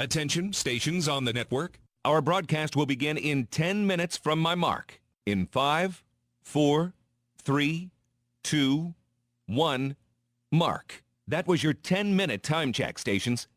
Attention, stations on the network. Our broadcast will begin in 10 minutes from my mark. In 5, 4, 3, 2, 1, mark. That was your 10-minute time check, stations.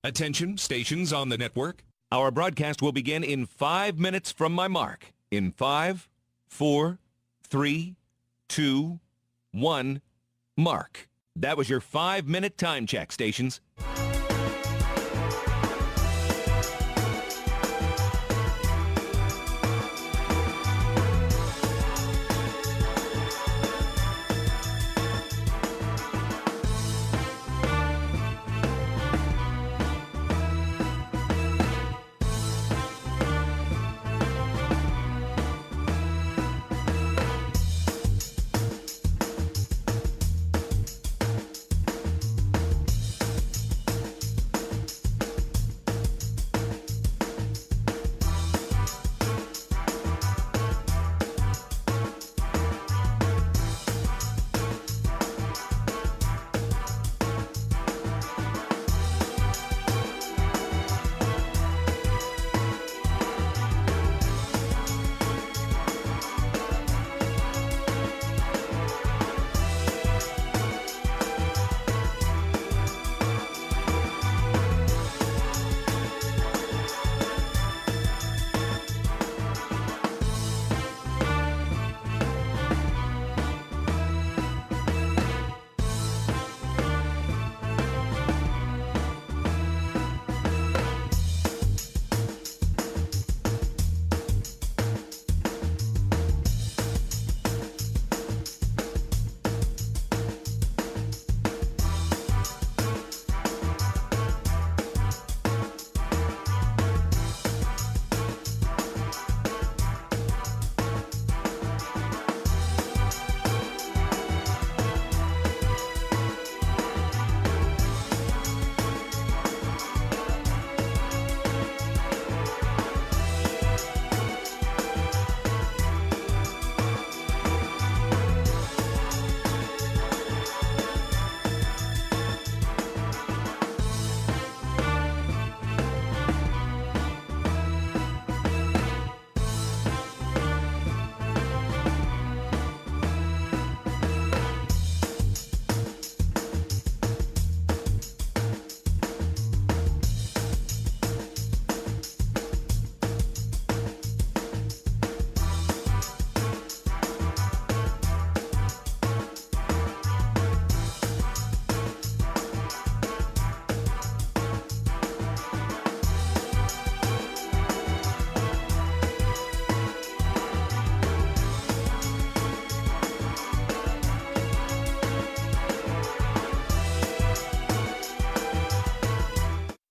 Attention, stations on the network. Our broadcast will begin in 5 minutes from my mark. In 5, 4, 3, 2, 1, mark. That was your 5-minute time check, stations.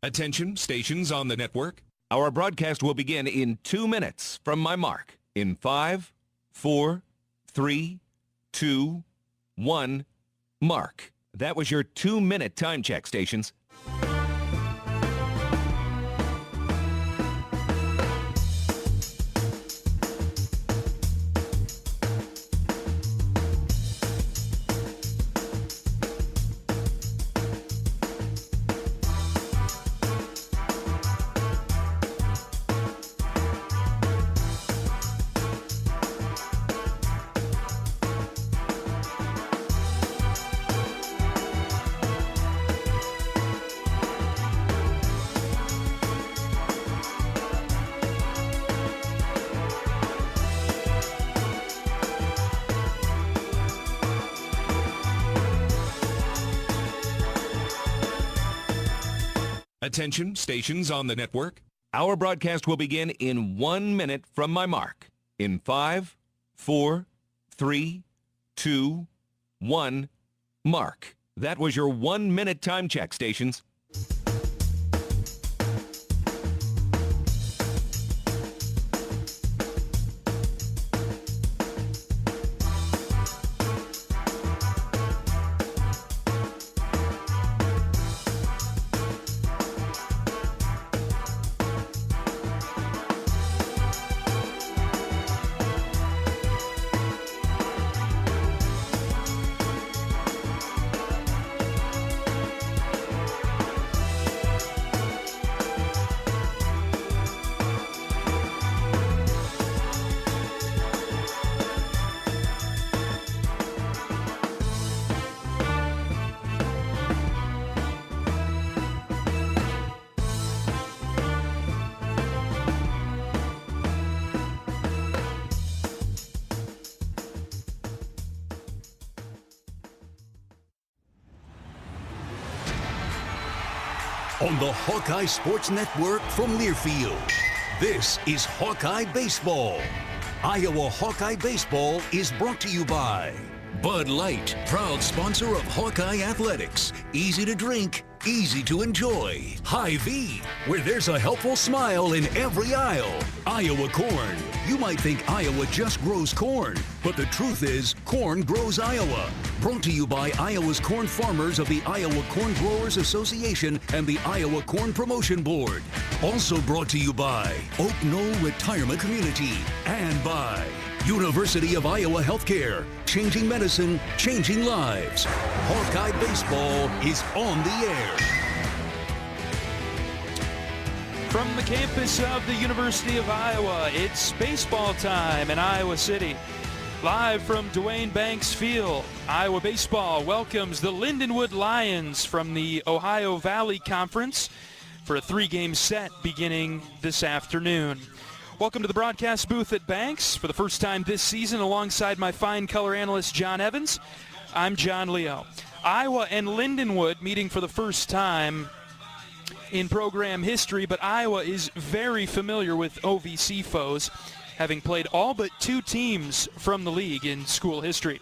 Attention, stations on the network. Our broadcast will begin in 2 minutes from my mark. In 5, 4, 3, 2, 1, mark. That was your 2-minute time check, stations. Attention, stations on the network. Our broadcast will begin in 1 minute from my mark. In 5, 4, 3, 2, 1, mark. That was your 1-minute time check, stations. on the Hawkeye Sports Network from Learfield. This is Hawkeye Baseball. Iowa Hawkeye Baseball is brought to you by Bud Light, proud sponsor of Hawkeye Athletics. Easy to drink, easy to enjoy. Hy-Vee, where there's a helpful smile in every aisle. Iowa Corn. You might think Iowa just grows corn, but the truth is, corn grows Iowa. Brought to you by Iowa's corn farmers of the Iowa Corn Growers Association and the Iowa Corn Promotion Board. Also brought to you by Oak Knoll Retirement Community and by University of Iowa Healthcare. Changing medicine, changing lives. Hawkeye Baseball is on the air. From the campus of the University of Iowa, it's baseball time in Iowa City. Live from Duane Banks Field, Iowa Baseball welcomes the Lindenwood Lions from the Ohio Valley Conference for a 3-game set beginning this afternoon. Welcome to the broadcast booth at Banks for the first time this season alongside my fine color analyst John Evans. I'm John Leo. Iowa and Lindenwood meeting for the first time in program history, but Iowa is very familiar with OVC foes, having played all but 2 teams from the league in school history.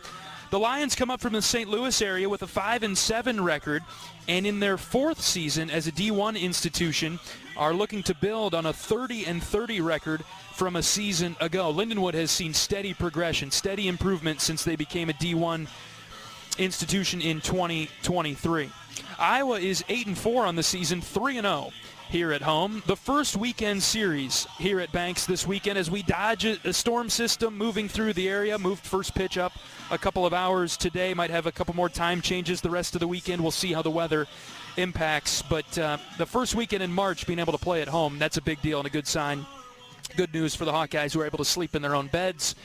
The Lions come up from the St. Louis area with a 5-7 record, and in their 4th season as a D1 institution are looking to build on a 30-30 record from a season ago. Lindenwood has seen steady progression, steady improvement since they became a D1 institution in 2023. Iowa is 8-4 on the season, 3-0 here at home. The first weekend series here at Banks this weekend as we dodge a storm system moving through the area. Moved first pitch up a couple of hours today. Might have a couple more time changes the rest of the weekend. We'll see how the weather impacts. But the first weekend in March, being able to play at home, that's a big deal and a good sign. Good news for the Hawkeyes, who are able to sleep in their own beds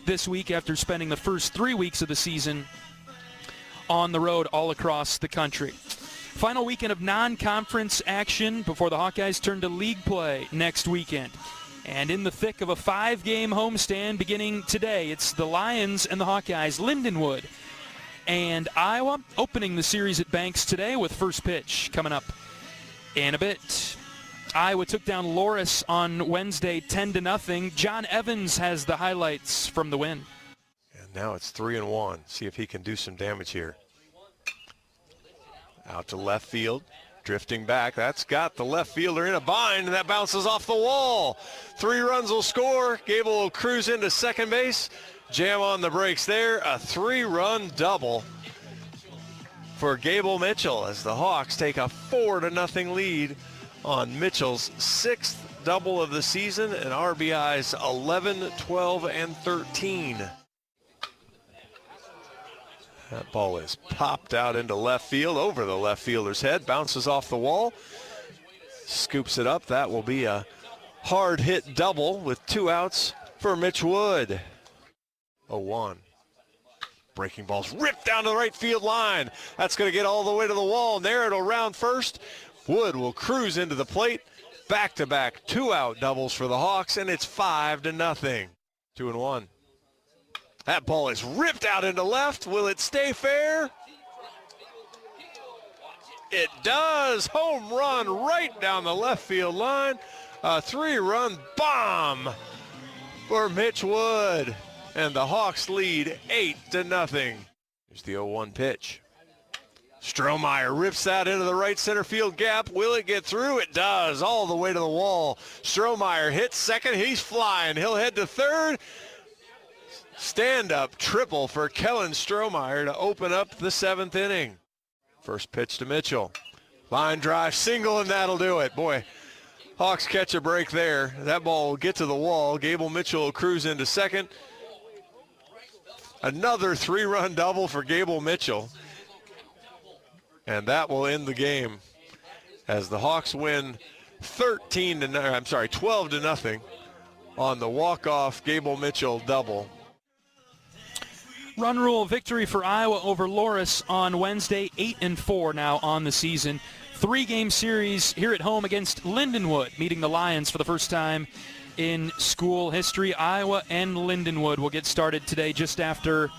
this week after spending the first 3 weeks of the season on the road all across the country. Final weekend of non-conference action before the Hawkeyes turn to league play next weekend. And in the thick of a 5-game homestand beginning today, it's the Lions and the Hawkeyes, Lindenwood and Iowa, opening the series at Banks today with first pitch coming up in a bit. Iowa took down Loris on Wednesday 10-0. John Evans has the highlights from the win. And now it's 3-1. See if he can do some damage here. Out to left field, drifting back. That's got the left fielder in a bind, and that bounces off the wall. 3 runs will score. Gable will cruise into second base. Jam on the brakes there. A 3-run double for Gable Mitchell as the Hawks take a 4-0 lead on Mitchell's 6th double of the season and RBIs 11, 12, and 13. That ball is popped out into left field over the left fielder's head, bounces off the wall, scoops it up. That will be a hard hit double with 2 outs for Mitch Wood. 0-1. Breaking ball's ripped down to the right field line. That's going to get all the way to the wall, and there it'll round first. Wood will cruise into the plate. Back-to-back 2-out doubles for the Hawks, and it's 5-0. 2-1. That ball is ripped out into left. Will it stay fair? It does. Home run right down the left field line. A 3-run bomb for Mitch Wood. And the Hawks lead 8-0. Here's the 0-1 pitch. Strohmeyer rips that into the right center field gap. Will it get through? It does. All the way to the wall. Strohmeyer hits second. He's flying. He'll head to third. Stand-up triple for Kellen Strohmeyer to open up the 7th inning. First pitch to Mitchell. Line drive single, and that'll do it. Boy, Hawks catch a break there. That ball will get to the wall. Gable Mitchell will cruise into second. Another 3-run double for Gable Mitchell. And that will end the game as the Hawks win 12-0 on the walk-off Gable Mitchell double. Run rule victory for Iowa over Loris on Wednesday, 8-4 now on the season. 3-game series here at home against Lindenwood, meeting the Lions for the first time in school history. Iowa and Lindenwood will get started today just after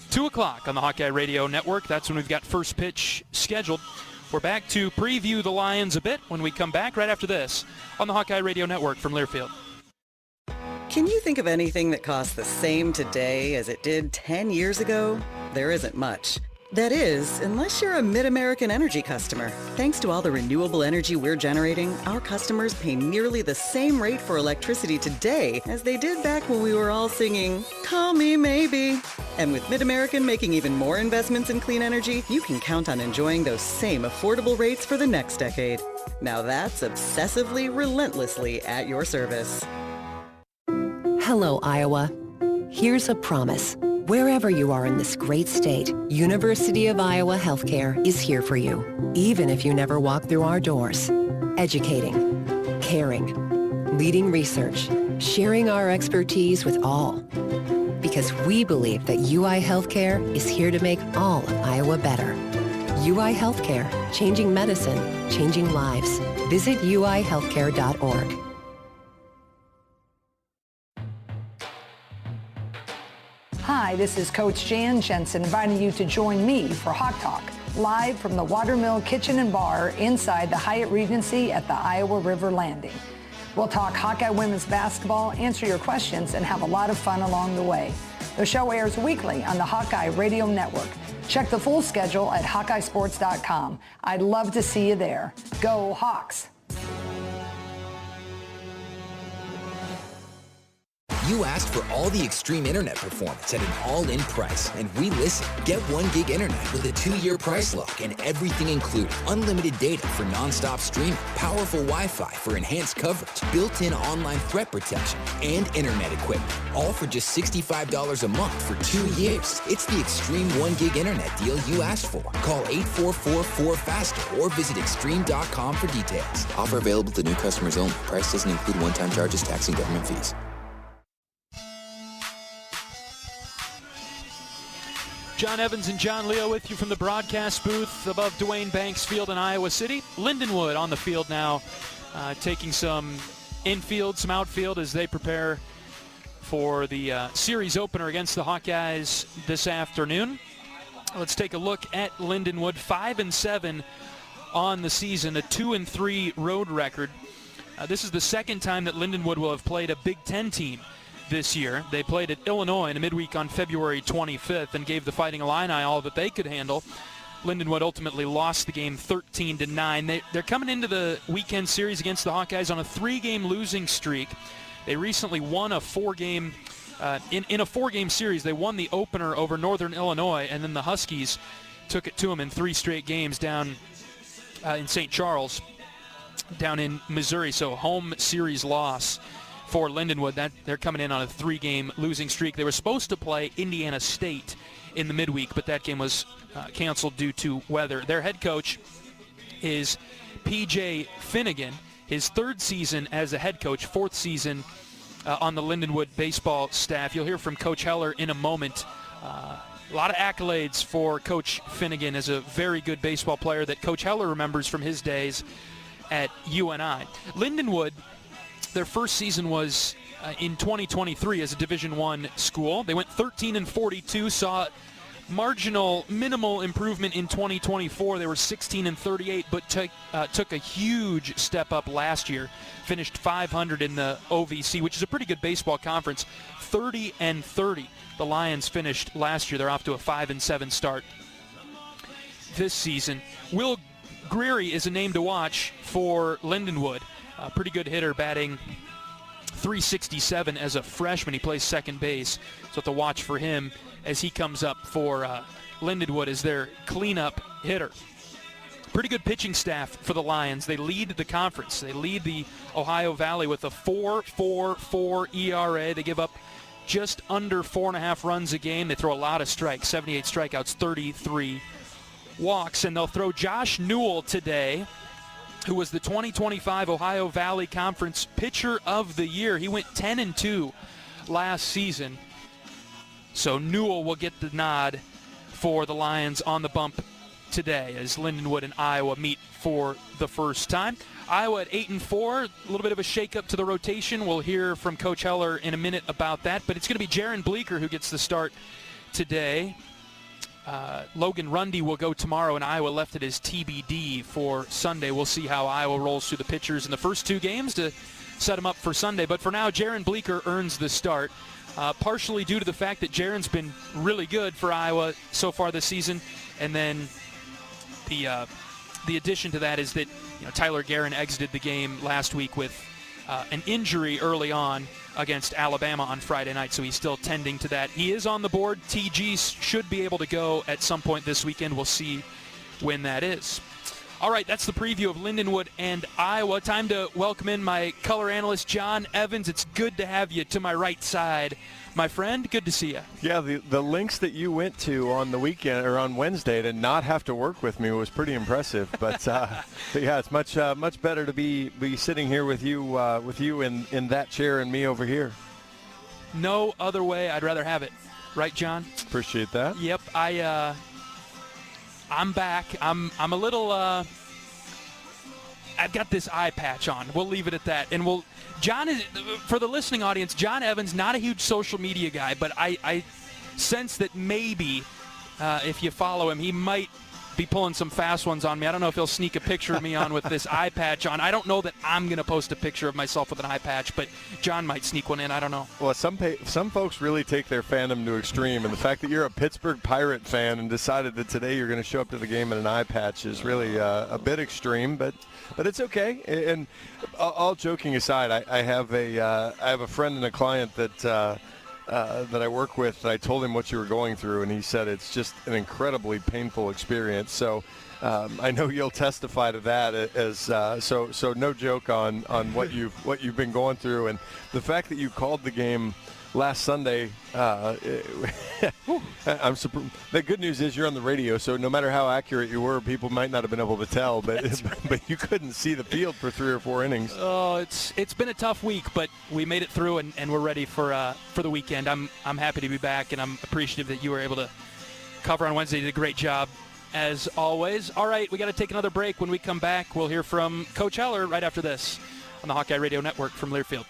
2 o'clock on the Hawkeye Radio Network. That's when we've got first pitch scheduled We're back to preview the Lions a bit when we come back right after this on the Hawkeye Radio Network from Learfield. Can you think of anything that costs the same today as it did 10 years ago? There isn't much. That is, unless you're a Mid-American Energy customer. Thanks to all the renewable energy we're generating, our customers pay nearly the same rate for electricity today as they did back when we were all singing, "Call Me Maybe." And with Mid-American making even more investments in clean energy, you can count on enjoying those same affordable rates for the next decade. Now that's obsessively, relentlessly at your service. Hello, Iowa. Here's a promise. Wherever you are in this great state, University of Iowa Healthcare is here for you, even if you never walk through our doors. Educating, caring, leading research, sharing our expertise with all. Because we believe that UI Healthcare is here to make all of Iowa better. UI Healthcare, changing medicine, changing lives. Visit uihealthcare.org. Hi, this is Coach Jan Jensen inviting you to join me for Hawk Talk, live from the Watermill Kitchen and Bar inside the Hyatt Regency at the Iowa River Landing. We'll talk Hawkeye women's basketball, answer your questions, and have a lot of fun along the way. The show airs weekly on the Hawkeye Radio Network. Check the full schedule at HawkeyeSports.com. I'd love to see you there. Go Hawks! You asked for all the extreme internet performance at an all-in price, and we listened. Get 1 gig internet with a 2-year price lock and everything included. Unlimited data for non-stop streaming, powerful Wi-Fi for enhanced coverage, built-in online threat protection, and internet equipment. All for just $65 a month for 2 years. It's the extreme 1 gig internet deal you asked for. Call 844-4FASTER or visit extreme.com for details. Offer available to new customers only. Price doesn't include one-time charges, tax, and government fees. John Evans and John Leo with you from the broadcast booth above Duane Banks Field in Iowa City. Lindenwood on the field now, taking some infield, some outfield as they prepare for the series opener against the Hawkeyes this afternoon. Let's take a look at Lindenwood. 5-7 on the season, a 2-3 road record. This is the second time that Lindenwood will have played a Big Ten team this year. They played at Illinois in a midweek on February 25th and gave the Fighting Illini all that they could handle. Lindenwood ultimately lost the game 13-9. They're coming into the weekend series against the Hawkeyes on a 3-game losing streak. They recently won a 4-game in a 4-game series. They won the opener over Northern Illinois, and then the Huskies took it to them in 3 straight games down in St. Charles, down in Missouri. So home series loss for Lindenwood. That they're coming in on a 3-game losing streak. They were supposed to play Indiana State in the midweek, but that game was canceled due to weather. Their head coach is P.J. Finnegan, his 3rd season as a head coach, 4th season on the Lindenwood baseball staff. You'll hear from Coach Heler in a moment. A lot of accolades for Coach Finnegan as a very good baseball player that Coach Heler remembers from his days at UNI. Lindenwood, their first season was in 2023 as a Division I school. They went 13-42, saw minimal improvement in 2024. They were 16-38, but took a huge step up last year. Finished 500 in the OVC, which is a pretty good baseball conference. 30-30. The Lions finished last year. They're off to a 5-7 start this season. Will Greery is a name to watch for Lindenwood. A pretty good hitter, batting .367 as a freshman. He plays second base, so to watch for him as he comes up for Lindenwood as their cleanup hitter. Pretty good pitching staff for the Lions. They lead the conference. They lead the Ohio Valley with a 4.44 ERA. They give up just under 4.5 runs a game. They throw a lot of strikes, 78 strikeouts, 33 walks, and they'll throw Josh Newell today, who was the 2025 Ohio Valley Conference Pitcher of the Year. He went 10-2 last season. So Newell will get the nod for the Lions on the bump today as Lindenwood and Iowa meet for the first time. Iowa at 8-4, a little bit of a shakeup to the rotation. We'll hear from Coach Heller in a minute about that, but it's going to be Jaron Bleeker who gets the start today. Logan Rundy will go tomorrow, and Iowa left it as TBD for Sunday. We'll see how Iowa rolls through the pitchers in the first 2 games to set them up for Sunday. But for now, Jaron Bleeker earns the start, partially due to the fact that Jaron's been really good for Iowa so far this season. And then the addition to that is that Tyler Guerin exited the game last week with an injury early on against Alabama on Friday night, so he's still tending to that. He is on the board. TG should be able to go at some point this weekend. We'll see when that is. All right, that's the preview of Lindenwood and Iowa. Time to welcome in my color analyst, John Evans. It's good to have you to my right side, my friend. Good to see you. Yeah, the links that you went to on the weekend or on Wednesday to not have to work with me was pretty impressive. But yeah, it's much better to be sitting here with you in that chair and me over here. No other way I'd rather have it, right, John? Appreciate that. Yep, I'm back. I'm a little. I've got this eye patch on. We'll leave it at that. And John is, for the listening audience, John Evans, not a huge social media guy, but I sense that maybe if you follow him, he might be pulling some fast ones on me. I don't know if he'll sneak a picture of me on with this eye patch on. I don't know that I'm going to post a picture of myself with an eye patch, but John might sneak one in. I don't know. Well, some folks really take their fandom to extreme, and the fact that you're a Pittsburgh Pirate fan and decided that today you're going to show up to the game in an eye patch is really a bit extreme, but it's okay. And all joking aside, I have a friend and a client that I work with. That I told him what you were going through, and he said it's just an incredibly painful experience. So I know you'll testify to that. As so no joke on what you've been going through, and the fact that you called the game last Sunday. I'm surprised. The good news is you're on the radio, so no matter how accurate you were, people might not have been able to tell. But but you couldn't see the field for 3 or 4 innings. Oh, it's been a tough week, but we made it through, and we're ready for the weekend. I'm happy to be back, and I'm appreciative that you were able to cover on Wednesday. You did a great job, as always. All right, we got to take another break. When we come back, we'll hear from Coach Heler right after this on the Hawkeye Radio Network from Learfield.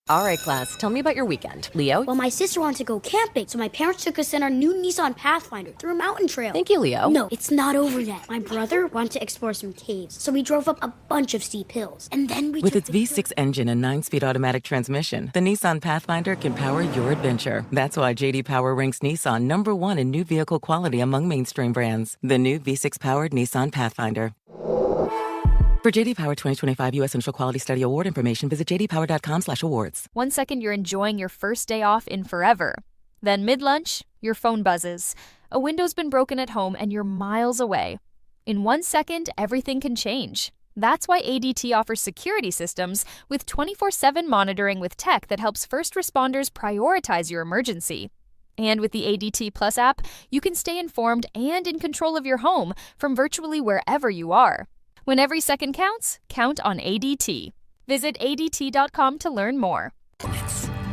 All right, class, tell me about your weekend. Leo? Well, my sister wanted to go camping, so my parents took us in our new Nissan Pathfinder through a mountain trail. Thank you, Leo. No, it's not over yet. My brother wanted to explore some caves, so we drove up a bunch of steep hills. And then we With its V6 engine and 9-speed automatic transmission, the Nissan Pathfinder can power your adventure. That's why J.D. Power ranks Nissan #1 in new vehicle quality among mainstream brands. The new V6-powered Nissan Pathfinder. For J.D. Power 2025 U.S. Central Quality Study Award information, visit jdpower.com/awards. 1 second, you're enjoying your first day off in forever. Then mid-lunch, your phone buzzes. A window's been broken at home and you're miles away. In 1 second, everything can change. That's why ADT offers security systems with 24/7 monitoring with tech that helps first responders prioritize your emergency. And with the ADT Plus app, you can stay informed and in control of your home from virtually wherever you are. When every second counts, count on ADT. Visit ADT.com to learn more.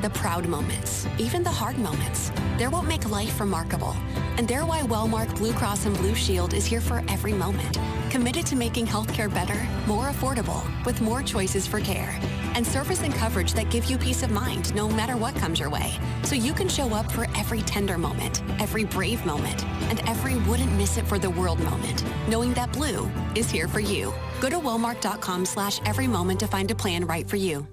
The proud moments, even the hard moments, they're what make life remarkable. And they're why Wellmark Blue Cross and Blue Shield is here for every moment. Committed to making healthcare better, more affordable, with more choices for care. And service and coverage that give you peace of mind no matter what comes your way. So you can show up for every tender moment, every brave moment, and every wouldn't miss it for the world moment, knowing that Blue is here for you. Go to Wellmark.com/every moment to find a plan right for you.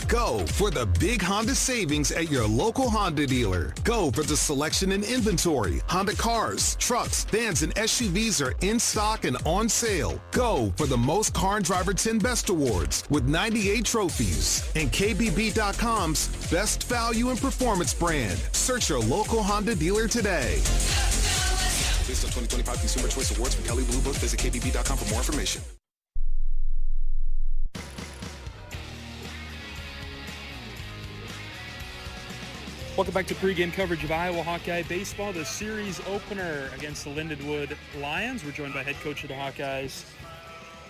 Go for the big Honda savings at your local Honda dealer. Go for the selection and inventory. Honda cars, trucks, vans, and SUVs are in stock and on sale. Go for the most Car and Driver 10 Best Awards with 98 trophies. And KBB.com's Best Value and Performance brand. Search your local Honda dealer today. Based on 2025 Consumer Choice Awards from Kelley Blue Book, visit KBB.com for more information. Welcome back to pregame coverage of Iowa Hawkeye baseball, the series opener against the Lindenwood Lions. We're joined by head coach of the Hawkeyes,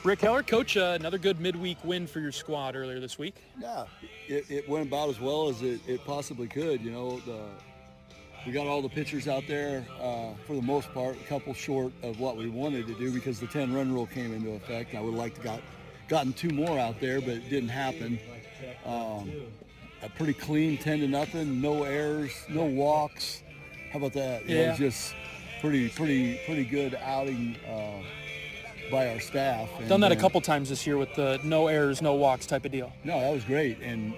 Rick Heler. Coach, another good midweek win for your squad earlier this week. Yeah, it went about as well as it possibly could. You know, we got all the pitchers out there for the most part, a couple short of what we wanted to do because the 10-run rule came into effect. I would have liked to gotten 2 more out there, but it didn't happen. a pretty clean 10-0, no errors, no walks. How about that? Yeah. It was just pretty good outing by our staff. And done that a couple times this year with the no errors, no walks type of deal. No, that was great, and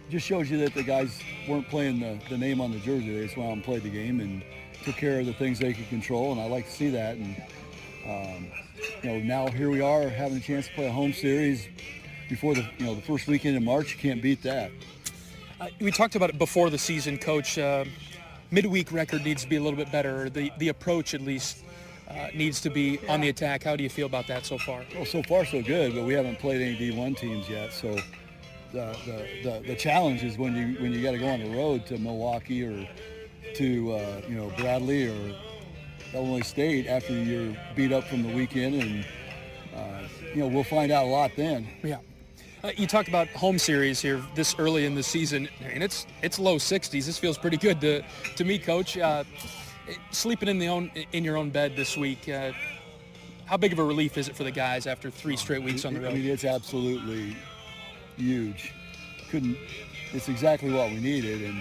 just shows you that the guys weren't playing the name on the jersey. They just went out and played the game and took care of the things they could control, and I like to see that. And now here we are having a chance to play a home series before the first weekend in March. You can't beat that. We talked about it before the season, Coach. Midweek record needs to be a little bit better. The approach, at least, needs to be on the attack. How do you feel about that so far? Well, so far so good, but we haven't played any D1 teams yet. So the challenge is when you got to go on the road to Milwaukee or to Bradley or Illinois State after you're beat up from the weekend, and we'll find out a lot then. Yeah. You talked about home series here this early in the season, and it's low 60s. This feels pretty good to me, Coach. Sleeping in your own bed this week, how big of a relief is it for the guys after 3 straight weeks on the road? I mean, it's absolutely huge. It's exactly what we needed,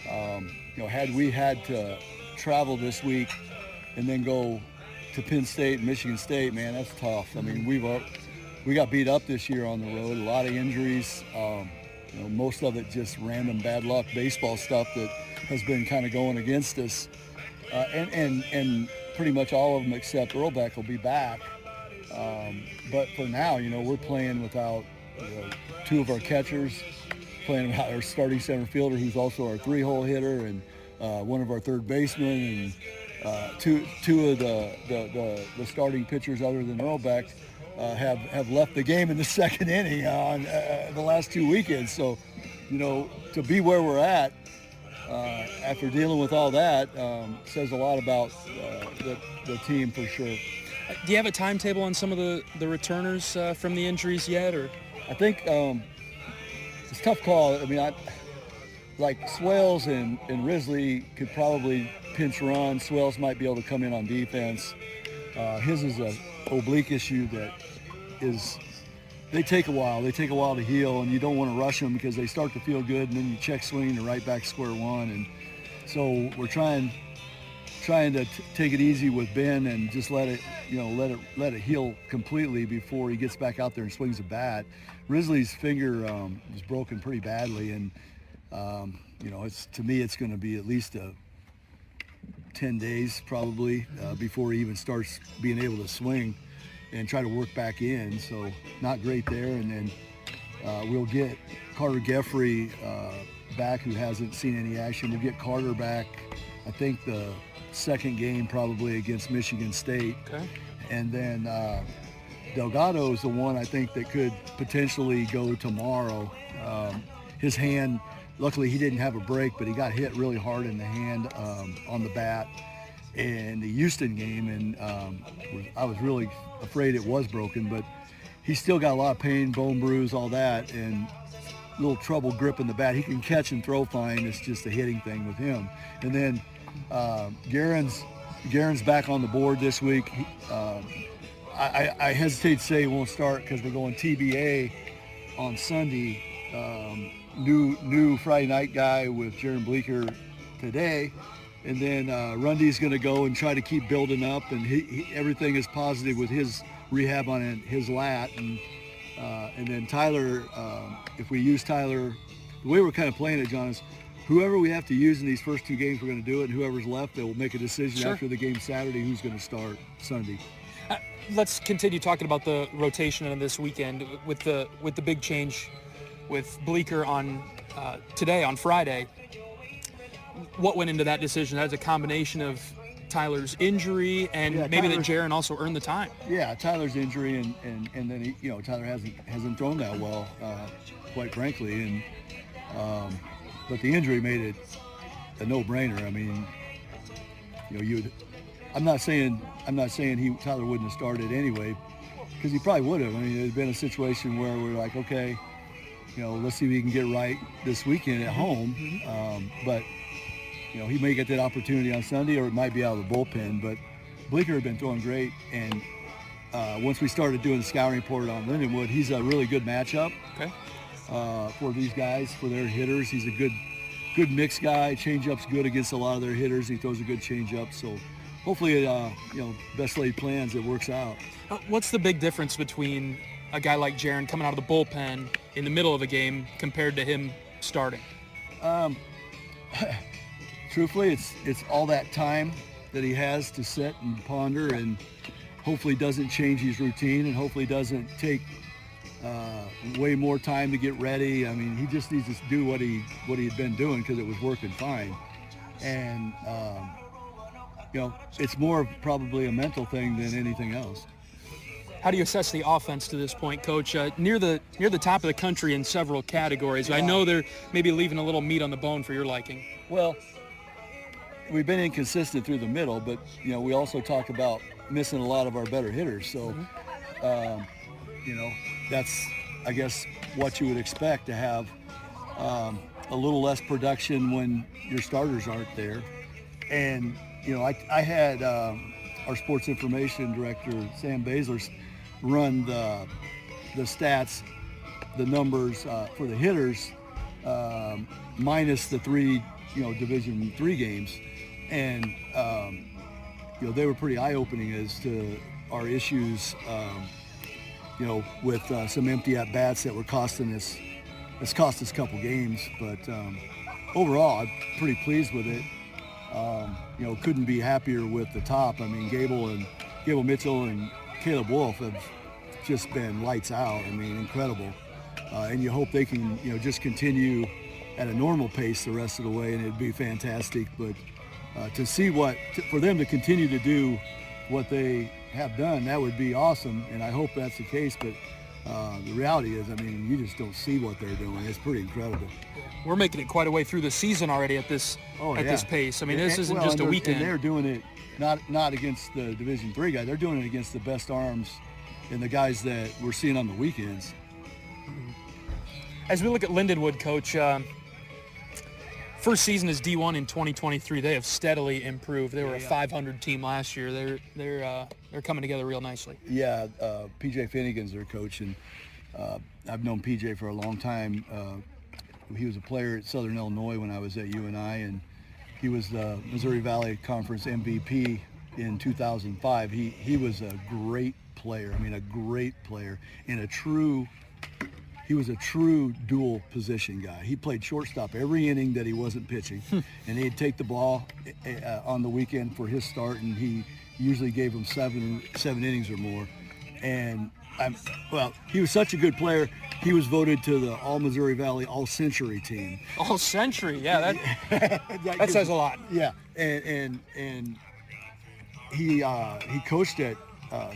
and had we had to travel this week and then go to Penn State and Michigan State, man, that's tough. I mean, we got beat up this year on the road, a lot of injuries, most of it just random bad luck baseball stuff that has been kind of going against us. And pretty much all of them except Earlbeck will be back. But for now, we're playing without 2 of our catchers, playing without our starting center fielder, who's also our 3-hole hitter, and 1 of our third basemen, and two of the starting pitchers other than Earlbeck have left the game in the second inning on the last 2 weekends. So, to be where we're at after dealing with all that says a lot about the team for sure. Do you have a timetable on some of the returners from the injuries yet? Or I think it's a tough call. I mean, like Swales and Risley could probably pinch run. Swales might be able to come in on defense. His is a oblique issue that they take a while. They take a while to heal, and you don't want to rush them because they start to feel good, and then you check swing and right back square one. And so we're trying to take it easy with Ben and just let it heal completely before he gets back out there and swings a bat. Risley's finger was broken pretty badly, and to me it's going to be at least 10 days probably before he even starts being able to swing and try to work back in. So not great there. And then we'll get Carter Geffrey back, who hasn't seen any action. We'll get Carter back, I think the second game probably against Michigan State. Okay. And then Delgado is the one I think that could potentially go tomorrow. His hand, luckily he didn't have a break, but he got hit really hard in the hand on the bat in the Houston game, and I was really afraid it was broken, but he's still got a lot of pain, bone bruise, all that, and a little trouble gripping the bat. He can catch and throw fine. It's just a hitting thing with him. And then Garen's back on the board this week. I hesitate to say he won't start because we're going TBA on Sunday. New Friday night guy with Jaron Bleeker today. And then Rundy's going to go and try to keep building up, and everything is positive with his rehab on his lat. And then Tyler, if we use Tyler, the way we're kind of playing it, John, is whoever we have to use in these first 2 games, we're going to do it, and whoever's left, they will make a decision after the game Saturday who's going to start Sunday. Let's continue talking about the rotation in this weekend with the big change with Bleeker on today on Friday. What went into that decision? That was a combination of Tyler's injury and maybe that Jaron also earned the time. Yeah, Tyler's injury and then he, Tyler hasn't thrown that well, quite frankly, and but the injury made it a no-brainer. I mean, I'm not saying Tyler wouldn't have started anyway, because he probably would have. I mean, it had been a situation where we're like, okay, let's see if we can get right this weekend at home. But he may get that opportunity on Sunday, or it might be out of the bullpen. But Bleeker had been throwing great, and once we started doing the scouting report on Lindenwood, he's a really good matchup. Okay. for these guys, for their hitters. He's a good mix guy. Changeup's good against a lot of their hitters. He throws a good changeup. So hopefully, best laid plans, it works out. What's the big difference between a guy like Jaron coming out of the bullpen in the middle of a game compared to him starting? Truthfully, it's all that time that he has to sit and ponder, and hopefully doesn't change his routine, and hopefully doesn't take way more time to get ready. I mean, he just needs to do what he had been doing because it was working fine. And it's more of probably a mental thing than anything else. How do you assess the offense to this point, Coach? Near the top of the country in several categories. Yeah. I know they're maybe leaving a little meat on the bone for your liking. Well, we've been inconsistent through the middle, but we also talk about missing a lot of our better hitters. So, that's, I guess, what you would expect, to have a little less production when your starters aren't there. And I had our sports information director, Sam Baszler, run the stats, the numbers for the hitters, minus the 3 Division III games, and they were pretty eye-opening as to our issues, with some empty at-bats that were costing us. It's cost us a couple games, but overall, I'm pretty pleased with it. Couldn't be happier with the top. I mean, Gable Mitchell and Caleb Wolf have just been lights out. I mean, incredible. And you hope they can, just continue at a normal pace the rest of the way, and it'd be fantastic. But to see for them to continue to do what they have done, that would be awesome, and I hope that's the case. But the reality is, I mean, you just don't see what they're doing. It's pretty incredible. We're making it quite a way through the season already at this pace. I mean, this isn't just a weekend. And they're doing it not against the Division III guys. They're doing it against the best arms and the guys that we're seeing on the weekends. As we look at Lindenwood, Coach, first season as D1 in 2023, they have steadily improved. They were a 500 team last year. They're coming together real nicely. Yeah, PJ Finnegan's their coach, and I've known PJ for a long time. He was a player at Southern Illinois when I was at UNI, and he was the Missouri Valley Conference MVP in 2005. He was a great player. I mean, a great player, and he was a true dual position guy. He played shortstop every inning that he wasn't pitching, and he'd take the ball on the weekend for his start, and he usually gave him seven innings or more. And he was such a good player. He was voted to the All-Missouri Valley All-Century team. All-Century, yeah, that says a lot. Yeah, and he coached at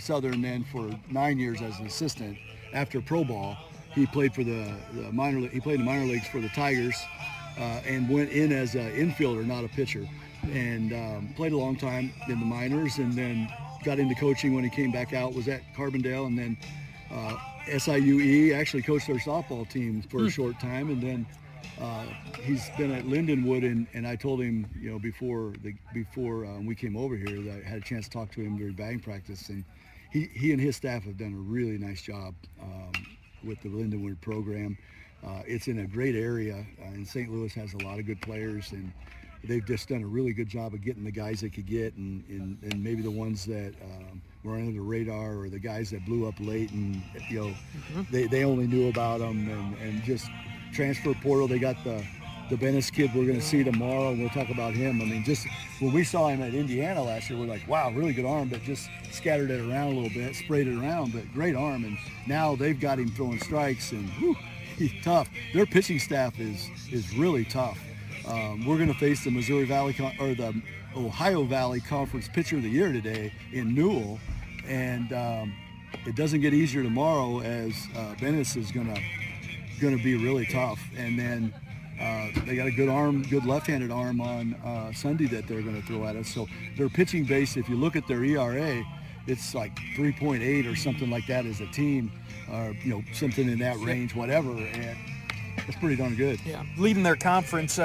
Southern then for 9 years as an assistant. After pro ball, he played for the minor league. He played in the minor leagues for the Tigers, and went in as an infielder, not a pitcher, and played a long time in the minors, and then got into coaching when he came back out. Was at Carbondale, and then SIUE, actually coached their softball team for a short time, and then he's been at Lindenwood, and I told him, before we came over here, that I had a chance to talk to him during batting practice, and he and his staff have done a really nice job with the Lindenwood program. It's in a great area, and St. Louis has a lot of good players, and they've just done a really good job of getting the guys they could get, and maybe the ones that were under the radar, or the guys that blew up late, and they only knew about them, and just transfer portal. They got the Bennis kid we're going to see tomorrow, and we'll talk about him. I mean, just when we saw him at Indiana last year, we're like, wow, really good arm, but just scattered it around a little bit, sprayed it around, but great arm. And now they've got him throwing strikes, and he's tough. Their pitching staff is really tough. We're going to face the Missouri Valley or the Ohio Valley Conference Pitcher of the Year today in Newell, and it doesn't get easier tomorrow, as Bennis is going to be really tough. And then they got a good arm, good left-handed arm on Sunday that they're going to throw at us. So their pitching base, if you look at their ERA, it's like 3.8 or something like that as a team, or something in that range, whatever. And it's pretty darn good. Yeah, leading their conference.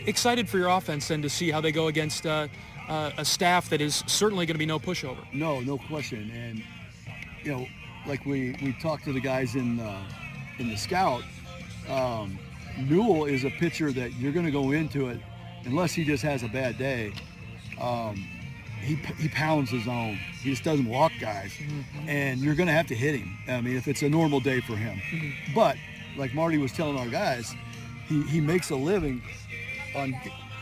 Excited for your offense then to see how they go against a staff that is certainly going to be no pushover. No question. And like we talked to the guys in the scout, Newell is a pitcher that you're going to go into it, unless he just has a bad day. He pounds his own. He just doesn't walk guys, and you're going to have to hit him. I mean, if it's a normal day for him. But like Marty was telling our guys, he makes a living on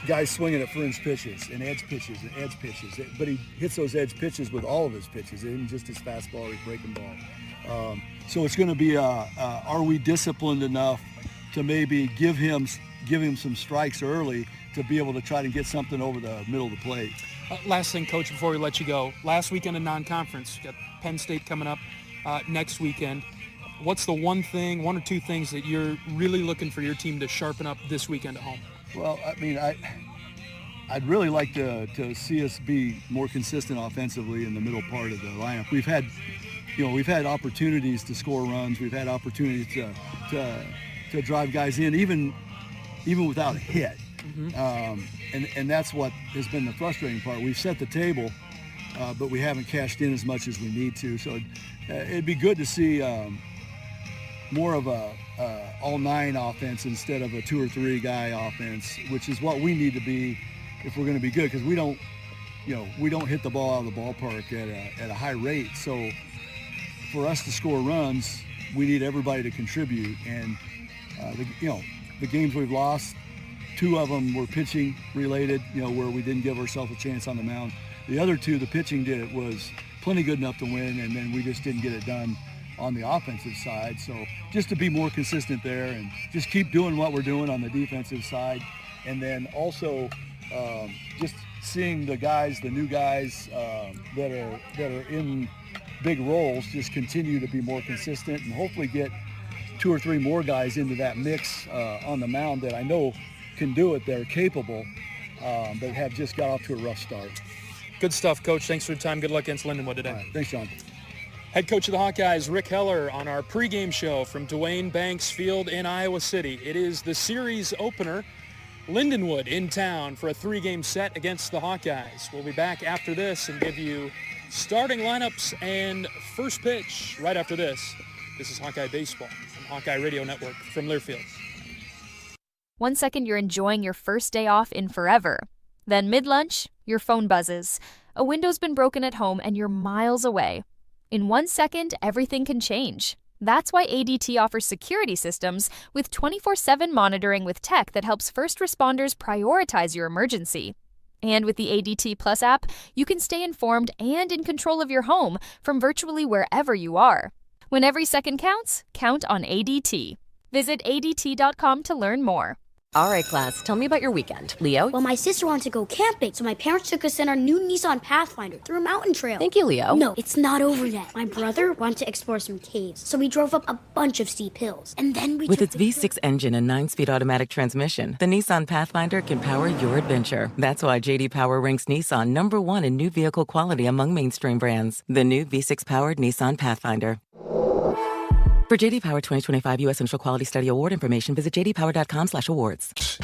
guys swinging at fringe pitches and edge pitches and edge pitches. But he hits those edge pitches with all of his pitches, it isn't just his fastball or his breaking ball. So it's going to be, are we disciplined enough to maybe give him some strikes early to be able to try to get something over the middle of the plate? Last thing, Coach, before we let you go. Last weekend in non-conference, you got Penn State coming up next weekend. What's the one or two things that you're really looking for your team to sharpen up this weekend at home? Well, I mean, I'd really like to see us be more consistent offensively in the middle part of the lineup. We've had opportunities to score runs. We've had opportunities to drive guys in, even without a hit. And that's what has been the frustrating part. We've set the table, but we haven't cashed in as much as we need to. So it'd be good to see more of a all-nine offense instead of a 2 or 3 guy offense, which is what we need to be if we're going to be good, because we don't hit the ball out of the ballpark at a high rate. So for us to score runs, we need everybody to contribute. And the games we've lost, 2 of them were pitching related, where we didn't give ourselves a chance on the mound. The other 2, the pitching was plenty good enough to win, and then we just didn't get it done on the offensive side. So just to be more consistent there and just keep doing what we're doing on the defensive side. And then also just seeing the new guys that are in big roles just continue to be more consistent, and hopefully get 2 or 3 more guys into that mix on the mound that I know can do it. They're capable, but have just got off to a rough start. Good stuff, Coach. Thanks for your time. Good luck against Lindenwood today. All right. Thanks, John. Head coach of the Hawkeyes, Rick Heler, on our pregame show from Duane Banks Field in Iowa City. It is the series opener. Lindenwood in town for a 3-game set against the Hawkeyes. We'll be back after this and give you starting lineups and first pitch right after this. This is Hawkeye Baseball on Hawkeye Radio Network from Learfield. 1 second you're enjoying your first day off in forever. Then mid-lunch, your phone buzzes. A window's been broken at home and you're miles away. In 1 second, everything can change. That's why ADT offers security systems with 24/7 monitoring with tech that helps first responders prioritize your emergency. And with the ADT Plus app, you can stay informed and in control of your home from virtually wherever you are. When every second counts, count on ADT. Visit ADT.com to learn more. All right, class, tell me about your weekend. Leo? Well, my sister wanted to go camping, so my parents took us in our new Nissan Pathfinder through a mountain trail. Thank you, Leo. No, it's not over yet. My brother wanted to explore some caves, so we drove up a bunch of steep hills. And then we With its V6 engine and 9-speed automatic transmission, the Nissan Pathfinder can power your adventure. That's why J.D. Power ranks Nissan #1 in new vehicle quality among mainstream brands. The new V6-powered Nissan Pathfinder. For J.D. Power 2025 U.S. Central Quality Study Award information, visit jdpower.com/awards.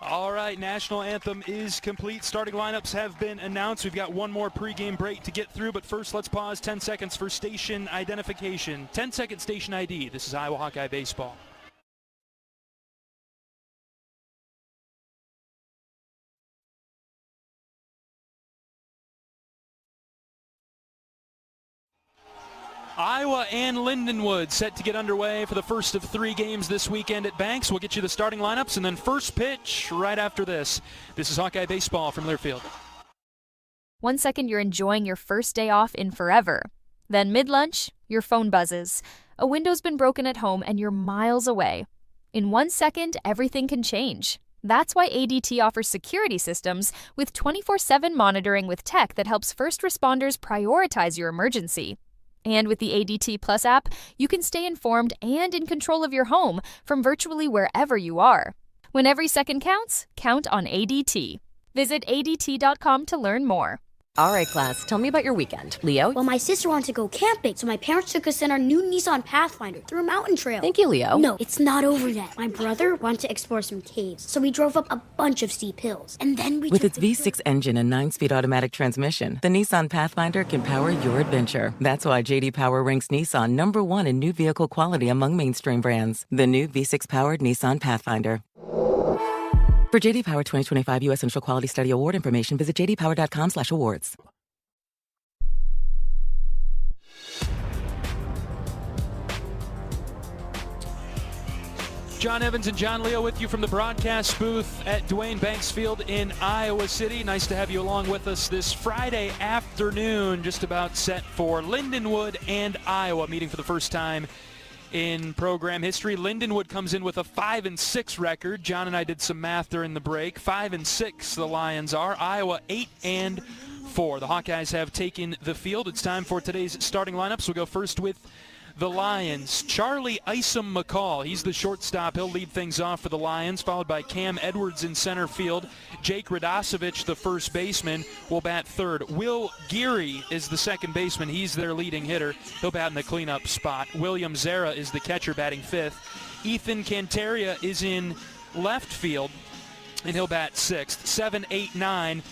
All right, national anthem is complete. Starting lineups have been announced. We've got one more pregame break to get through, but first let's pause 10 seconds for station identification. 10-second station ID. This is Iowa Hawkeye Baseball. Iowa and Lindenwood set to get underway for the first of 3 games this weekend at Banks. We'll get you the starting lineups and then first pitch right after this. This is Hawkeye Baseball from Learfield. 1 second you're enjoying your first day off in forever. Then mid-lunch, your phone buzzes. A window's been broken at home and you're miles away. In 1 second, everything can change. That's why ADT offers security systems with 24/7 monitoring with tech that helps first responders prioritize your emergency. And with the ADT Plus app, you can stay informed and in control of your home from virtually wherever you are. When every second counts, count on ADT. Visit ADT.com to learn more. All right, class, tell me about your weekend. Leo? Well, my sister wanted to go camping, so my parents took us in our new Nissan Pathfinder through a mountain trail. Thank you, Leo. No, it's not over yet. My brother wanted to explore some caves, so we drove up a bunch of steep hills. And then we With its V6 engine and 9-speed automatic transmission, the Nissan Pathfinder can power your adventure. That's why J.D. Power ranks Nissan #1 in new vehicle quality among mainstream brands. The new V6-powered Nissan Pathfinder. For J.D. Power 2025 U.S. Central Quality Study Award information, visit jdpower.com/awards. John Evans and John Leo with you from the broadcast booth at Duane Banks Field in Iowa City. Nice to have you along with us this Friday afternoon, just about set for Lindenwood and Iowa, meeting for the first time in program history. Lindenwood comes in with a 5-6 record. John and I did some math during the break. 5-6 the Lions are. Iowa 8-4. The Hawkeyes have taken the field. It's time for today's starting lineups. We'll go first with the Lions. Charlie Isom McCall, he's the shortstop. He'll lead things off for the Lions, followed by Cam Edwards in center field. Jake Radosevich, the first baseman, will bat third. Will Geary is the second baseman. He's their leading hitter. He'll bat in the cleanup spot. William Zera is the catcher, batting fifth. Ethan Cantaria is in left field, and he'll bat sixth. 7, 8, 9.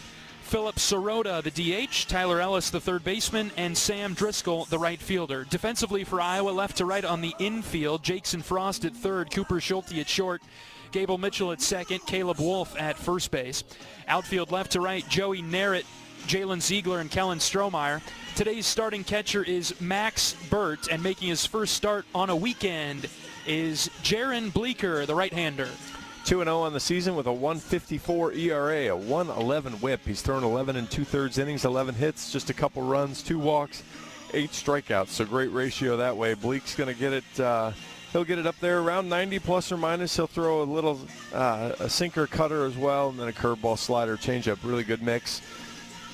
Philip Sirota, the DH, Tyler Ellis, the third baseman, and Sam Driscoll, the right fielder. Defensively for Iowa, left to right on the infield, Jackson Frost at third, Cooper Schulte at short, Gable Mitchell at second, Caleb Wolf at first base. Outfield left to right, Joey Narrett, Jalen Ziegler, and Kellen Strohmeyer. Today's starting catcher is Max Burt, and making his first start on a weekend is Jaron Bleeker, the right-hander. 2-0 on the season with a 1.54 ERA, a 1.11 whip. He's thrown 11 2/3 innings, 11 hits, just a couple runs, 2 walks, 8 strikeouts. So great ratio that way. Bleek's going to get it. He'll get it up there around 90 plus or minus. He'll throw a little a sinker, cutter as well, and then a curveball, slider, changeup. Really good mix.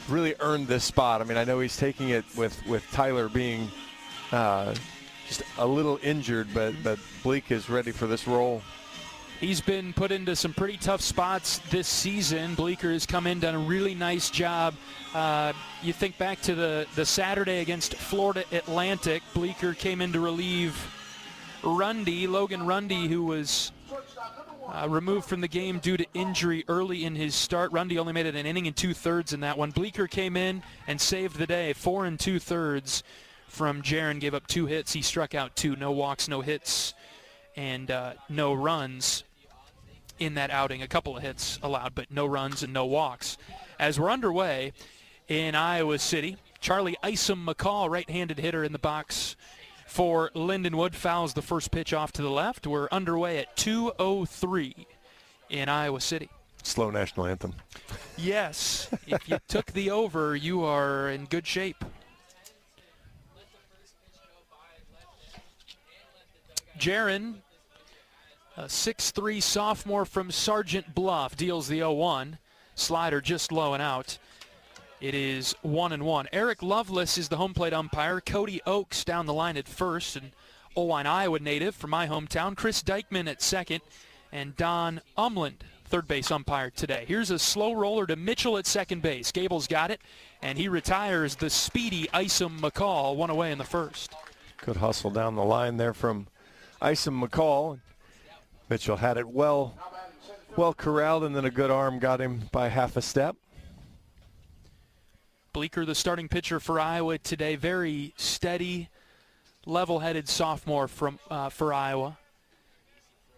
Really earned this spot. I mean, I know he's taking it with Tyler being just a little injured, but Bleek is ready for this role. He's been put into some pretty tough spots this season. Bleeker has come in, done a really nice job. You think back to the Saturday against Florida Atlantic. Bleeker came in to relieve Logan Rundy, who was removed from the game due to injury early in his start. Rundy only made it an inning and 2/3 in that one. Bleeker came in and saved the day. 4 2/3 from Jaron. Gave up 2 hits. He struck out 2. No walks, no hits, and no runs in that outing. A couple of hits allowed, but no runs and no walks. As we're underway in Iowa City, Charlie Isom McCall, right-handed hitter in the box for Lindenwood, fouls the first pitch off to the left. We're underway at 2:03 in Iowa City. Slow national anthem. Yes. If you took the over, you are in good shape. Jaron, a 6'3 sophomore from Sergeant Bluff, deals the 0-1. Slider just low and out. It is 1-1. Eric Lovelace is the home plate umpire. Cody Oakes down the line at first. And Owine, Iowa native from my hometown. Chris Dykman at second. And Don Umland, third base umpire today. Here's a slow roller to Mitchell at second base. Gable's got it. And he retires the speedy Isom McCall, 1 away in the first. Good hustle down the line there from Isom McCall. Mitchell had it well corralled, and then a good arm got him by half a step. Bleeker, the starting pitcher for Iowa today, very steady, level-headed sophomore for Iowa.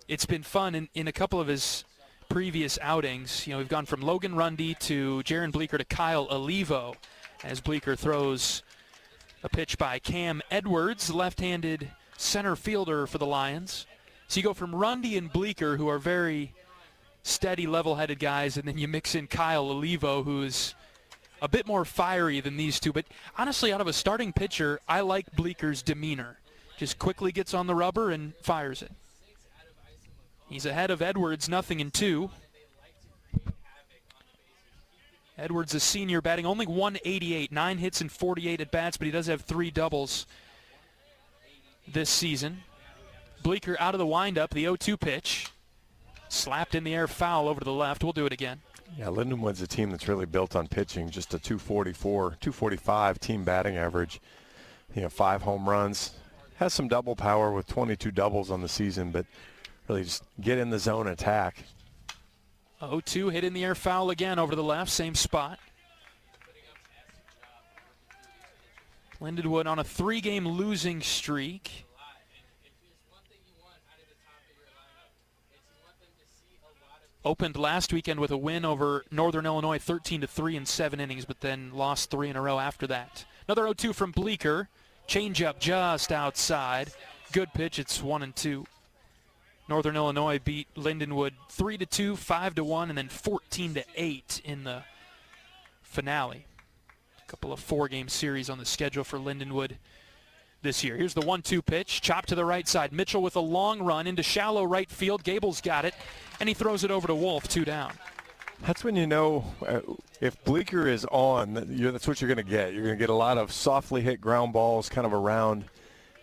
It's been fun in a couple of his previous outings. You know, we've gone from Logan Rundy to Jaron Bleeker to Kyle Olivo as Bleeker throws a pitch by Cam Edwards, left-handed center fielder for the Lions. So you go from Rundy and Bleeker, who are very steady, level-headed guys, and then you mix in Kyle Olivo, who's a bit more fiery than these two. But honestly, out of a starting pitcher, I like Bleeker's demeanor. Just quickly gets on the rubber and fires it. He's ahead of Edwards, 0-2. Edwards, a senior, batting only 188, 9 hits and 48 at bats, but he does have 3 doubles this season. Bleeker out of the windup, the 0-2 pitch. Slapped in the air, foul over to the left. We'll do it again. Yeah, Lindenwood's a team that's really built on pitching, just a 244, 245 team batting average. 5 home runs. Has some double power with 22 doubles on the season, but really just get in the zone, attack. 0-2 hit in the air, foul again over to the left, same spot. Lindenwood on a 3-game losing streak. Opened last weekend with a win over Northern Illinois, 13-3 in 7 innings, but then lost 3 in a row after that. Another 0-2 from Bleeker. Changeup just outside. Good pitch, it's 1-2. Northern Illinois beat Lindenwood 3-2, 5-1, and then 14-8 in the finale. A couple of 4-game series on the schedule for Lindenwood this year. Here's the 1-2 pitch, chopped to the right side. Mitchell with a long run into shallow right field. Gable's got it, and he throws it over to Wolf, 2 down. That's when you know if Bleeker is on, that's what you're going to get. You're going to get a lot of softly hit ground balls kind of around.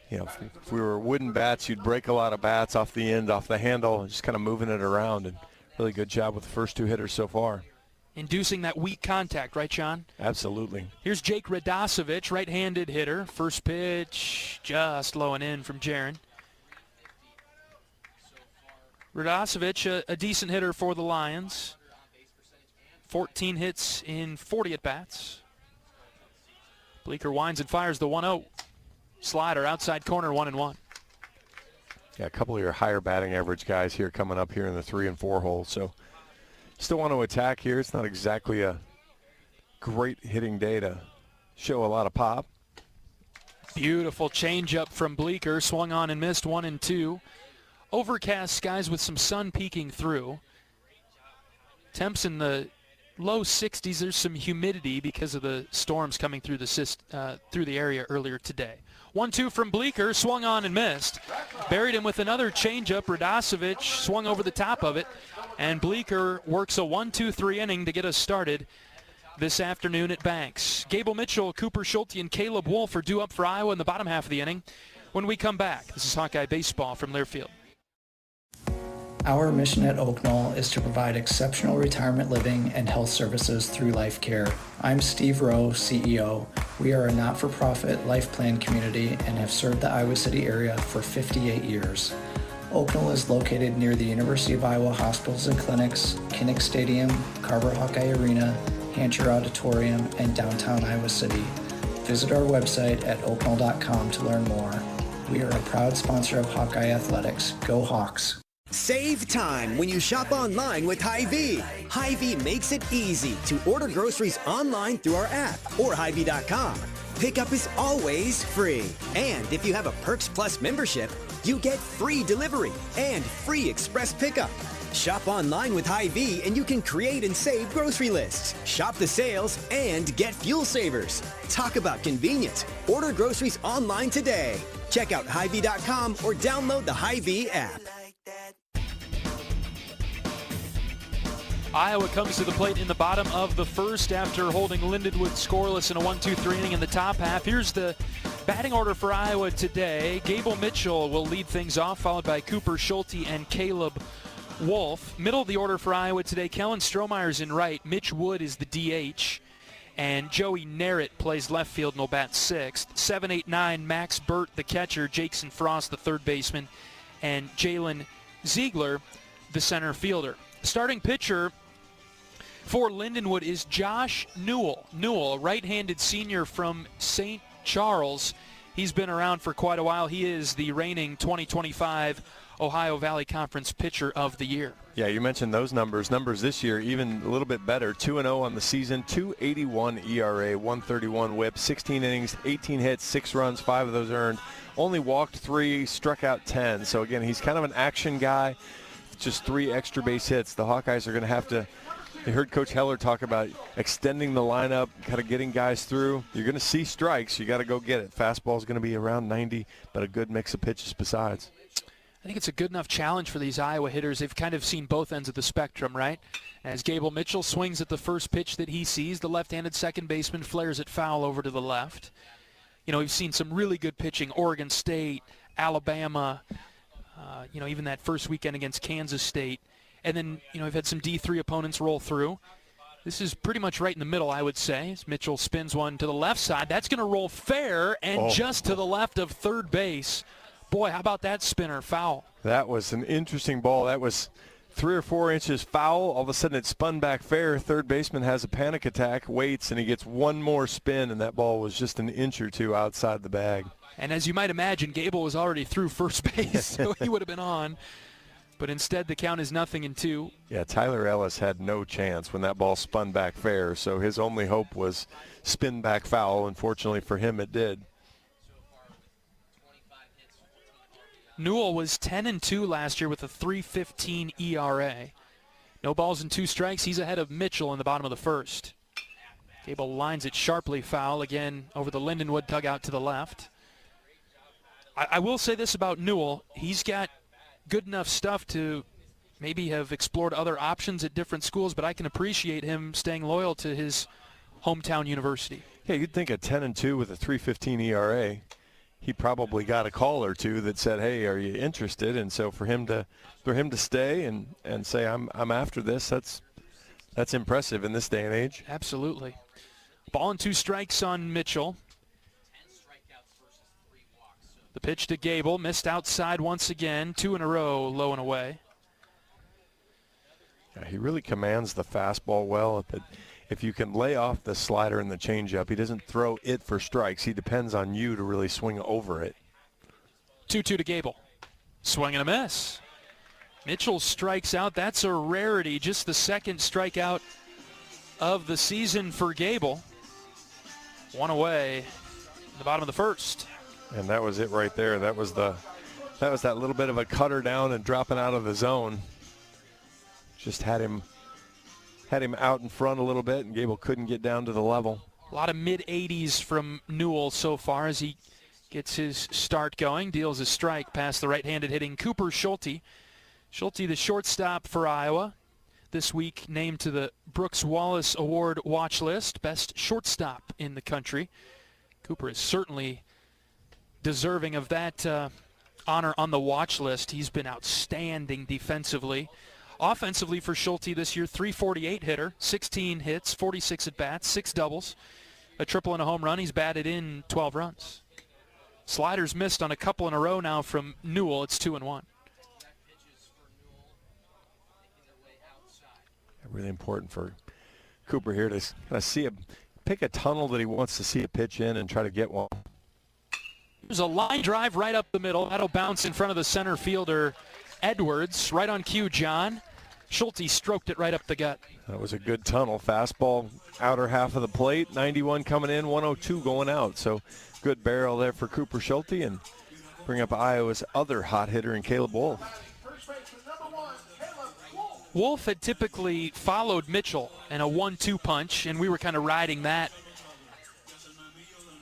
If we were wooden bats, you'd break a lot of bats off the end, off the handle, just kind of moving it around. And really good job with the first 2 hitters so far. Inducing that weak contact, right, John? Absolutely. Here's Jake Radosevich, right-handed hitter. First pitch, just low and in from Jaron. Radosevich, a decent hitter for the Lions. 14 hits in 40 at-bats. Bleeker winds and fires the 1-0. Slider outside corner, 1-1. Yeah, a couple of your higher batting average guys here coming up here in the 3 and 4 hole. So still want to attack here. It's not exactly a great hitting day to show a lot of pop. Beautiful changeup from Bleeker. Swung on and missed, 1-2. Overcast skies with some sun peeking through. Temps in the low 60s. There's some humidity because of the storms coming through the area earlier today. 1-2 from Bleeker, swung on and missed. Buried him with another changeup. Radosevich swung over the top of it, and Bleeker works a 1-2-3 inning to get us started this afternoon at Banks. Gable Mitchell, Cooper Schulte, and Caleb Wolf are due up for Iowa in the bottom half of the inning when we come back. This is Hawkeye Baseball from Learfield. Our mission at Oak Knoll is to provide exceptional retirement living and health services through life care. I'm Steve Rowe, CEO. We are a not-for-profit life plan community and have served the Iowa City area for 58 years. Oak Knoll is located near the University of Iowa hospitals and clinics, Kinnick Stadium, Carver Hawkeye Arena, Hancher Auditorium, and downtown Iowa City. Visit our website at oakknoll.com to learn more. We are a proud sponsor of Hawkeye Athletics. Go Hawks! Save time when you shop online with Hy-Vee. Hy-Vee makes it easy to order groceries online through our app or Hy-Vee.com. Pickup is always free. And if you have a Perks Plus membership, you get free delivery and free express pickup. Shop online with Hy-Vee and you can create and save grocery lists, shop the sales, and get fuel savers. Talk about convenience. Order groceries online today. Check out Hy-Vee.com or download the Hy-Vee app. Iowa comes to the plate in the bottom of the first after holding Lindenwood scoreless in a 1-2-3 inning in the top half. Here's the batting order for Iowa today. Gable Mitchell will lead things off, followed by Cooper Schulte and Caleb Wolf. Middle of the order for Iowa today, Kellen Strohmeyer's in right. Mitch Wood is the DH. And Joey Narrett plays left field and will bat 6th. 7, 8, 9, Max Burt, the catcher. Jackson Frost, the third baseman. And Jalen Ziegler, the center fielder. Starting pitcher for Lindenwood is Josh Newell. Newell, right-handed senior from St. Charles. He's been around for quite a while. He is the reigning 2025 Ohio Valley Conference Pitcher of the Year. Yeah, you mentioned those numbers. Numbers this year even a little bit better. 2-0 on the season, 2.81 ERA, 131 WHIP, 16 innings, 18 hits, 6 runs, 5 of those earned. Only walked 3, struck out 10. So again, he's kind of an action guy. Just 3 extra base hits. The Hawkeyes are going to have to You heard Coach Heler talk about extending the lineup, kind of getting guys through. You're going to see strikes. You got to go get it. Fastball's going to be around 90, but a good mix of pitches besides. I think it's a good enough challenge for these Iowa hitters. They've kind of seen both ends of the spectrum, right? As Gable Mitchell swings at the first pitch that he sees, the left-handed second baseman flares it foul over to the left. You know, we've seen some really good pitching, Oregon State, Alabama, even that first weekend against Kansas State. And then, we've had some D3 opponents roll through. This is pretty much right in the middle, I would say. As Mitchell spins one to the left side. That's going to roll fair and just to the left of third base. Boy, how about that spinner? Foul. That was an interesting ball. That was 3 or 4 inches foul. All of a sudden it spun back fair. Third baseman has a panic attack, waits, and he gets one more spin, and that ball was just an inch or two outside the bag. And as you might imagine, Gable was already through first base, so he would have been on. But instead, the count is 0-2. Yeah, Tyler Ellis had no chance when that ball spun back fair, so his only hope was spin back foul. Unfortunately for him, it did. Newell was 10-2 last year with a 3.15 ERA. No balls and 2 strikes. He's ahead of Mitchell in the bottom of the first. Gable lines it sharply foul again over the Lindenwood dugout to the left. I will say this about Newell. He's got good enough stuff to maybe have explored other options at different schools, but I can appreciate him staying loyal to his hometown university. Yeah, you'd think a 10-2 with a 3.15 ERA, he probably got a call or two that said, "Hey, are you interested?" And so for him to stay and say, "I'm after this," that's impressive in this day and age. Absolutely. Ball and 2 strikes on Mitchell. The pitch to Gable, missed outside once again, 2 in a row, low and away. Yeah, he really commands the fastball well. If you can lay off the slider and the changeup, he doesn't throw it for strikes. He depends on you to really swing over it. 2-2 to Gable. Swing and a miss. Mitchell strikes out. That's a rarity. Just the second strikeout of the season for Gable. 1 away in the bottom of the first. And that was it right there. That was that little bit of a cutter down and dropping out of the zone. Just had him out in front a little bit, and Gable couldn't get down to the level. A lot of mid-80s from Newell so far as he gets his start going. Deals a strike past the right-handed hitting Cooper Schulte. Schulte, the shortstop for Iowa, this week named to the Brooks Wallace Award watch list, best shortstop in the country. Cooper is certainly deserving of that honor on the watch list. He's been outstanding defensively. Offensively for Schulte this year, 348 hitter, 16 hits, 46 at-bats, 6 doubles, a triple and a home run. He's batted in 12 runs. Sliders missed on a couple in a row now from Newell. It's 2-1. Really important for Cooper here to kind of pick a tunnel that he wants to see a pitch in and try to get one. There's a line drive right up the middle. That'll bounce in front of the center fielder, Edwards. Right on cue, John. Schulte stroked it right up the gut. That was a good tunnel. Fastball, outer half of the plate. 91 coming in, 102 going out. So good barrel there for Cooper Schulte, and bring up Iowa's other hot hitter in Caleb Wolf. Wolf had typically followed Mitchell in a 1-2 punch, and we were kind of riding that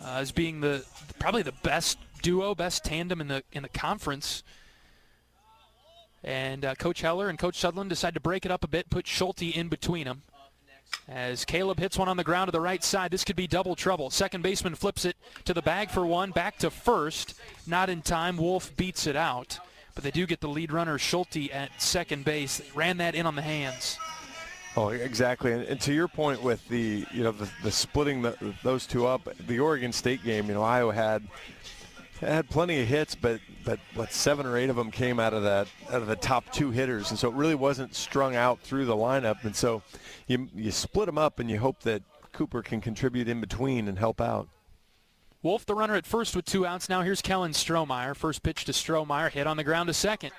as being probably the best duo, best tandem in the conference. And Coach Heler and Coach Sutherland decided to break it up a bit, put Schulte in between them. As Caleb hits one on the ground to the right side, this could be double trouble. Second baseman flips it to the bag for one, back to first. Not in time. Wolf beats it out. But they do get the lead runner, Schulte, at second base. They ran that in on the hands. Oh, exactly. And to your point with the splitting those two up, the Oregon State game, Iowa had plenty of hits, but 7 or 8 of them came out of the top 2 hitters, and so it really wasn't strung out through the lineup. And so you split them up, and you hope that Cooper can contribute in between and help out. Wolf, the runner at first with 2 outs. Now here's Kellen Strohmeyer. First pitch to Strohmeyer, hit on the ground to second.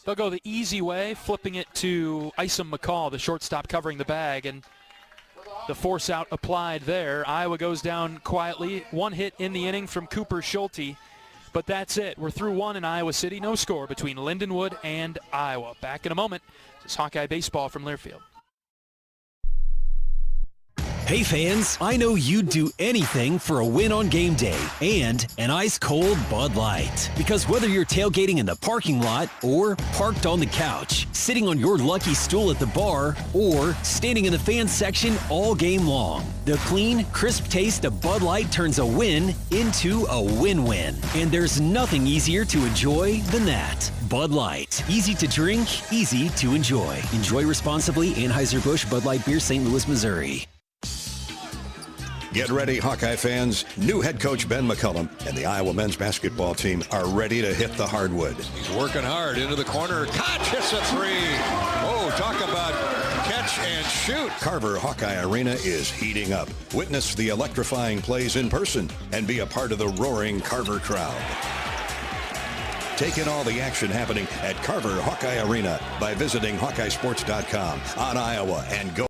They'll go the easy way, flipping it to Isom McCall, the shortstop covering the bag, and the force out applied there. Iowa goes down quietly. 1 hit in the inning from Cooper Schulte, but that's it. We're through 1 in Iowa City. No score between Lindenwood and Iowa. Back in a moment. This is Hawkeye Baseball from Learfield. Hey fans, I know you'd do anything for a win on game day and an ice-cold Bud Light. Because whether you're tailgating in the parking lot or parked on the couch, sitting on your lucky stool at the bar, or standing in the fan section all game long, the clean, crisp taste of Bud Light turns a win into a win-win. And there's nothing easier to enjoy than that. Bud Light. Easy to drink, easy to enjoy. Enjoy responsibly. Anheuser-Busch Bud Light Beer, St. Louis, Missouri. Get ready, Hawkeye fans. New head coach Ben McCullum and the Iowa men's basketball team are ready to hit the hardwood. He's working hard into the corner. Koch hits a three. Oh, talk about catch and shoot. Carver Hawkeye Arena is heating up. Witness the electrifying plays in person and be a part of the roaring Carver crowd. Take in all the action happening at Carver Hawkeye Arena by visiting HawkeyeSports.com on Iowa and go.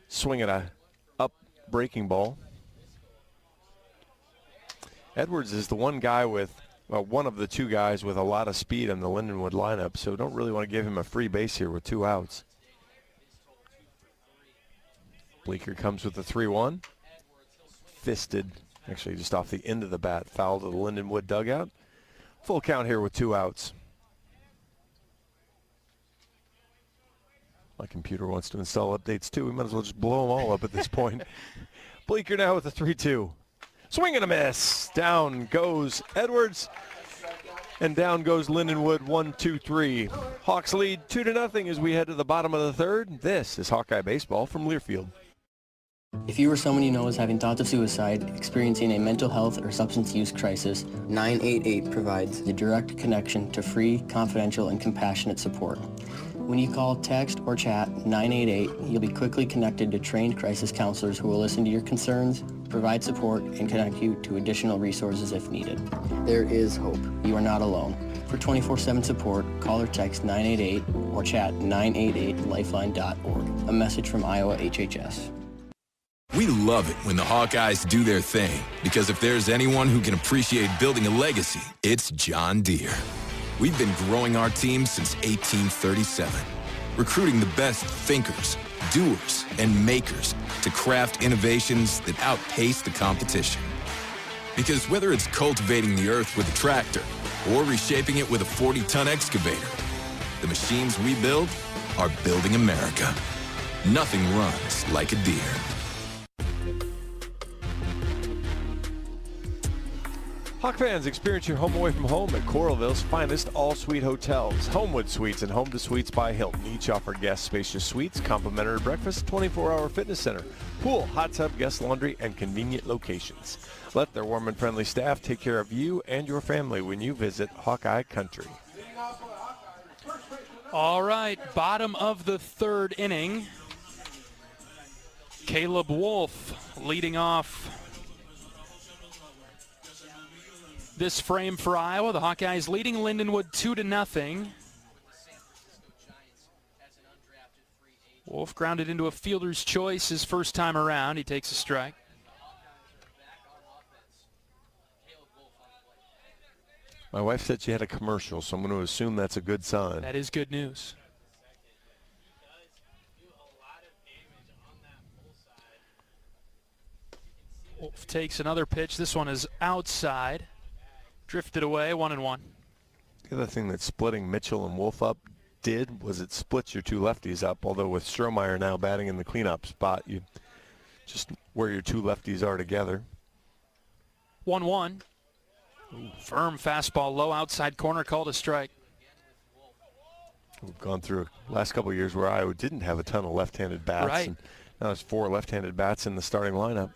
Swing at a up breaking ball. Edwards is the one guy with, well, one of the two guys with a lot of speed in the Lindenwood lineup, so don't really want to give him a free base here with 2 outs. Bleeker comes with the 3-1. Fisted, actually just off the end of the bat, foul to the Lindenwood dugout. Full count here with 2 outs. My computer wants to install updates too. We might as well just blow them all up at this point. Bleeker now with a 3-2. Swing and a miss. Down goes Edwards. And down goes Lindenwood, 1-2-3. Hawks lead 2-0 as we head to the bottom of the third. This is Hawkeye Baseball from Learfield. If you or someone you know is having thoughts of suicide, experiencing a mental health or substance use crisis, 988 provides the direct connection to free, confidential, and compassionate support. When you call, text, or chat 988, you'll be quickly connected to trained crisis counselors who will listen to your concerns, provide support, and connect you to additional resources if needed. There is hope. You are not alone. For 24/7 support, call or text 988 or chat 988lifeline.org. A message from Iowa HHS. We love it when the Hawkeyes do their thing, because if there's anyone who can appreciate building a legacy, it's John Deere. We've been growing our team since 1837, recruiting the best thinkers, doers, and makers to craft innovations that outpace the competition. Because whether it's cultivating the earth with a tractor or reshaping it with a 40-ton excavator, the machines we build are building America. Nothing runs like a Deere. Hawk fans, experience your home away from home at Coralville's finest all-suite hotels. Homewood Suites and Home to Suites by Hilton each offer guests spacious suites, complimentary breakfast, 24-hour fitness center, pool, hot tub, guest laundry, and convenient locations. Let their warm and friendly staff take care of you and your family when you visit Hawkeye Country. All right, bottom of the third inning. Caleb Wolf leading off this frame for Iowa. The Hawkeyes leading Lindenwood 2-0. Wolf grounded into a fielder's choice his first time around. He takes a strike. My wife said she had a commercial, so I'm going to assume that's a good sign. That is good news. Wolf takes another pitch. This one is outside. Drifted away, 1-1. The other thing that splitting Mitchell and Wolf up did was it splits your two lefties up, although with Strohmeyer now batting in the cleanup spot, you just where your two lefties are together. 1-1. Firm fastball, low outside corner, called a strike. We've gone through last couple of years where Iowa didn't have a ton of left-handed bats. Right. And now there's 4 left-handed bats in the starting lineup.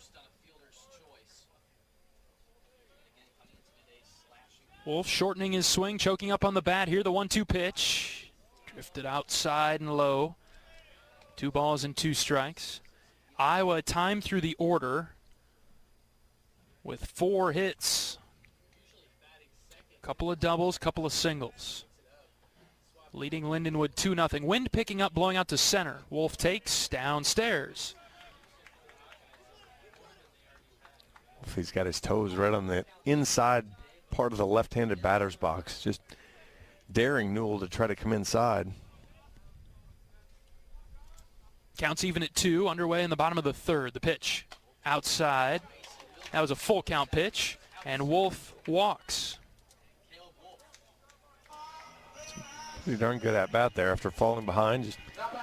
Wolf shortening his swing, choking up on the bat here. The 1-2 pitch. Drifted outside and low. 2 balls and 2 strikes. Iowa timed through the order with 4 hits. Couple of doubles, couple of singles. Leading Lindenwood 2-0. Wind picking up, blowing out to center. Wolf takes downstairs. He's got his toes right on the inside part of the left-handed batter's box. Just daring Newell to try to come inside. Counts even at 2, underway in the bottom of the 3rd. The pitch outside. That was a full count pitch, and Wolf walks. Pretty darn good at bat there after falling behind. Just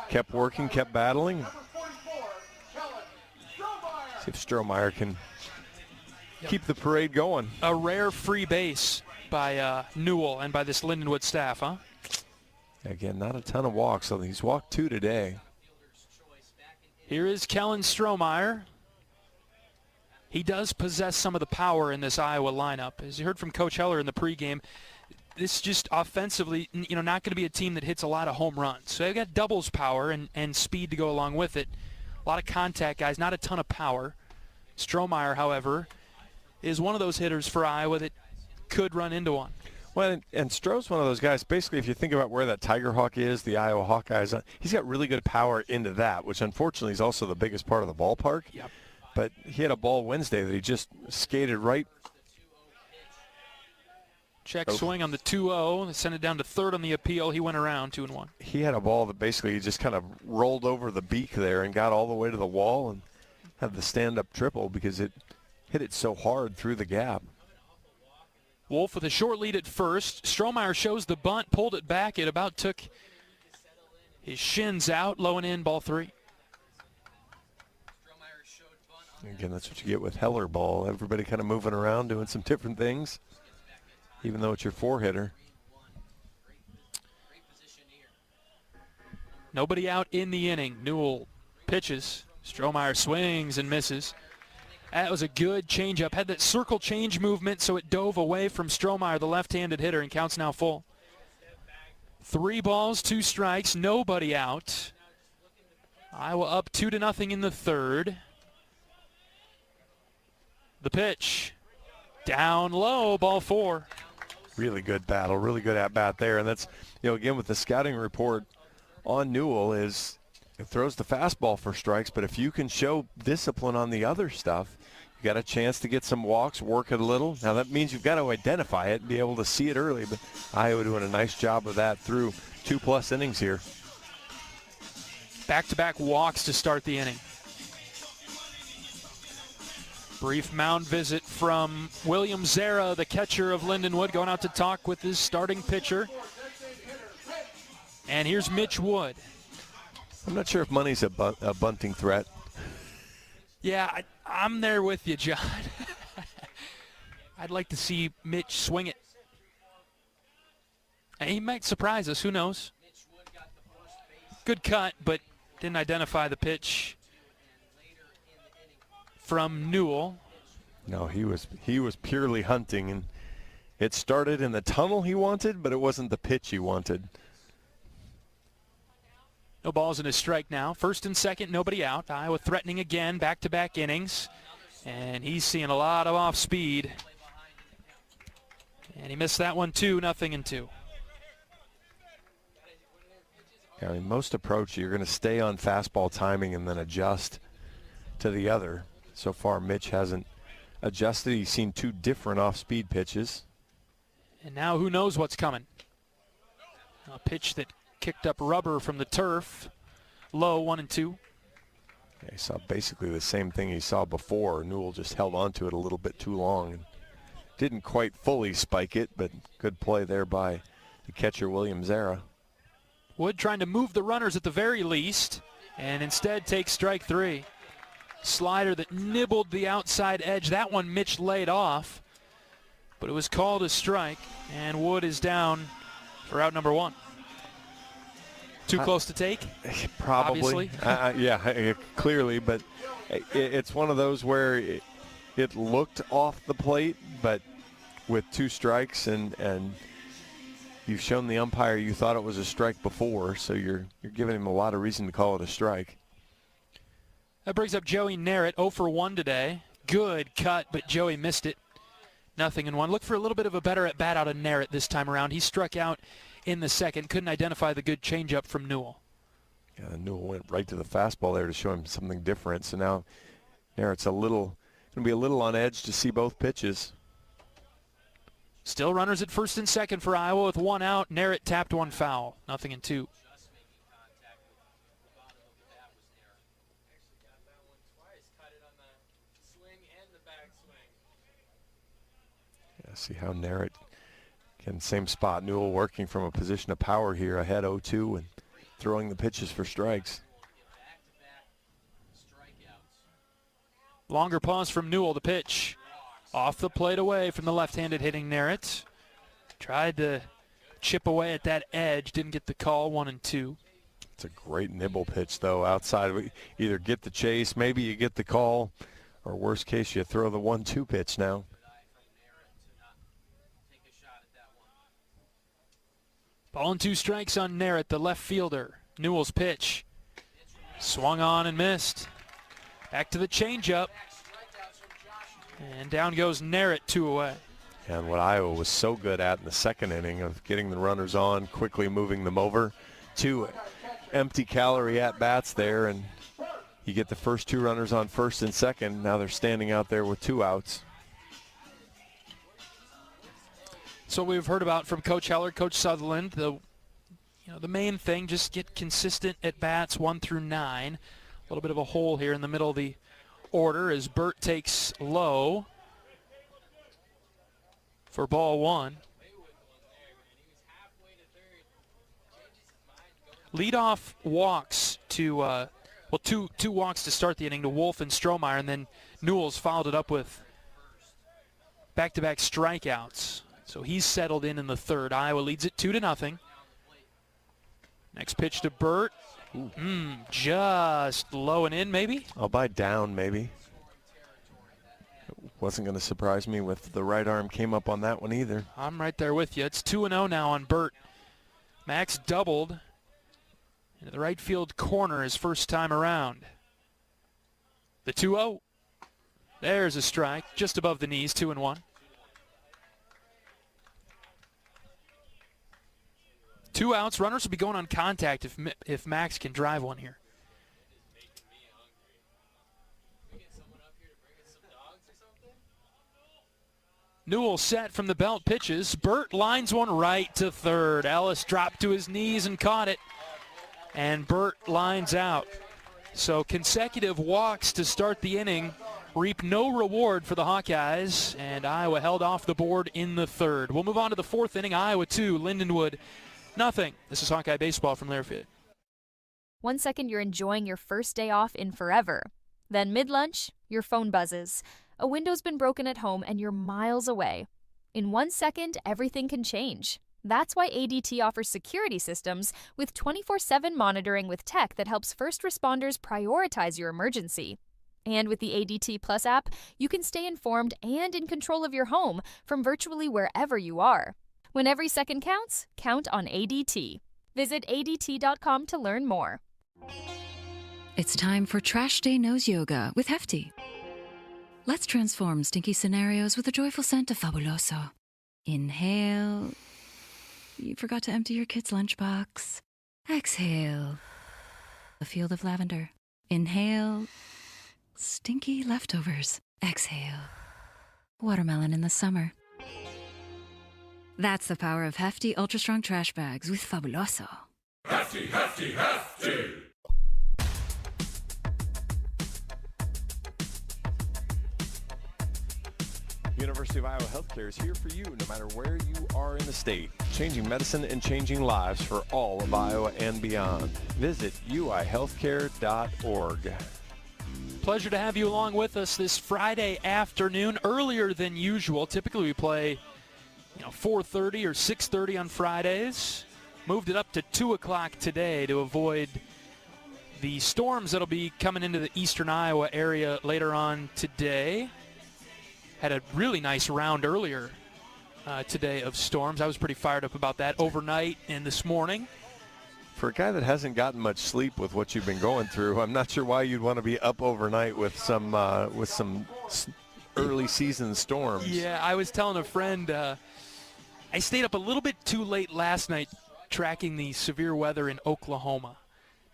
kept working, kept battling. See if Strohmeyer can keep the parade going. A rare free base by Newell and by this Lindenwood staff, huh? Again, not a ton of walks, so he's walked 2 today. Here is Kellen Strohmeyer. He does possess some of the power in this Iowa lineup. As you heard from Coach Heler in the pregame, this is just offensively, not going to be a team that hits a lot of home runs. So they've got doubles power and speed to go along with it. A lot of contact guys, not a ton of power. Strohmeyer, however, is one of those hitters for Iowa that could run into one. Well, and Stroh's one of those guys, basically, if you think about where that Tiger Hawk is, the Iowa Hawkeyes, he's got really good power into that, which unfortunately is also the biggest part of the ballpark. Yep. But he had a ball Wednesday that he just skated right. Check swing on the 2-0. They sent it down to 3rd on the appeal. He went around 2-1. He had a ball that basically just kind of rolled over the beak there and got all the way to the wall and had the stand-up triple because it hit it so hard through the gap. Wolf with a short lead at first. Strohmeyer shows the bunt, pulled it back. It about took his shins out, low and in, ball 3. Again, that's what you get with Heller ball. Everybody kind of moving around, doing some different things, even though it's your 4-hitter. Nobody out in the inning. Newell pitches. Strohmeyer swings and misses. That was a good changeup. Had that circle change movement, so it dove away from Strohmeyer, the left-handed hitter, and counts now full. 3 balls, 2 strikes, nobody out. Iowa up 2-0 in the 3rd. The pitch. Down low, ball 4. Really good battle, really good at-bat there. And that's, again, with the scouting report on Newell is it throws the fastball for strikes, but if you can show discipline on the other stuff, you got a chance to get some walks, work it a little. Now that means you've got to identify it, be able to see it early, but Iowa doing a nice job of that through 2+ innings here. Back-to-back walks to start the inning. Brief mound visit from William Zera, the catcher of Lindenwood, going out to talk with his starting pitcher. And here's Mitch Wood. I'm not sure if money's a bunting threat. Yeah, I'm there with you, John. I'd like to see Mitch swing it. And he might surprise us, who knows? Good cut, but didn't identify the pitch from Newell. No, he was purely hunting, and it started in the tunnel he wanted, but it wasn't the pitch he wanted. No balls and a strike now. 1st and 2nd, nobody out. Iowa threatening again, back-to-back innings. And he's seeing a lot of off-speed. And he missed that one, 2-0. Yeah, in most approach, you're going to stay on fastball timing and then adjust to the other. So far, Mitch hasn't adjusted. He's seen 2 different off-speed pitches. And now who knows what's coming. A pitch that kicked up rubber from the turf. Low, 1-2. Yeah, he saw basically the same thing he saw before. Newell just held on to it a little bit too long and didn't quite fully spike it, but good play there by the catcher, William Zera. Wood trying to move the runners at the very least, and instead takes strike 3. Slider that nibbled the outside edge. That one Mitch laid off, but it was called a strike, and Wood is down for out number 1. Too close to take? Probably. Yeah, clearly, but it's one of those where it looked off the plate, but with 2 strikes and you've shown the umpire you thought it was a strike before, so you're giving him a lot of reason to call it a strike. That brings up Joey Narrett, 0 for 1 today. Good cut, but Joey missed it. 0-1. Look for a little bit of a better at-bat out of Narrett this time around. He struck out in the second. Couldn't identify the good changeup from Newell. Yeah, Newell went right to the fastball there to show him something different. So now Narrett's going to be a little on edge to see both pitches. Still runners at first and second for Iowa with 1 out. Narrett tapped 1 foul. 0-2. Yeah, see how Narrett, again, same spot. Newell working from a position of power here, ahead 0-2 and throwing the pitches for strikes. Longer pause from Newell. The pitch off the plate away from the left-handed hitting Narrett. Tried to chip away at that edge. Didn't get the call. 1-2. It's a great nibble pitch, though, outside. We either get the chase, maybe you get the call, or worst case, you throw the 1-2 pitch now. Ball and 2 strikes on Narrett, the left fielder. Newell's pitch. Swung on and missed. Back to the changeup. And down goes Narrett, 2 away. And what Iowa was so good at in the second inning of getting the runners on, quickly moving them over. 2 empty calorie at-bats there, and you get the first 2 runners on first and second. Now they're standing out there with 2 outs. So we've heard about from Coach Heler, Coach Sutherland, the main thing, just get consistent at bats 1 through 9. A little bit of a hole here in the middle of the order as Burt takes low for ball 1. Leadoff walks to two walks to start the inning to Wolf and Strohmeyer, and then Newell's followed it up with back-to-back strikeouts. So he's settled in the third. Iowa leads it 2-0. Next pitch to Burt. Just low and in, maybe? I'll buy down, maybe. It wasn't going to surprise me with the right arm came up on that one either. I'm right there with you. It's 2-0 now on Burt. Max doubled into the right field corner his first time around. The 2-0. There's a strike just above the knees, 2-1. 2 outs. Runners will be going on contact if Max can drive one here. Newell set from the belt, pitches. Burt lines one right to third. Ellis dropped to his knees and caught it. And Burt lines out. So consecutive walks to start the inning reap no reward for the Hawkeyes, and Iowa held off the board in the third. We'll move on to the 4th inning. Iowa 2, Lindenwood 0. This is Hawkeye Baseball from Lairfield. 1 second you're enjoying your first day off in forever. Then mid-lunch, your phone buzzes. A window's been broken at home and you're miles away. In 1 second, everything can change. That's why ADT offers security systems with 24/7 monitoring with tech that helps first responders prioritize your emergency. And with the ADT Plus app, you can stay informed and in control of your home from virtually wherever you are. When every second counts, count on ADT. Visit ADT.com to learn more. It's time for Trash Day Nose Yoga with Hefty. Let's transform stinky scenarios with a joyful scent of Fabuloso. Inhale. You forgot to empty your kid's lunchbox. Exhale. A field of lavender. Inhale. Stinky leftovers. Exhale. Watermelon in the summer. That's the power of Hefty Ultra Strong Trash Bags with Fabuloso. Hefty, hefty, hefty! University of Iowa Healthcare is here for you no matter where you are in the state. Changing medicine and changing lives for all of Iowa and beyond. Visit uihealthcare.org. Pleasure to have you along with us this Friday afternoon, earlier than usual. Typically we play 4:30 or 6:30 on Fridays. Moved it up to 2 o'clock today to avoid the storms that'll be coming into the eastern Iowa area later on today. Had a really nice round earlier today of storms. I was pretty fired up about that overnight and this morning. For a guy that hasn't gotten much sleep with what you've been going through, I'm not sure why you'd want to be up overnight with some early season storms. Yeah, I was telling a friend I stayed up a little bit too late last night tracking the severe weather in Oklahoma.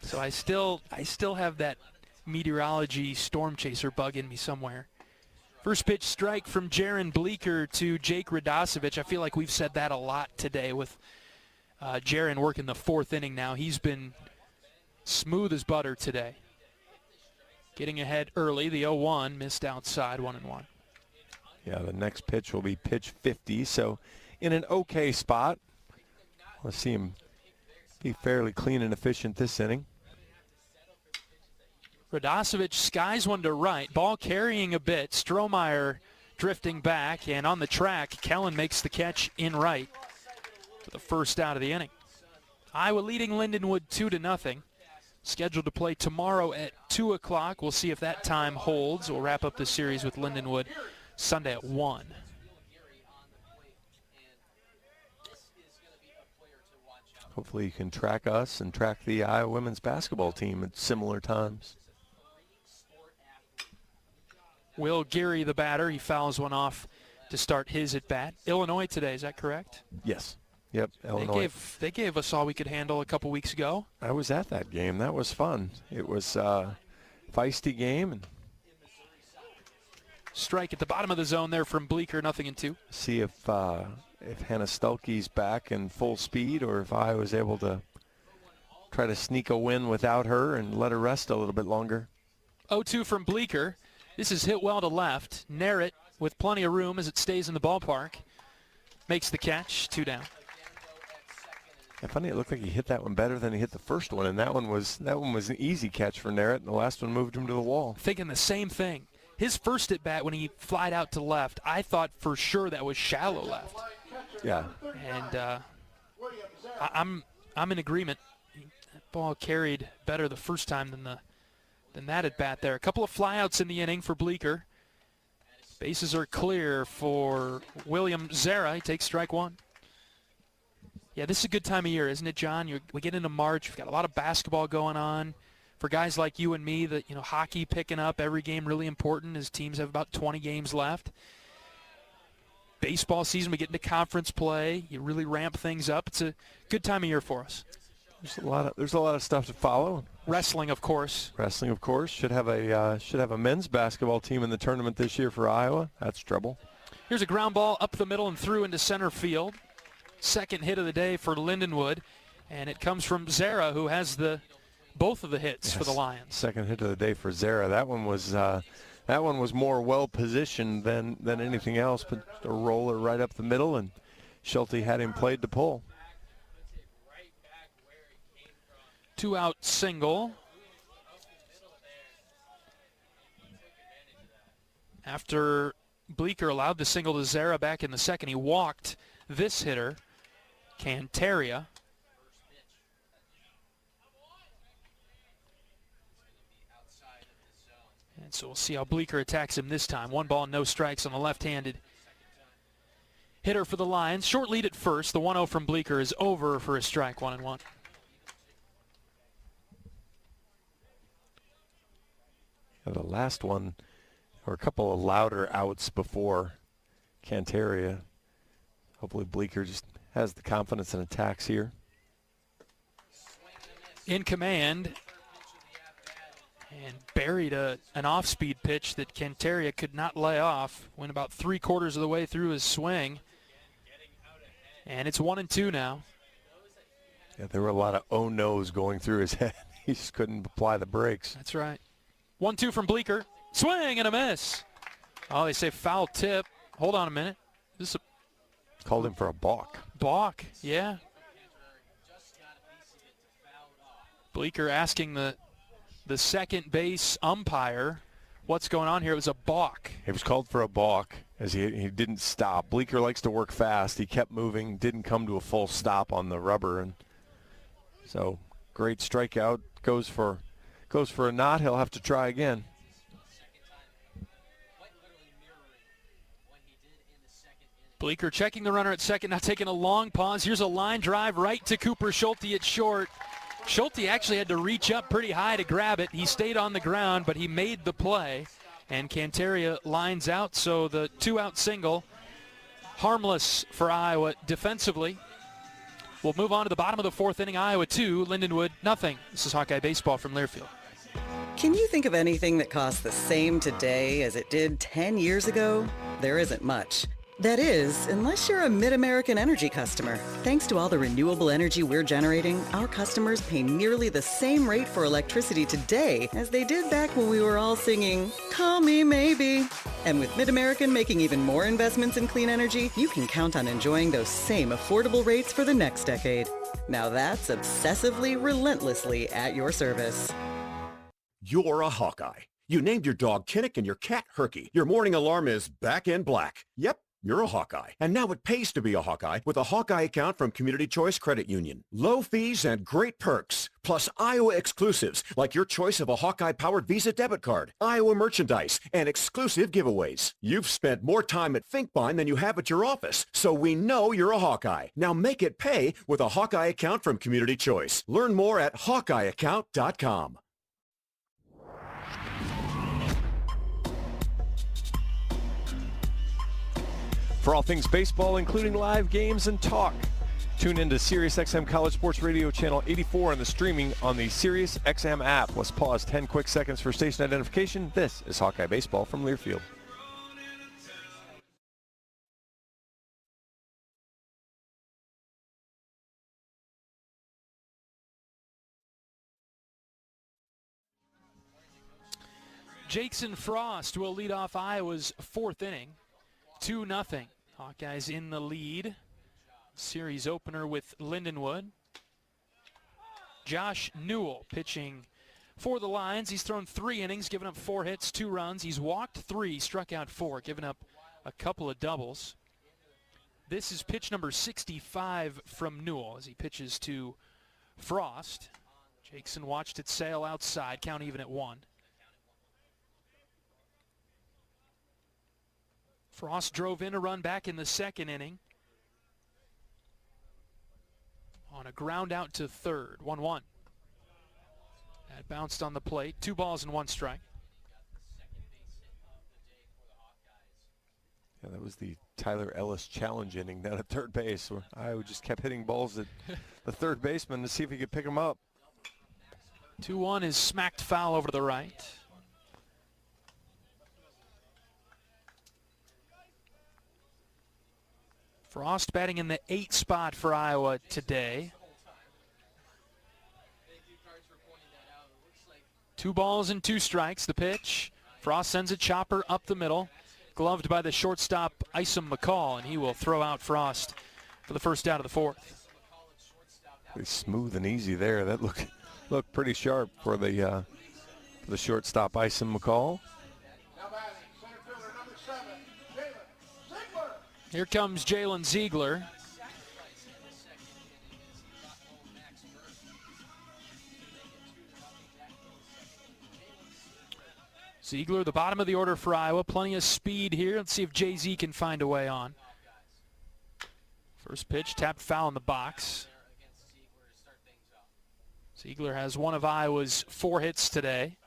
So I still have that meteorology storm chaser bug in me somewhere. First pitch strike from Jaron Bleeker to Jake Radosevich. I feel like we've said that a lot today with Jaron working the 4th inning now. He's been smooth as butter today. Getting ahead early, the 0-1 missed outside, 1-1. Yeah, the next pitch will be pitch 50, so in an okay spot. Let's see him be fairly clean and efficient this inning. Radosevich skies one to right. Ball carrying a bit. Strohmeyer drifting back, and on the track, Kellen makes the catch in right for the first out of the inning. Iowa leading Lindenwood 2-0. Scheduled to play tomorrow at 2 o'clock. We'll see if that time holds. We'll wrap up the series with Lindenwood Sunday at 1. Hopefully you can track us and track the Iowa women's basketball team at similar times. Will Geary, the batter, he fouls one off to start his at-bat. Illinois today, is that correct? Yes. Yep, Illinois. They gave us all we could handle a couple weeks ago. I was at that game. That was fun. It was a feisty game. And strike at the bottom of the zone there from Bleeker, 0-2. See if Hannah Stuelke's back in full speed or if I was able to try to sneak a win without her and let her rest a little bit longer. 0-2 from Bleeker. This is hit well to left. Narrett with plenty of room as it stays in the ballpark. Makes the catch, 2 down. Yeah, funny, it looked like he hit that one better than he hit the first one, and that one was an easy catch for Narrett, and the last one moved him to the wall. Thinking the same thing. His first at bat when he flied out to left, I thought for sure that was shallow left. Yeah. And I'm in agreement. That ball carried better the first time than that at bat there. A couple of flyouts in the inning for Bleeker. Bases are clear for William Zera. He takes strike 1. Yeah, this is a good time of year, isn't it, John? We get into March. We've got a lot of basketball going on. For guys like you and me, hockey picking up, every game really important as teams have about 20 games left. Baseball season, we get into conference play. You really ramp things up. It's a good time of year for us. There's a lot of stuff to follow. Wrestling, of course. Should have a men's basketball team in the tournament this year for Iowa. That's trouble. Here's a ground ball up the middle and through into center field. Second hit of the day for Lindenwood, and it comes from Zera, who has both of the hits for the Lions. Second hit of the day for Zera. That one was more well positioned than anything else, but a roller right up the middle, and Schulte had him played to pull. 2-out single. After Bleeker allowed the single to Zera back in the second, he walked this hitter, Cantaria. And so we'll see how Bleeker attacks him this time. 1 ball, no strikes on the left-handed hitter for the Lions. Short lead at first. The 1-0 from Bleeker is over for a strike, 1-1. The last one, or a couple of louder outs before Cantaria. Hopefully Bleeker just has the confidence and attacks here. In command, and buried an off-speed pitch that Cantaria could not lay off. Went about 3/4 of the way through his swing. And it's 1-2 now. Yeah, there were a lot of oh-no's going through his head. He just couldn't apply the brakes. That's right. 1-2 from Bleeker. Swing and a miss. Oh, they say foul tip. Hold on a minute. This is called him for a balk. Balk, yeah. Bleeker asking the second base umpire what's going on here. It was a balk. It was called for a balk as he didn't stop. Bleeker likes to work fast. He kept moving, didn't come to a full stop on the rubber, and so great strikeout. Goes for a knot. He'll have to try again. Bleeker checking the runner at second, now taking a long pause. Here's a line drive right to Cooper Schulte at short. Schulte actually had to reach up pretty high to grab it. He stayed on the ground, but he made the play. And Cantaria lines out, so the 2-out single, harmless for Iowa defensively. We'll move on to the bottom of the fourth inning. Iowa 2, Lindenwood nothing. This is Hawkeye Baseball from Learfield. Can you think of anything that costs the same today as it did 10 years ago? There isn't much. That is, unless you're a Mid-American Energy customer. Thanks to all the renewable energy we're generating, our customers pay nearly the same rate for electricity today as they did back when we were all singing, "Call Me Maybe." And with Mid-American making even more investments in clean energy, you can count on enjoying those same affordable rates for the next decade. Now that's obsessively, relentlessly at your service. You're a Hawkeye. You named your dog Kinnick and your cat Herky. Your morning alarm is back in black. Yep. You're a Hawkeye. And now it pays to be a Hawkeye with a Hawkeye account from Community Choice Credit Union. Low fees and great perks, plus Iowa exclusives like your choice of a Hawkeye-powered Visa debit card, Iowa merchandise, and exclusive giveaways. You've spent more time at Finkbine than you have at your office, so we know you're a Hawkeye. Now make it pay with a Hawkeye account from Community Choice. Learn more at HawkeyeAccount.com. For all things baseball, including live games and talk, tune into SiriusXM College Sports Radio Channel 84 and the streaming on the SiriusXM app. Let's pause 10 quick seconds for station identification. This is Hawkeye Baseball from Learfield. Jackson Frost will lead off Iowa's fourth inning. 2-0. Hawkeyes in the lead. Series opener with Lindenwood. Josh Newell pitching for the Lions. He's thrown 3 innings, given up 4 hits, 2 runs. He's walked 3, struck out 4, given up a couple of doubles. This is pitch number 65 from Newell as he pitches to Frost. Jackson watched it sail outside, count even at 1. Frost drove in a run back in the second inning on a ground out to third, 1-1. That bounced on the plate, 2 balls and 1 strike. Yeah, that was the Tyler Ellis challenge inning down at third base, where Iowa just kept hitting balls at the third baseman to see if he could pick them up. 2-1 is smacked foul over to the right. Frost batting in the 8th spot for Iowa today. 2 balls and 2 strikes. The pitch. Frost sends a chopper up the middle. Gloved by the shortstop, Isom McCall, and he will throw out Frost for the first out of the fourth. Pretty smooth and easy there. That looked pretty sharp for the shortstop, Isom McCall. Here comes Jalen Ziegler. Ziegler, the bottom of the order for Iowa. Plenty of speed here. Let's see if Jay-Z can find a way on. First pitch, tapped foul in the box. Ziegler has one of Iowa's 4 hits today.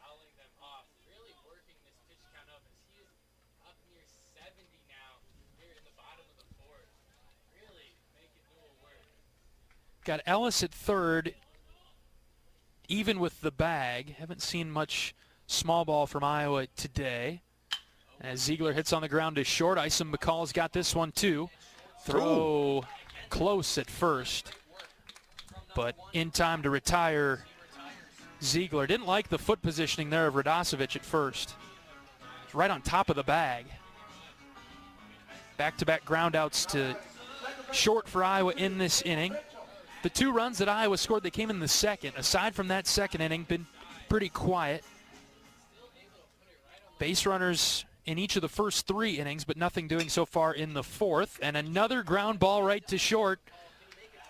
Got Ellis at third, even with the bag. Haven't seen much small ball from Iowa today. As Ziegler hits on the ground to short, Isom McCall's got this one too. Throw close at first, but in time to retire Ziegler. Didn't like the foot positioning there of Radosevich at first. It's right on top of the bag. Back-to-back groundouts to short for Iowa in this inning. The 2 runs that Iowa scored, they came in the second. Aside from that second inning, been pretty quiet. Base runners in each of the first 3 innings, but nothing doing so far in the fourth. And another ground ball right to short.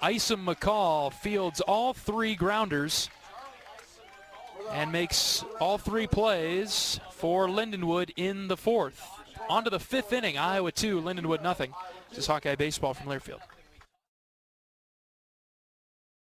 Isom McCall fields all 3 grounders and makes all 3 plays for Lindenwood in the fourth. On to the 5th inning. Iowa 2, Lindenwood nothing. This is Hawkeye baseball from Learfield.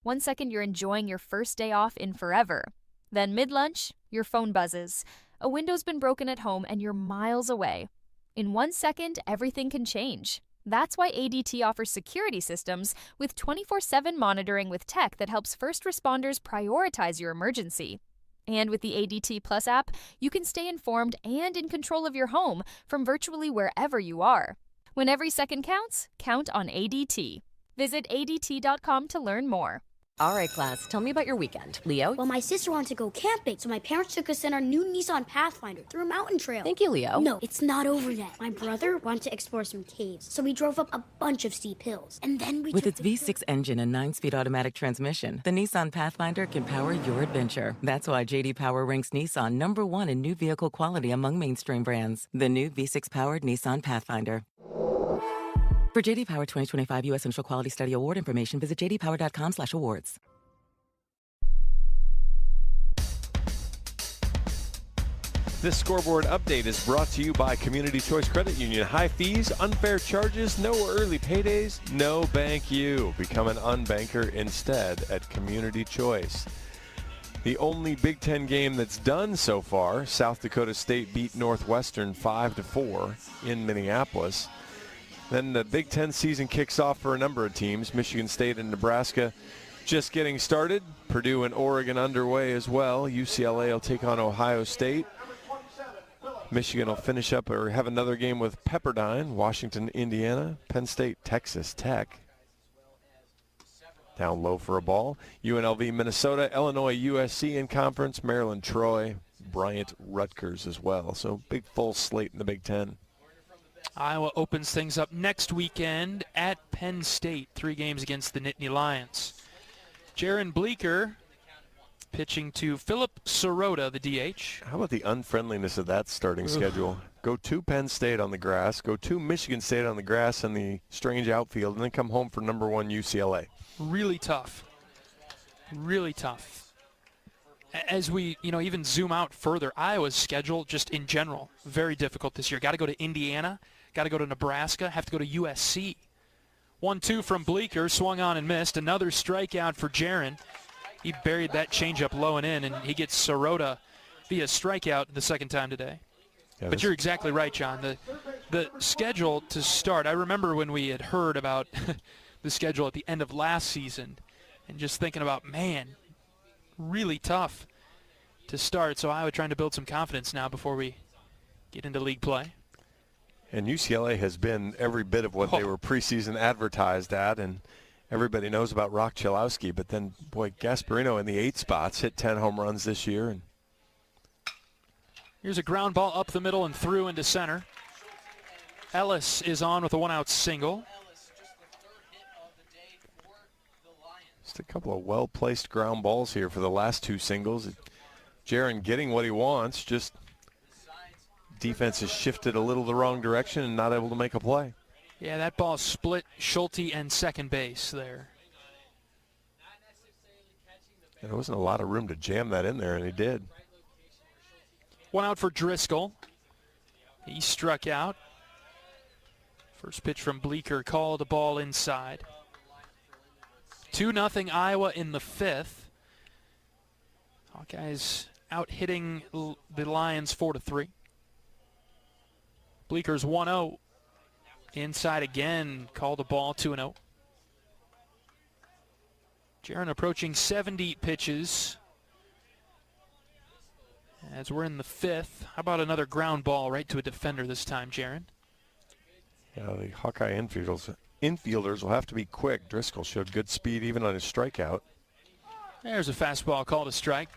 1 second you're enjoying your first day off in forever. Then mid-lunch, your phone buzzes. A window's been broken at home and you're miles away. In 1 second, everything can change. That's why ADT offers security systems with 24/7 monitoring with tech that helps first responders prioritize your emergency. And with the ADT Plus app, you can stay informed and in control of your home from virtually wherever you are. When every second counts, count on ADT. Visit ADT.com to learn more. All right, class, tell me about your weekend. Leo? Well, my sister wanted to go camping, so my parents took us in our new Nissan Pathfinder through a mountain trail. Thank you, Leo. No, it's not over yet. My brother wanted to explore some caves, so we drove up a bunch of steep hills. And then we With its V6 engine and 9-speed automatic transmission, the Nissan Pathfinder can power your adventure. That's why J.D. Power ranks Nissan #1 in new vehicle quality among mainstream brands. The new V6-powered Nissan Pathfinder. For J.D. Power 2025 U.S. Initial Quality Study Award information, visit jdpower.com/awards. This scoreboard update is brought to you by Community Choice Credit Union. High fees, unfair charges, no early paydays, no bank you. Become an unbanker instead at Community Choice. The only Big Ten game that's done so far, South Dakota State beat Northwestern 5-4 in Minneapolis. Then the Big Ten season kicks off for a number of teams. Michigan State and Nebraska just getting started. Purdue and Oregon underway as well. UCLA will take on Ohio State. Michigan will finish up or have another game with Pepperdine. Washington, Indiana. Penn State, Texas Tech. Down low for a ball. UNLV, Minnesota. Illinois, USC in conference. Maryland, Troy. Bryant, Rutgers as well. So big full slate in the Big Ten. Iowa opens things up next weekend at Penn State. 3 games against the Nittany Lions. Jaron Bleeker pitching to Philip Sirota, the DH. How about the unfriendliness of that starting schedule? Go to Penn State on the grass, go to Michigan State on the grass and the strange outfield, and then come home for #1 UCLA. Really tough. Really tough. As we, even zoom out further, Iowa's schedule just in general, very difficult this year. Got to go to Indiana, got to go to Nebraska, have to go to USC. 1-2 from Bleeker, swung on and missed. Another strikeout for Jaron. He buried that changeup low and in, and he gets Sirota via strikeout the second time today. Yeah, but you're exactly right, John. The schedule to start, I remember when we had heard about the schedule at the end of last season and just thinking about, man, really tough to start. So Iowa trying to build some confidence now before we get into league play. And UCLA has been every bit of what they were preseason advertised at, and everybody knows about Rock Chalowski. But then, boy, Gasparino in the 8 spots hit 10 home runs this year. And here's a ground ball up the middle and through into center. Ellis is on with a 1-out single. Just a couple of well-placed ground balls here for the last 2 singles. Jaron getting what he wants, just defense has shifted a little the wrong direction and not able to make a play. Yeah, that ball split Schulte and second base there. And there wasn't a lot of room to jam that in there, and he did. 1 out for Driscoll. He struck out. First pitch from Bleeker, called a ball inside. 2-0 Iowa in the 5th. Hawkeyes out hitting the Lions 4-3. Bleeker's 1-0. Inside again, called a ball 2-0. Jaron approaching 70 pitches as we're in the 5th. How about another ground ball right to a defender this time, Jaron? Yeah, the Hawkeye infielders will have to be quick. Driscoll showed good speed even on his strikeout. There's a fastball called a strike.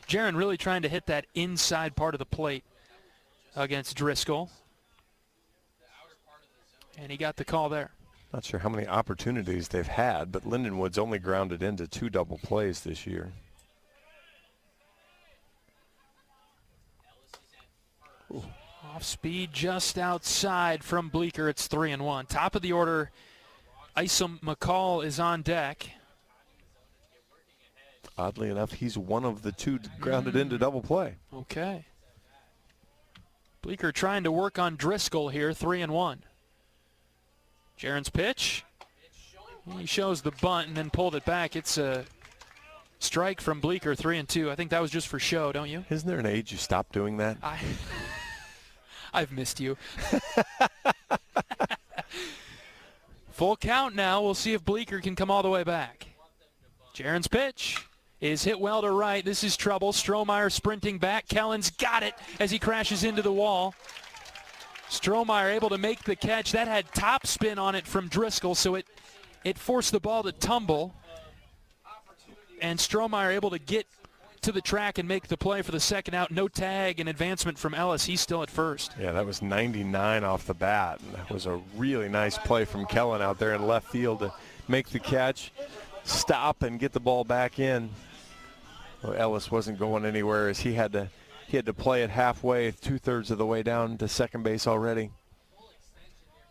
Jaron really trying to hit that inside part of the plate against Driscoll. And he got the call there. Not sure how many opportunities they've had, but Lindenwood's only grounded into 2 double plays this year. Ooh. Off speed just outside from Bleeker. It's 3-1. Top of the order, Isom McCall is on deck. Oddly enough, he's one of the 2 grounded into double play. Okay. Bleeker trying to work on Driscoll here, 3-1. Jaron's pitch. He shows the bunt and then pulled it back. It's a strike from Bleeker, 3-2. I think that was just for show, don't you? Isn't there an age you stop doing that? I've missed you. Full count now. We'll see if Bleeker can come all the way back. Jaron's pitch is hit well to right. This is trouble. Strohmeyer sprinting back. Kellen's got it as he crashes into the wall. Strohmeyer able to make the catch. That had top spin on it from Driscoll, so it forced the ball to tumble. And Strohmeyer able to get to the track and make the play for the second out. No tag and advancement from Ellis. He's still at first. Yeah, that was 99 off the bat. And that was a really nice play from Kellen out there in left field to make the catch, stop, and get the ball back in. Well, Ellis wasn't going anywhere as he had to play it halfway, 2/3 of the way down to second base already.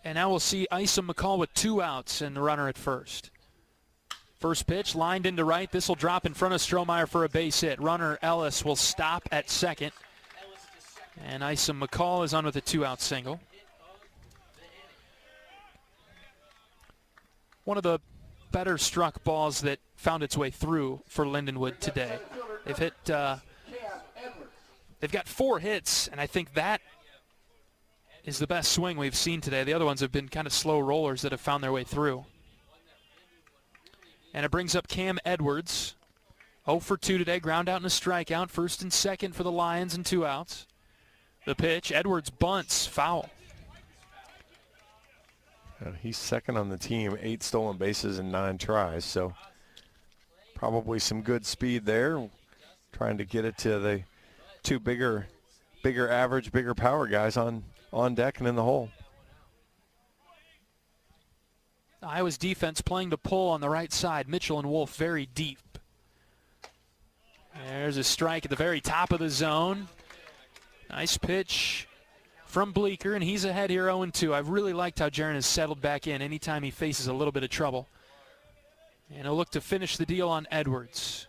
And now we'll see Isom McCall with 2 outs and the runner at first. First pitch lined into right. This will drop in front of Strohmeyer for a base hit. Runner Ellis will stop at second. And Isom McCall is on with a 2-out single. One of the better struck balls that found its way through for Lindenwood today. They've hit, they've got 4 hits, and I think that is the best swing we've seen today. The other ones have been kind of slow rollers that have found their way through. And it brings up Cam Edwards. 0 for 2 today, ground out and a strikeout. First and second for the Lions and 2 outs. The pitch, Edwards bunts, foul. He's second on the team, 8 stolen bases and 9 tries, so probably some good speed there. Trying to get it to the 2 bigger average, bigger power guys on deck and in the hole. Iowa's defense playing to pull on the right side. Mitchell and Wolf very deep. There's a strike at the very top of the zone. Nice pitch from Bleeker, and he's ahead here 0-2. I've really liked how Jaron has settled back in anytime he faces a little bit of trouble. And he'll look to finish the deal on Edwards.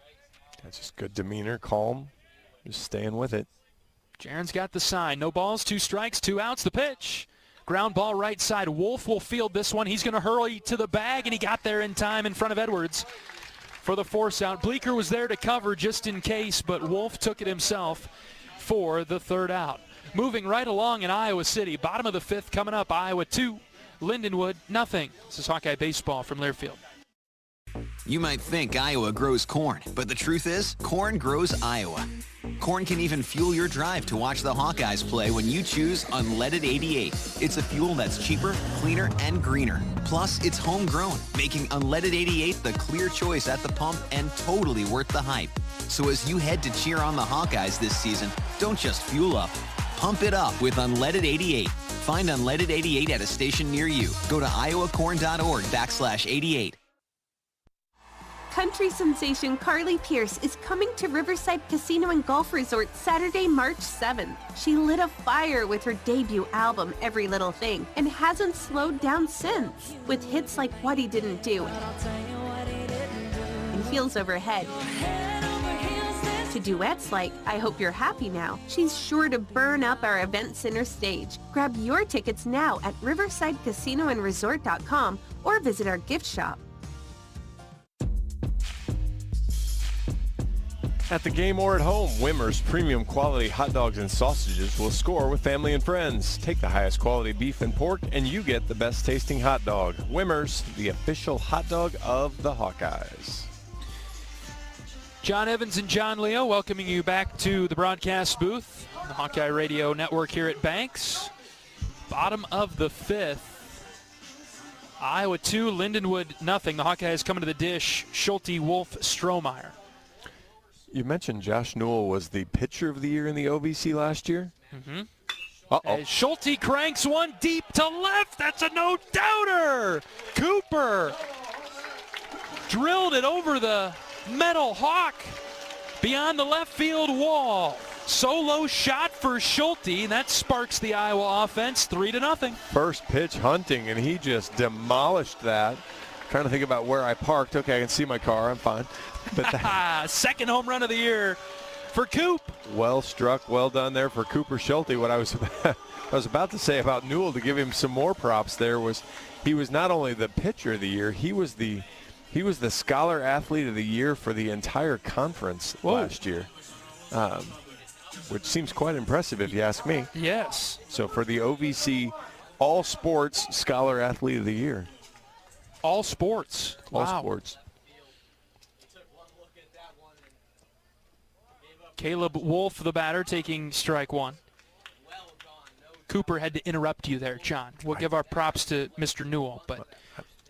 That's just good demeanor, calm, just staying with it. Jaron's got the sign. No balls, 2 strikes, 2 outs. The pitch. Ground ball right side. Wolf will field this one. He's going to hurry to the bag, and he got there in time in front of Edwards for the force out. Bleeker was there to cover just in case, but Wolf took it himself for the 3rd out. Moving right along in Iowa City. Bottom of the 5th coming up. Iowa 2, Lindenwood nothing. This is Hawkeye Baseball from Learfield. You might think Iowa grows corn, but the truth is, corn grows Iowa. Corn can even fuel your drive to watch the Hawkeyes play when you choose Unleaded 88. It's a fuel that's cheaper, cleaner, and greener. Plus, it's homegrown, making Unleaded 88 the clear choice at the pump and totally worth the hype. So as you head to cheer on the Hawkeyes this season, don't just fuel up. Pump it up with Unleaded 88. Find Unleaded 88 at a station near you. Go to iowacorn.org/88. Country sensation Carly Pierce is coming to Riverside Casino and Golf Resort Saturday, March 7th. She lit a fire with her debut album, Every Little Thing, and hasn't slowed down since, with hits like What He Didn't Do and Heels Overhead, to duets like I Hope You're Happy Now. She's sure to burn up our event center stage. Grab your tickets now at riversidecasinoandresort.com or visit our gift shop. At the game or at home, Wimmer's premium quality hot dogs and sausages will score with family and friends. Take the highest quality beef and pork and you get the best tasting hot dog. Wimmer's, the official hot dog of the Hawkeyes. John Evans and John Leo welcoming you back to the broadcast booth, the Hawkeye Radio Network here at Banks. Bottom of the 5th. Iowa 2, Lindenwood nothing. The Hawkeyes coming to the dish. Schulte, Wolf, Strohmeyer. You mentioned Josh Newell was the pitcher of the year in the OVC last year. Mm-hmm. As Schulte cranks one deep to left. That's a no-doubter. Cooper drilled it over the metal hawk beyond the left field wall. Solo shot for Schulte, and that sparks the Iowa offense 3-0. First pitch hunting, and he just demolished that. Trying to think about where I parked. Okay, I can see my car. I'm fine. But second home run of the year for Coop. Well struck, well done there for Cooper Schulte. What I was about to say about Newell, to give him some more props there, was he was not only the pitcher of the year, he was the Scholar Athlete of the Year for the entire conference last year, which seems quite impressive if you ask me. Yes. So for the OVC All Sports Scholar Athlete of the Year. All sports. All wow. sports. Caleb Wolf, the batter, taking strike one. Cooper had to interrupt you there, John. We'll give our props to Mr. Newell, but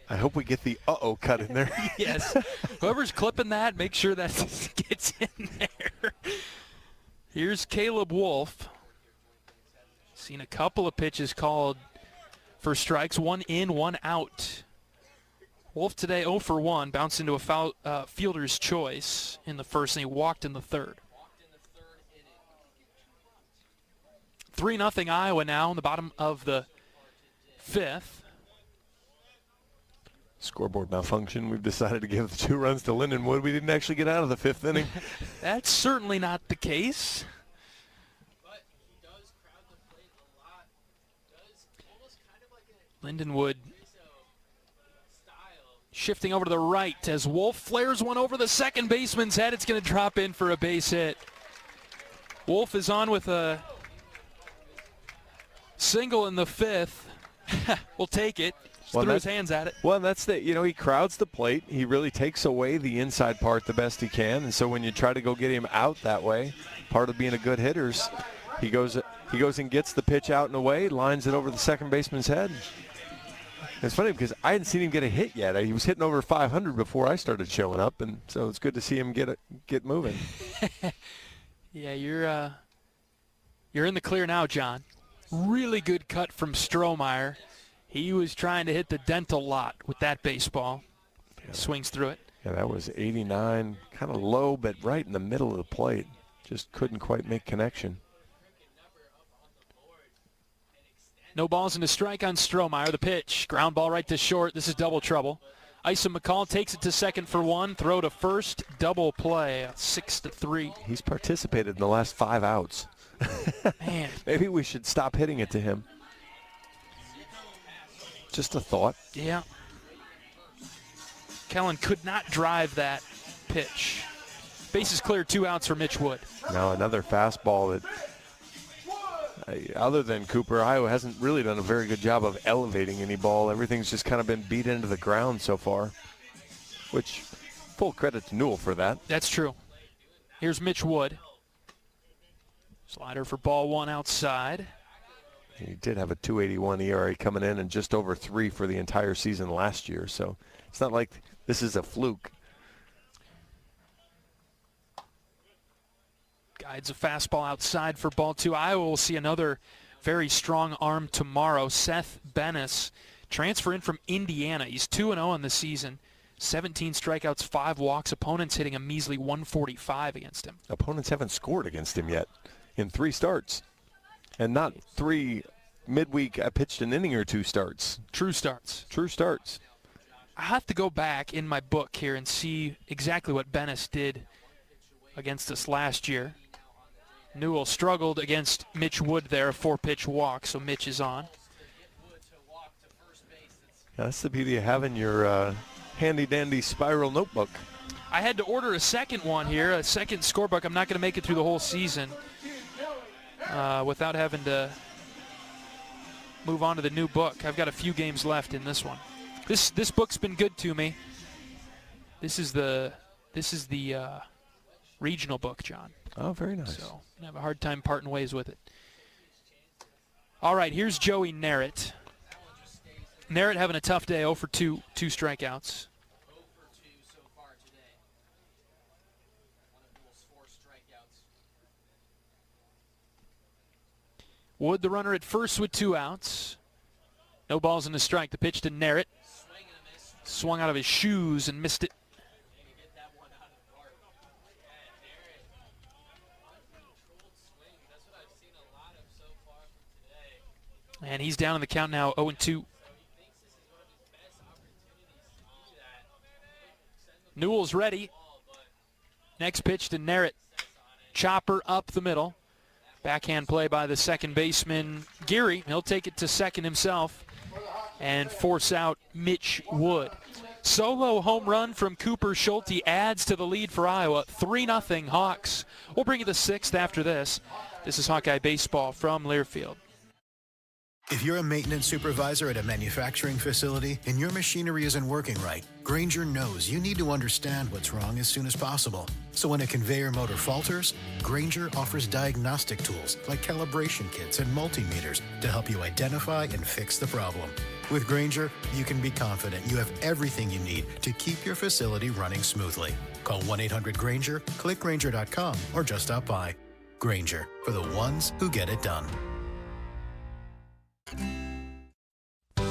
I hope we get the uh-oh cut in there. yes. Whoever's clipping that, make sure that gets in there. Here's Caleb Wolf. Seen a couple of pitches called for strikes. 1 in, 1 out. Wolf today 0 for 1. Bounced into a foul, fielder's choice in the first, and he walked in the third. 3-0 Iowa now in the bottom of the fifth. Scoreboard malfunction. We've decided to give the 2 runs to Lindenwood. We didn't actually get out of the 5th inning. That's certainly not the case. Lindenwood shifting over to the right as Wolf flares one over the second baseman's head. It's going to drop in for a base hit. Wolf is on with a single in the 5th. We'll take it. Threw his hands at it. Well, that's he crowds the plate. He really takes away the inside part the best he can. And so when you try to go get him out that way, part of being a good hitter is he goes and gets the pitch out and away, lines it over the second baseman's head. It's funny because I hadn't seen him get a hit yet. He was hitting over 500 before I started showing up, and so it's good to see him get moving. Yeah, you're in the clear now, John. Really good cut from Strohmeyer. He was trying to hit the dental lot with that baseball. Yeah. Swings through it. Yeah, that was 89, kind of low, but right in the middle of the plate. Just couldn't quite make connection. No balls and a strike on Strohmeyer. The pitch, ground ball right to short. This is double trouble. Ison McCall takes it to second for 1. Throw to first, double play, 6-3. He's participated in the last 5 outs. Man. Maybe we should stop hitting it to him. Just a thought. Yeah. Kellen could not drive that pitch. Bases clear, 2 outs for Mitch Wood. Now another fastball that, other than Cooper, Iowa hasn't really done a very good job of elevating any ball. Everything's just kind of been beat into the ground so far, which full credit to Newell for that. That's true. Here's Mitch Wood. Slider for ball 1 outside. He did have a 2.81 ERA coming in and just over 3 for the entire season last year, so it's not like this is a fluke. Guides a fastball outside for ball 2. Iowa will see another very strong arm tomorrow. Seth Bennis, transfer in from Indiana. He's 2-0 on the season. 17 strikeouts, 5 walks. Opponents hitting a measly 145 against him. Opponents haven't scored against him yet in 3 starts. And not 3 midweek pitched an inning or 2 starts. True starts. True starts. I have to go back in my book here and see exactly what Bennis did against us last year. Newell struggled against Mitch Wood there, a 4-pitch walk, so Mitch is on. Yeah, that's the beauty of having your handy-dandy spiral notebook. I had to order a second one here, a second scorebook. I'm not going to make it through the whole season without having to move on to the new book. I've got a few games left in this one. This book's been good to me. This is the regional book, John. Oh, very nice. So I have a hard time parting ways with it. All right, here's Joey Narrett. Narrett having a tough day, 0 for 2, 2 strikeouts. Wood, the runner at first with 2 outs. No balls in the strike. The pitch to Narrett. Swung out of his shoes and missed it. And he's down in the count now, 0-2. Newell's ready. Next pitch to Narrett. chopper up the middle. Backhand play by the second baseman, Geary. He'll take it to second himself and force out Mitch Wood. Solo home run from Cooper Schulte adds to the lead for Iowa. 3-0 Hawks. We'll bring you the sixth after this. This is Hawkeye Baseball from Learfield. If you're a maintenance supervisor at a manufacturing facility and your machinery isn't working right, Grainger knows you need to understand what's wrong as soon as possible. So when a conveyor motor falters, Grainger offers diagnostic tools like calibration kits and multimeters to help you identify and fix the problem. With Grainger, you can be confident you have everything you need to keep your facility running smoothly. Call 1-800-GRAINGER, click Grainger.com, or just stop by. Grainger, for the ones who get it done.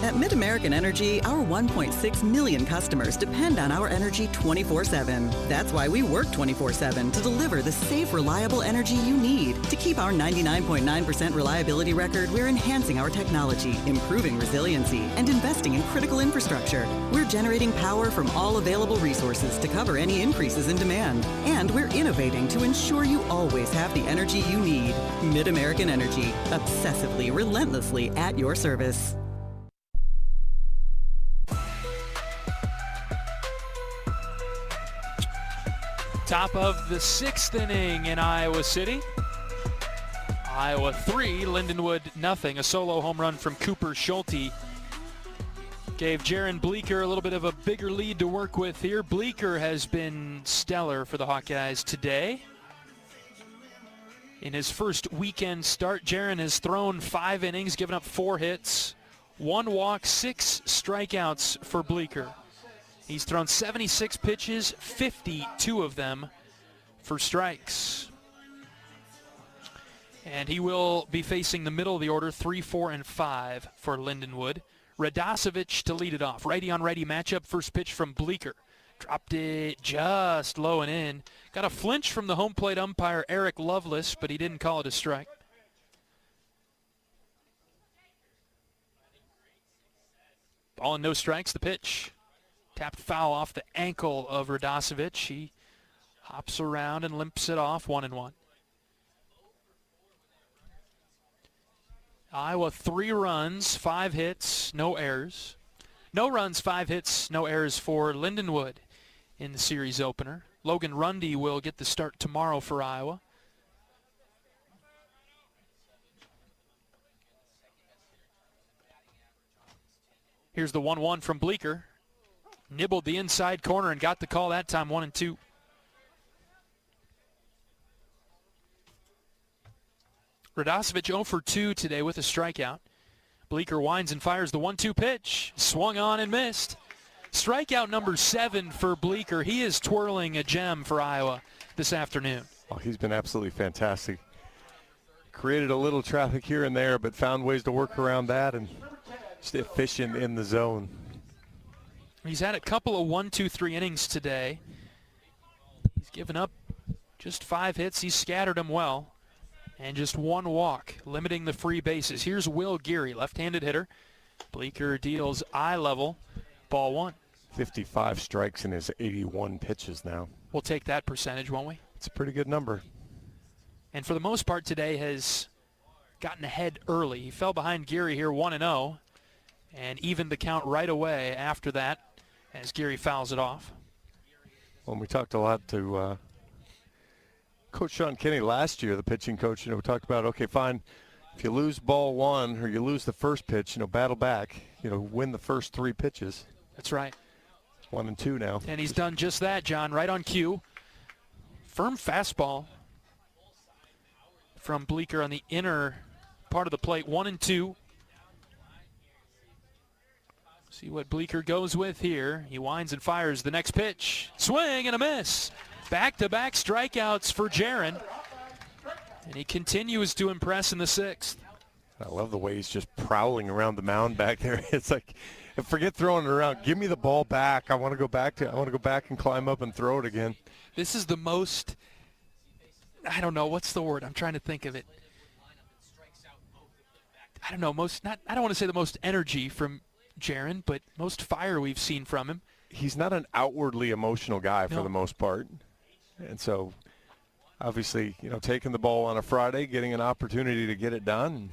At Mid-American Energy, our 1.6 million customers depend on our energy 24/7. That's why we work 24/7 to deliver the safe, reliable energy you need. To keep our 99.9% reliability record, we're enhancing our technology, improving resiliency, and investing in critical infrastructure. We're generating power from all available resources to cover any increases in demand. And we're innovating to ensure you always have the energy you need. Mid-American Energy, obsessively, relentlessly at your service. Top of the sixth inning in Iowa City. Iowa 3, Lindenwood nothing. A solo home run from Cooper Schulte gave Jaron Bleeker a little bit of a bigger lead to work with here. Bleeker has been stellar for the Hawkeyes today. In his first weekend start, Jaron has thrown 5 innings, given up 4 hits, 1 walk, 6 strikeouts for Bleeker. He's thrown 76 pitches, 52 of them for strikes. And he will be facing the middle of the order, 3, 4, and 5 for Lindenwood. Radosevich to lead it off. Righty-on-righty matchup. First pitch from Bleeker. Dropped it just low and in. Got a flinch from the home plate umpire, Eric Lovelace, but he didn't call it a strike. Ball and no strikes, the pitch. Tapped foul off the ankle of Radosevich. He hops around and limps it off, 1-1. Iowa 3 runs, 5 hits, no errors. No runs, 5 hits, no errors for Lindenwood in the series opener. Logan Rundy will get the start tomorrow for Iowa. Here's the 1-1 from Bleeker. Nibbled the inside corner and got the call that time, 1-2. Radosevich 0 for 2 today with a strikeout. Bleeker winds and fires the 1-2 pitch. Swung on and missed. Strikeout number 7 for Bleeker. He is twirling a gem for Iowa this afternoon. Oh, he's been absolutely fantastic. Created a little traffic here and there, but found ways to work around that and just efficient in the zone. He's had a couple of 1-2-3 innings today. He's given up just 5 hits. He's scattered them well. And just 1 walk, limiting the free bases. Here's Will Geary, left-handed hitter. Bleeker deals eye level, ball 1. 55 strikes in his 81 pitches now. We'll take that percentage, won't we? It's a pretty good number. And for the most part today has gotten ahead early. He fell behind Geary here 1-0 and evened the count right away after that as Geary fouls it off. Well, we talked a lot to Coach Sean Kinney last year, the pitching coach. We talked about, okay, fine, if you lose ball 1 or you lose the first pitch, battle back, win the first 3 pitches. That's right. 1 and 2 now. And he's done just that, John, right on cue. Firm fastball from Bleeker on the inner part of the plate, 1-2. See what Bleeker goes with here. He winds and fires the next pitch. Swing and a miss. Back-to-back strikeouts for Jaron. And he continues to impress in the 6th. I love the way he's just prowling around the mound back there. It's like, forget throwing it around. Give me the ball back. I want to go back and climb up and throw it again. This is the most, I don't know, what's the word? I'm trying to think of it. I don't know, I don't want to say the most energy from Jaron, but most fire we've seen from him. He's not an outwardly emotional guy for the most part. And so Obviously, taking the ball on a Friday, getting an opportunity to get it done.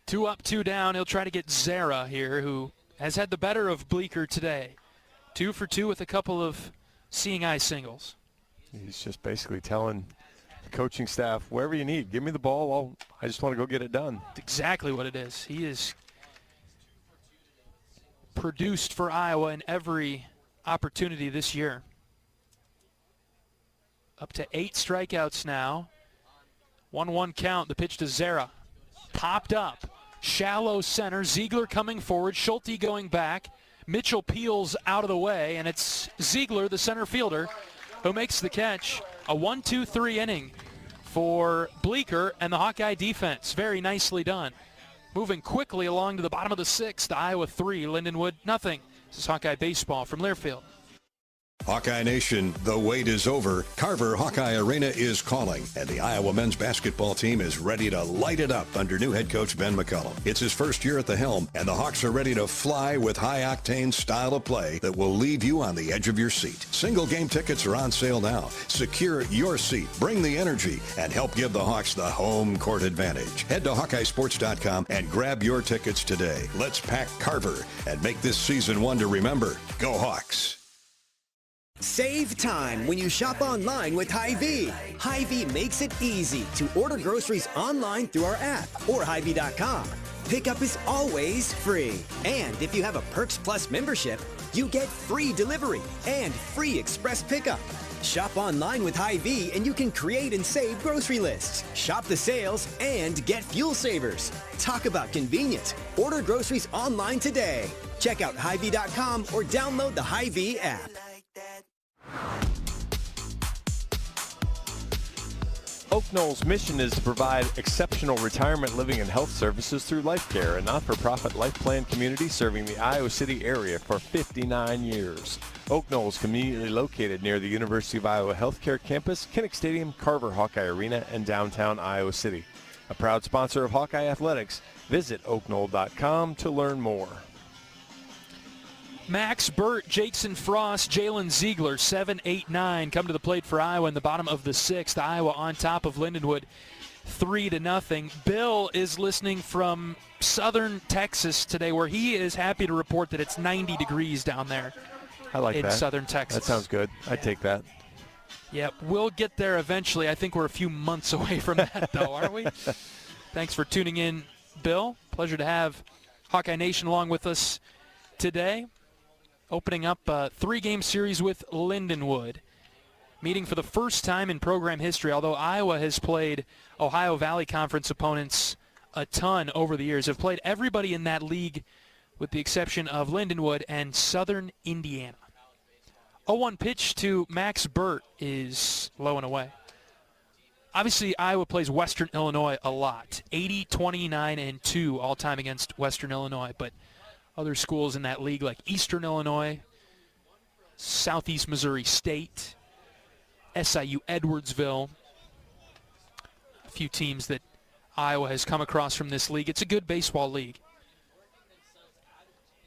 2 up, 2 down. He'll try to get Zara here, who has had the better of Bleeker today. 2 for 2 with a couple of seeing eye singles. He's just basically telling the coaching staff, wherever you need, give me the ball. I just want to go get it done. That's exactly what it is. He is produced for Iowa in every opportunity this year. Up to 8 strikeouts now. 1-1 count. The pitch to Zara. Popped up. Shallow center. Ziegler coming forward. Schulte going back. Mitchell peels out of the way, and it's Ziegler, the center fielder, who makes the catch. A 1-2-3 inning for Bleeker and the Hawkeye defense. Very nicely done. Moving quickly along to the bottom of the 6th. Iowa 3, Lindenwood nothing. This is Hawkeye baseball from Learfield. Hawkeye Nation, the wait is over. Carver Hawkeye Arena is calling, and the Iowa men's basketball team is ready to light it up under new head coach Ben McCullum. It's his first year at the helm, and the Hawks are ready to fly with high-octane style of play that will leave you on the edge of your seat. Single game tickets are on sale now. Secure your seat, bring the energy, and help give the Hawks the home court advantage. Head to HawkeyeSports.com and grab your tickets today. Let's pack Carver and make this season one to remember. Go Hawks! Save time when you shop online with Hy-Vee. Hy-Vee makes it easy to order groceries online through our app or Hy-Vee.com. Pickup is always free. And if you have a Perks Plus membership, you get free delivery and free express pickup. Shop online with Hy-Vee and you can create and save grocery lists, shop the sales, and get fuel savers. Talk about convenient. Order groceries online today. Check out Hy-Vee.com or download the Hy-Vee app. Oak Knoll's mission is to provide exceptional retirement living and health services through Life Care, a not-for-profit life plan community serving the Iowa City area for 59 years. Oak Knoll is conveniently located near the University of Iowa Healthcare Campus, Kinnick Stadium, Carver Hawkeye Arena, and downtown Iowa City. A proud sponsor of Hawkeye Athletics. Visit oakknoll.com to learn more. Max Burt, Jason Frost, Jalen Ziegler, 7, 8, 9 come to the plate for Iowa in the bottom of the 6th. Iowa on top of Lindenwood 3-0. Bill is listening from southern Texas today, where he is happy to report that it's 90 degrees down there. I like that. In southern Texas. That sounds good. I'd take that. Yep, we'll get there eventually. I think we're a few months away from that, though, aren't we? Thanks for tuning in, Bill. Pleasure to have Hawkeye Nation along with us today. Opening up a 3-game series with Lindenwood. Meeting for the first time in program history, although Iowa has played Ohio Valley Conference opponents a ton over the years. Have played everybody in that league with the exception of Lindenwood and Southern Indiana. 0-1 pitch to Max Burt is low and away. Obviously, Iowa plays Western Illinois a lot. 80, 29, and 2 all-time against Western Illinois, but other schools in that league like Eastern Illinois, Southeast Missouri State, SIU Edwardsville, a few teams that Iowa has come across from this league. It's a good baseball league.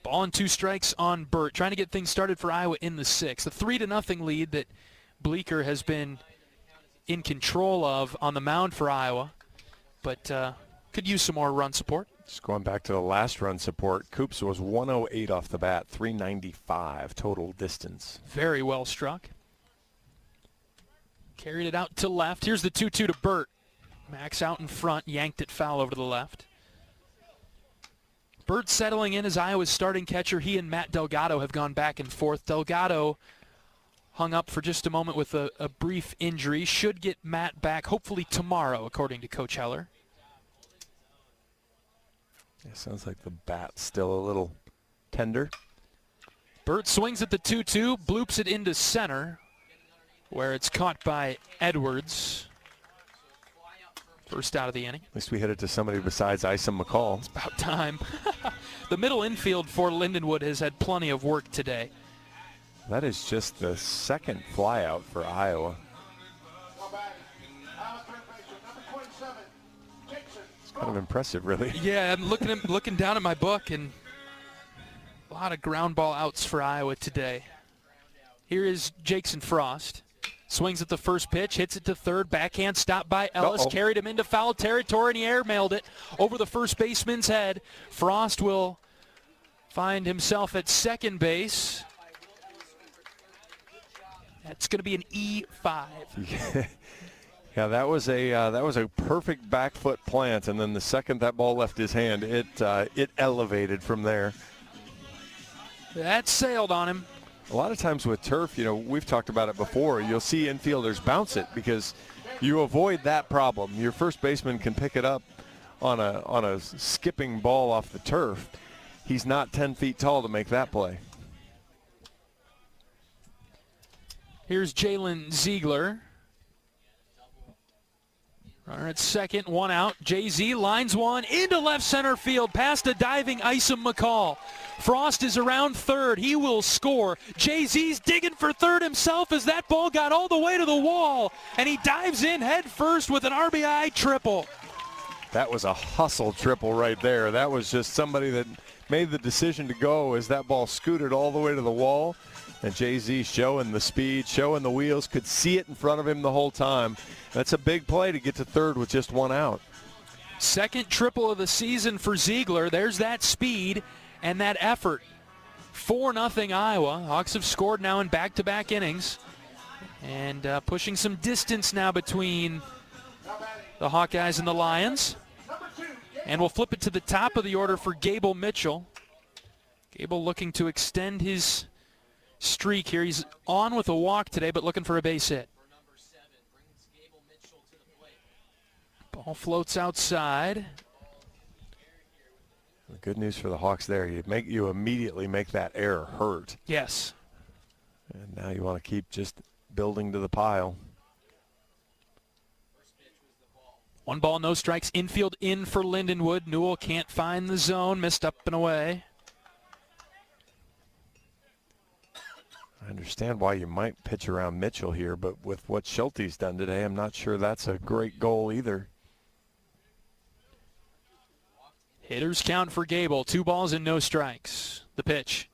Ball and 2 strikes on Burt, trying to get things started for Iowa in the 6th. A 3-0 lead that Bleeker has been in control of on the mound for Iowa, but could use some more run support. Just going back to the last run support, Coops was 108 off the bat, 395 total distance. Very well struck. Carried it out to left. Here's the 2-2 to Burt. Max out in front, yanked it foul over to the left. Burt settling in as Iowa's starting catcher. He and Matt Delgado have gone back and forth. Delgado hung up for just a moment with a brief injury. Should get Matt back hopefully tomorrow, according to Coach Heler. It sounds like the bat's still a little tender. Burt swings at the 2-2, bloops it into center, where it's caught by Edwards. First out of the inning. At least we hit it to somebody besides Isom McCall. It's about time. The middle infield for Lindenwood has had plenty of work today. That is just the second flyout for Iowa. Kind of impressive, really. Yeah, I'm looking down at my book, and a lot of ground ball outs for Iowa today. Here is Jason Frost. Swings at the first pitch, hits it to third, backhand stop by Ellis, carried him into foul territory, and he air-mailed it over the first baseman's head. Frost will find himself at second base. That's going to be an E5. Yeah, that was a perfect back foot plant, and then the second that ball left his hand, it elevated from there. That sailed on him. A lot of times with turf, we've talked about it before, you'll see infielders bounce it because you avoid that problem. Your first baseman can pick it up on a skipping ball off the turf. He's not 10 feet tall to make that play. Here's Jalen Ziegler. Runner at second, one out. Jay-Z lines one into left center field past a diving Isom McCall. Frost is around third. He will score. Jay-Z's digging for third himself as that ball got all the way to the wall, and he dives in head first with an RBI triple. That was a hustle triple right there. That was just somebody that made the decision to go as that ball scooted all the way to the wall. And Jay-Z showing the speed, showing the wheels, could see it in front of him the whole time. That's a big play to get to third with just one out. Second triple of the season for Ziegler. There's that speed and that effort. 4-0 Iowa. Hawks have scored now in back-to-back innings. And pushing some distance now between the Hawkeyes and the Lions. And we'll flip it to the top of the order for Gable Mitchell. Gable looking to extend his streak here. He's on with a walk today, but looking for a base hit. Ball floats outside. The good news for the Hawks there, you immediately make that error hurt. Yes. And now you want to keep just building to the pile. 1 ball, no strikes. Infield in for Lindenwood. Newell can't find the zone. Missed up and away. I understand why you might pitch around Mitchell here, but with what Schulte's done today, I'm not sure that's a great goal either. Hitters count for Gable. 2 balls and no strikes. The pitch.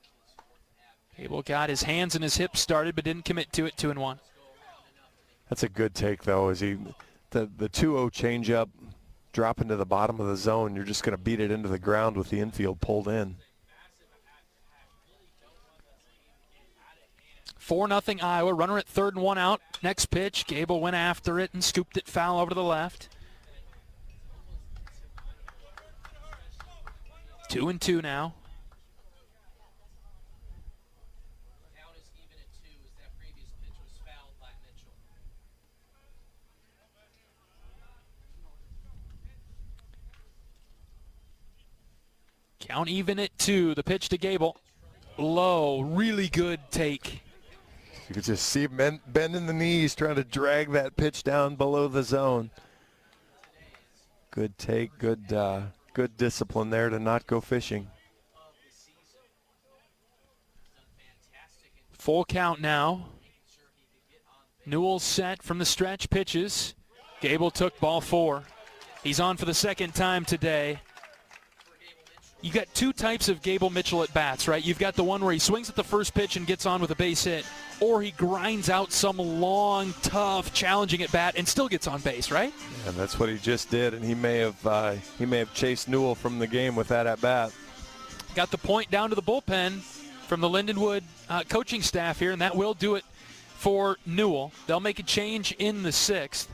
Gable got his hands and his hips started, but didn't commit to it. 2-1. That's a good take, though, as the 2-0 changeup dropping to the bottom of the zone. You're just going to beat it into the ground with the infield pulled in. 4-0 Iowa. Runner at third and 1 out. Next pitch. Gable went after it and scooped it foul over to the left. 2-2 now. Count even at 2. The pitch to Gable. Low. Really good take. You could just see him bending the knees, trying to drag that pitch down below the zone. Good take, good discipline there to not go fishing. Full count now. Newell set from the stretch pitches. Gable took ball 4. He's on for the second time today. You got 2 types of Gable Mitchell at bats, right? You've got the one where he swings at the first pitch and gets on with a base hit, or he grinds out some long, tough, challenging at bat and still gets on base, right? And that's what he just did, and he may have chased Newell from the game with that at bat. Got the point down to the bullpen from the Lindenwood coaching staff here, and that will do it for Newell. They'll make a change in the 6th.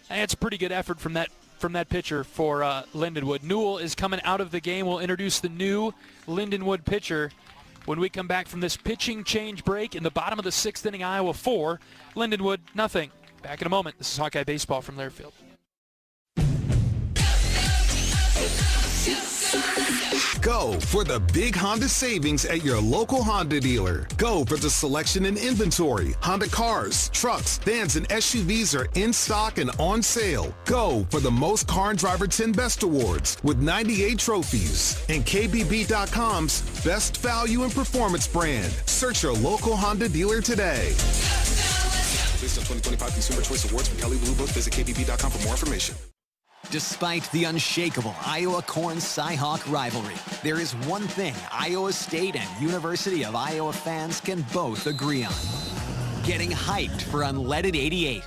And it's a pretty good effort from that pitcher for Lindenwood. Newell is coming out of the game. We'll introduce the new Lindenwood pitcher when we come back from this pitching change break in the bottom of the 6th inning. Iowa 4, Lindenwood nothing. Back in a moment. This is Hawkeye Baseball from Learfield. Go for the big Honda savings at your local Honda dealer. Go for the selection and inventory. Honda cars, trucks, vans, and SUVs are in stock and on sale. Go for the most Car and Driver 10 Best Awards with 98 trophies. And KBB.com's Best Value and Performance brand. Search your local Honda dealer today. Based on 2025 Consumer Choice Awards from Kelley Blue Book, visit KBB.com for more information. Despite the unshakable Iowa-Corn Cy-Hawk rivalry, there is one thing Iowa State and University of Iowa fans can both agree on. getting hyped for unleaded 88.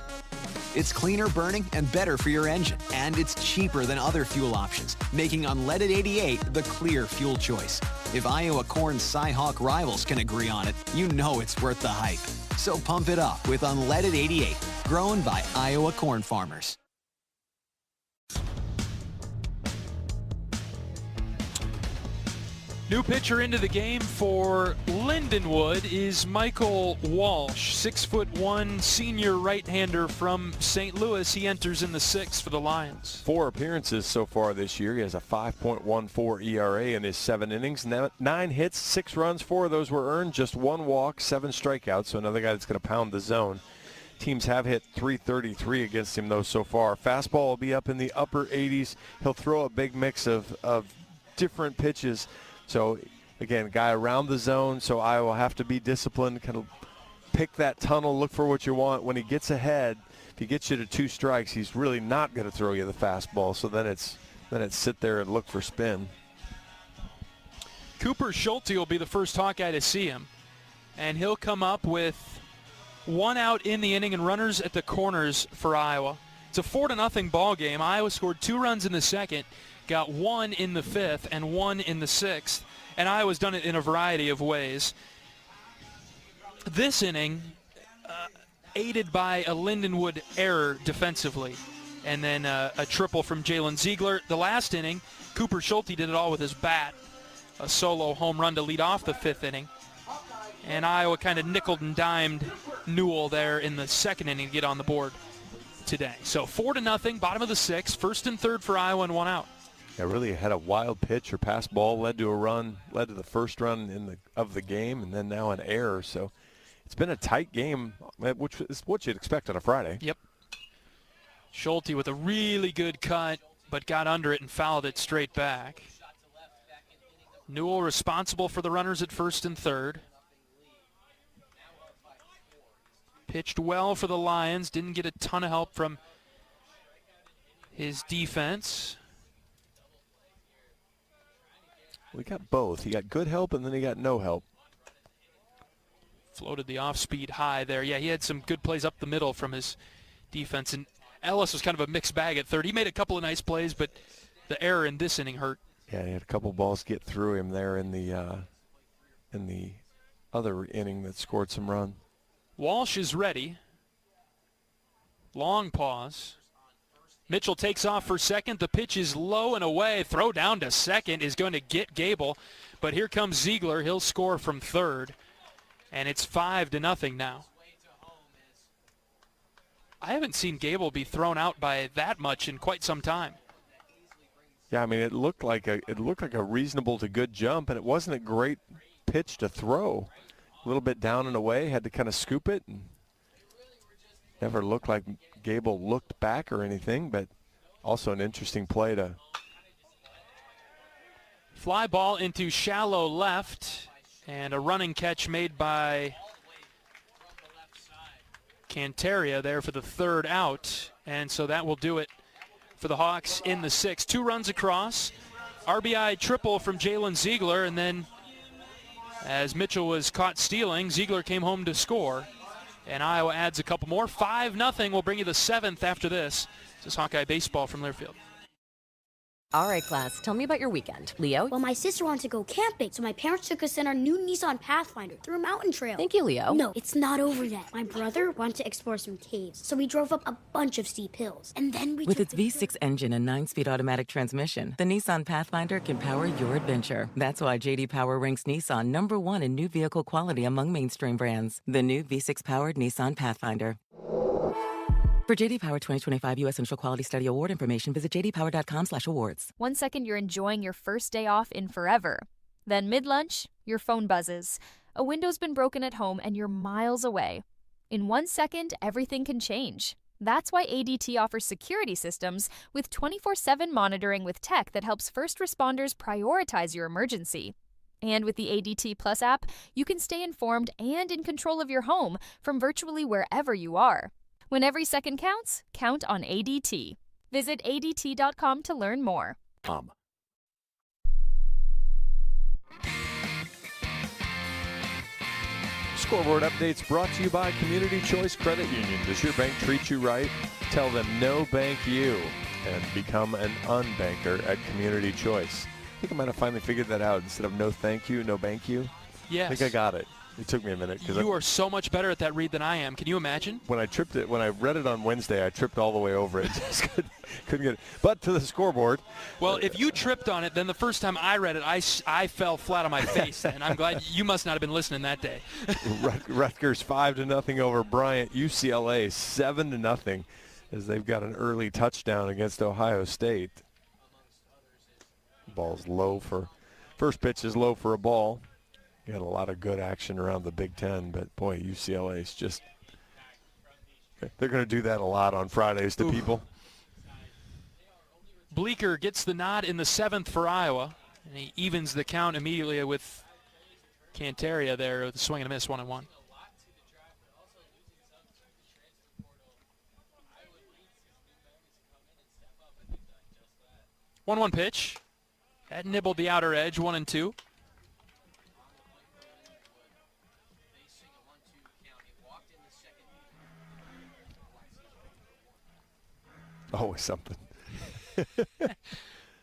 It's cleaner burning and better for your engine, and it's cheaper than other fuel options, making unleaded 88 the clear fuel choice. If Iowa Corn's Cy-Hawk rivals can agree on it, you know it's worth the hype. So pump it up with unleaded 88, grown by Iowa corn farmers. New pitcher into the game for Lindenwood is Michael Walsh, 6'1" senior right-hander from St. Louis. He enters in the sixth for the Lions. 4 appearances so far this year. He has a 5.14 ERA in his 7 innings. 9 hits, 6 runs. 4 of those were earned, just 1 walk, 7 strikeouts. So another guy that's going to pound the zone. Teams have hit .333 against him, though, so far. Fastball will be up in the upper 80s. He'll throw a big mix of different pitches. So, again, guy around the zone, so Iowa will have to be disciplined, kind of pick that tunnel, look for what you want. When he gets ahead, if he gets you to 2 strikes, he's really not going to throw you the fastball. So then it's sit there and look for spin. Cooper Schulte will be the first Hawkeye to see him, and he'll come up with 1 out in the inning and runners at the corners for Iowa. It's a 4-0 ball game. Iowa scored 2 runs in the second, got 1 in the 5th and 1 in the 6th, and Iowa's done it in a variety of ways. This inning, aided by a Lindenwood error defensively, and then a triple from Jalen Ziegler. The last inning, Cooper Schulte did it all with his bat, a solo home run to lead off the 5th inning, and Iowa kind of nickeled and dimed Newell there in the 2nd inning to get on the board today. So 4-0, bottom of the 6th, 1st and 3rd for Iowa and 1 out. Yeah, really had a wild pitch or pass ball, led to a run, led to the first run of the game, and then now an error. So it's been a tight game, which is what you'd expect on a Friday. Yep. Schulte with a really good cut, but got under it and fouled it straight back. Newell responsible for the runners at 1st and 3rd. Pitched well for the Lions, didn't get a ton of help from his defense. We got both. He got good help, and then he got no help. Floated the off-speed high there. Yeah, he had some good plays up the middle from his defense. And Ellis was kind of a mixed bag at 3rd. He made a couple of nice plays, but the error in this inning hurt. Yeah, he had a couple balls get through him there in the other inning that scored some runs. Walsh is ready. Long pause. Mitchell takes off for second. The pitch is low and away. Throw down to second is going to get Gable. But here comes Ziegler. He'll score from 3rd. And it's 5-0 now. I haven't seen Gable be thrown out by that much in quite some time. Yeah, I mean, it looked like a reasonable to good jump, and it wasn't a great pitch to throw. A little bit down and away, had to kind of scoop it, and never looked like Gable looked back or anything, but also an interesting play to. Fly ball into shallow left, and a running catch made by Cantaria there for the 3rd out, and so that will do it for the Hawks in the 6th. 2 runs across, RBI triple from Jalen Ziegler, and then as Mitchell was caught stealing, Ziegler came home to score. And Iowa adds a couple more. 5-0 will bring you the 7th after this. This is Hawkeye Baseball from Learfield. All right, class, tell me about your weekend. Leo? Well, my sister wanted to go camping, so my parents took us in our new Nissan Pathfinder through a mountain trail. Thank you, Leo. No, it's not over yet. My brother wanted to explore some caves, so we drove up a bunch of steep hills. And then we With its V6 engine and 9-speed automatic transmission, the Nissan Pathfinder can power your adventure. That's why J.D. Power ranks Nissan #1 in new vehicle quality among mainstream brands. The new V6-powered Nissan Pathfinder. For J.D. Power 2025 U.S. Initial Quality Study Award information, visit jdpower.com/awards. 1 second, you're enjoying your first day off in forever. Then mid-lunch, your phone buzzes. A window's been broken at home and you're miles away. In 1 second, everything can change. That's why ADT offers security systems with 24/7 monitoring with tech that helps first responders prioritize your emergency. And with the ADT Plus app, you can stay informed and in control of your home from virtually wherever you are. When every second counts, count on ADT. Visit ADT.com to learn more. Scoreboard updates brought to you by Community Choice Credit Union. Does your bank treat you right? Tell them no bank you and become an unbanker at Community Choice. I think I might have finally figured that out. Instead of no thank you, no bank you. Yes. I think I got it. It took me a minute. You are so much better at that read than I am. Can you imagine? When I read it on Wednesday, I tripped all the way over it. Just couldn't get it. But to the scoreboard. Well, if you tripped on it, then the first time I read it, I fell flat on my face. And I'm glad you must not have been listening that day. Rutgers 5-0 over Bryant. UCLA 7-0 as they've got an early touchdown against Ohio State. Ball's low for first pitch is low for a ball. You had a lot of good action around the Big Ten, but boy, UCLA is just they're going to do that a lot on Fridays to people. Bleeker gets the nod in the 7th for Iowa, and he evens the count immediately with Cantaria there with a swing and a miss, 1-1. One pitch. That nibbled the outer edge, 1-2. Always something.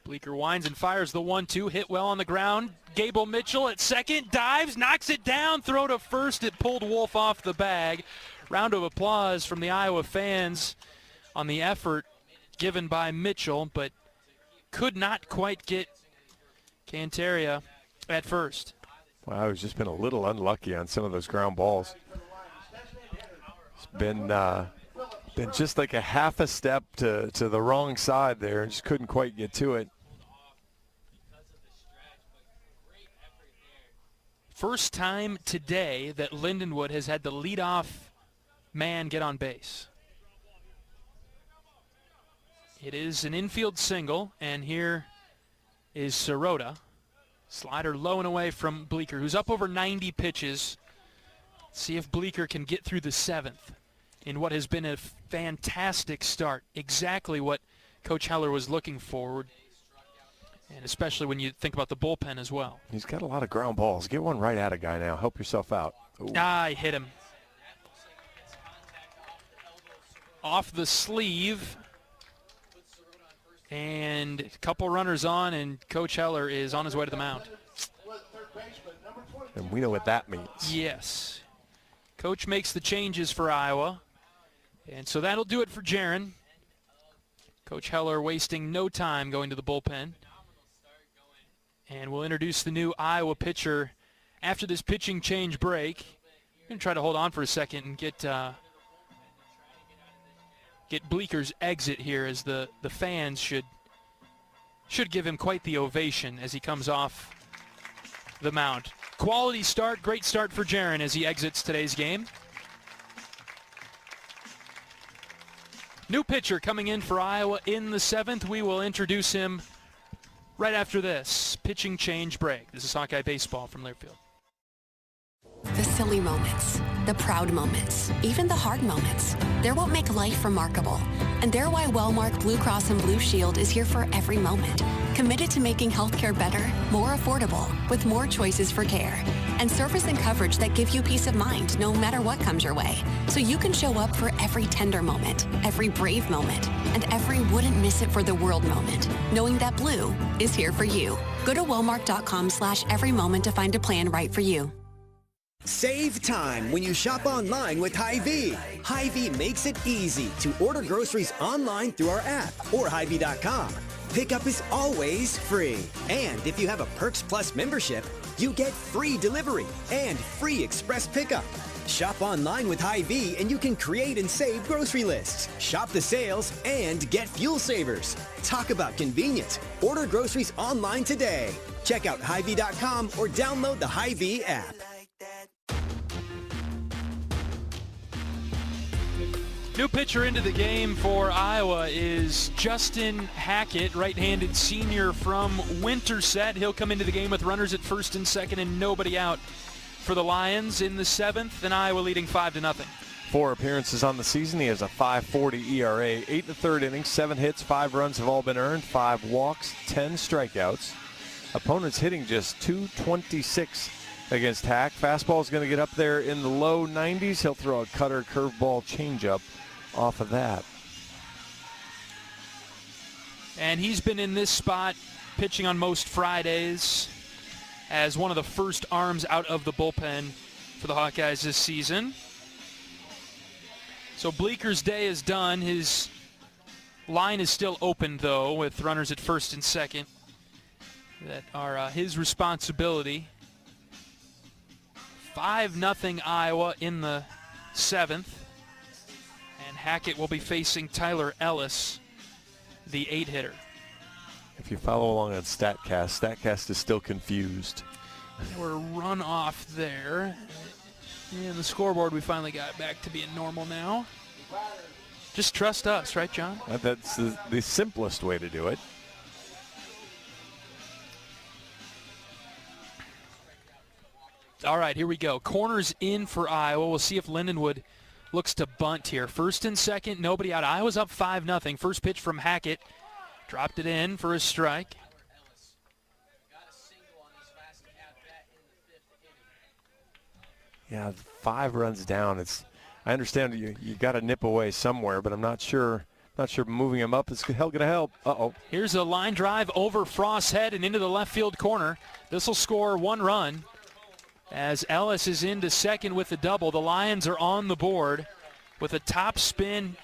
Bleeker winds and fires the 1-2, hit well on the ground. Gable Mitchell at second, dives, knocks it down, throw to first. It pulled Wolf off the bag. Round of applause from the Iowa fans on the effort given by Mitchell, but could not quite get Cantaria at first. Well, Iowa's just been a little unlucky on some of those ground balls. It's been just like a half a step to the wrong side there and just couldn't quite get to it. First time today that Lindenwood has had the leadoff man get on base. It is an infield single, and here is Sirota. Slider low and away from Bleeker, who's up over 90 pitches. See if Bleeker can get through the 7th in what has been a fantastic start. Exactly what Coach Heler was looking for, and especially when you think about the bullpen as well. He's got a lot of ground balls. Get one right at a guy now. Help yourself out. Ooh. I hit him. Off the sleeve. And a couple runners on, and Coach Heler is on his way to the mound. And we know what that means. Yes. Coach makes the changes for Iowa. And so that'll do it for Jaron. Coach Heler wasting no time going to the bullpen. And we'll introduce the new Iowa pitcher after this pitching change break. I'm going to try to hold on for a second and get Bleeker's exit here, as the fans should give him quite the ovation as he comes off the mound. Quality start, great start for Jaron as he exits today's game. New pitcher coming in for Iowa in the 7th. We will introduce him right after this pitching change break. This is Hawkeye Baseball from Learfield. The silly moments, the proud moments, even the hard moments. They're what make life remarkable. And they're why Wellmark Blue Cross and Blue Shield is here for every moment. Committed to making healthcare better, more affordable, with more choices for care. And service and coverage that give you peace of mind no matter what comes your way. So you can show up for every tender moment, every brave moment, and every wouldn't miss it for the world moment, knowing that Blue is here for you. Go to Wellmark.com/every moment to find a plan right for you. Save time when you shop online with Hy-Vee. Hy-Vee makes it easy to order groceries online through our app or Hy-Vee.com. Pickup is always free. And if you have a Perks Plus membership, you get free delivery and free express pickup. Shop online with Hy-Vee and you can create and save grocery lists, shop the sales, and get fuel savers. Talk about convenient. Order groceries online today. Check out Hy-Vee.com or download the Hy-Vee app. New pitcher into the game for Iowa is Justin Hackett, right-handed senior from Winterset. He'll come into the game with runners at first and second and nobody out for the Lions in the 7th, and Iowa leading 5-0. 4 appearances on the season. He has a 5.40 ERA, 8 1/3 innings, 7 hits, 5 runs have all been earned, 5 walks, 10 strikeouts. Opponents hitting just .226 against Hack. Fastball is going to get up there in the low 90s. He'll throw a cutter, curveball, changeup off of that. And he's been in this spot pitching on most Fridays as one of the first arms out of the bullpen for the Hawkeyes this season. So Bleeker's day is done. His line is still open, though, with runners at first and second that are his responsibility. 5-0 Iowa in the 7th. And Hackett will be facing Tyler Ellis, the 8-hitter. If you follow along on StatCast is still confused. We're run off there. And the scoreboard, we finally got back to being normal now. Just trust us, right, John? That's the simplest way to do it. All right, here we go. Corners in for Iowa. We'll see if Lindenwood looks to bunt here. First and second, nobody out. Iowa's up 5-0. First pitch from Hackett. Dropped it in for a strike. Yeah, 5 runs down. I understand you got to nip away somewhere, but I'm not sure moving him up is going to help. Uh-oh. Here's a line drive over Frost's head and into the left field corner. This will score 1 run as Ellis is into second with the double. The Lions are on the board with a top spin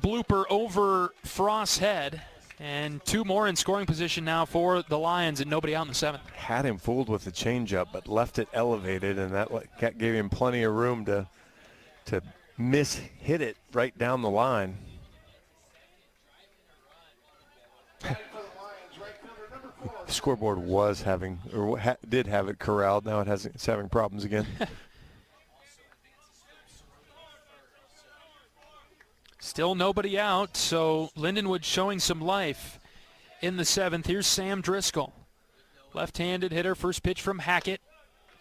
blooper over Frost's head. And 2 more in scoring position now for the Lions and nobody out in the 7th. Had him fooled with the changeup, but left it elevated, and that gave him plenty of room to hit it right down the line. The scoreboard was having, or did have it corralled. Now it's having problems again. Still nobody out, so Lindenwood showing some life in the 7th. Here's Sam Driscoll. Left-handed hitter, first pitch from Hackett.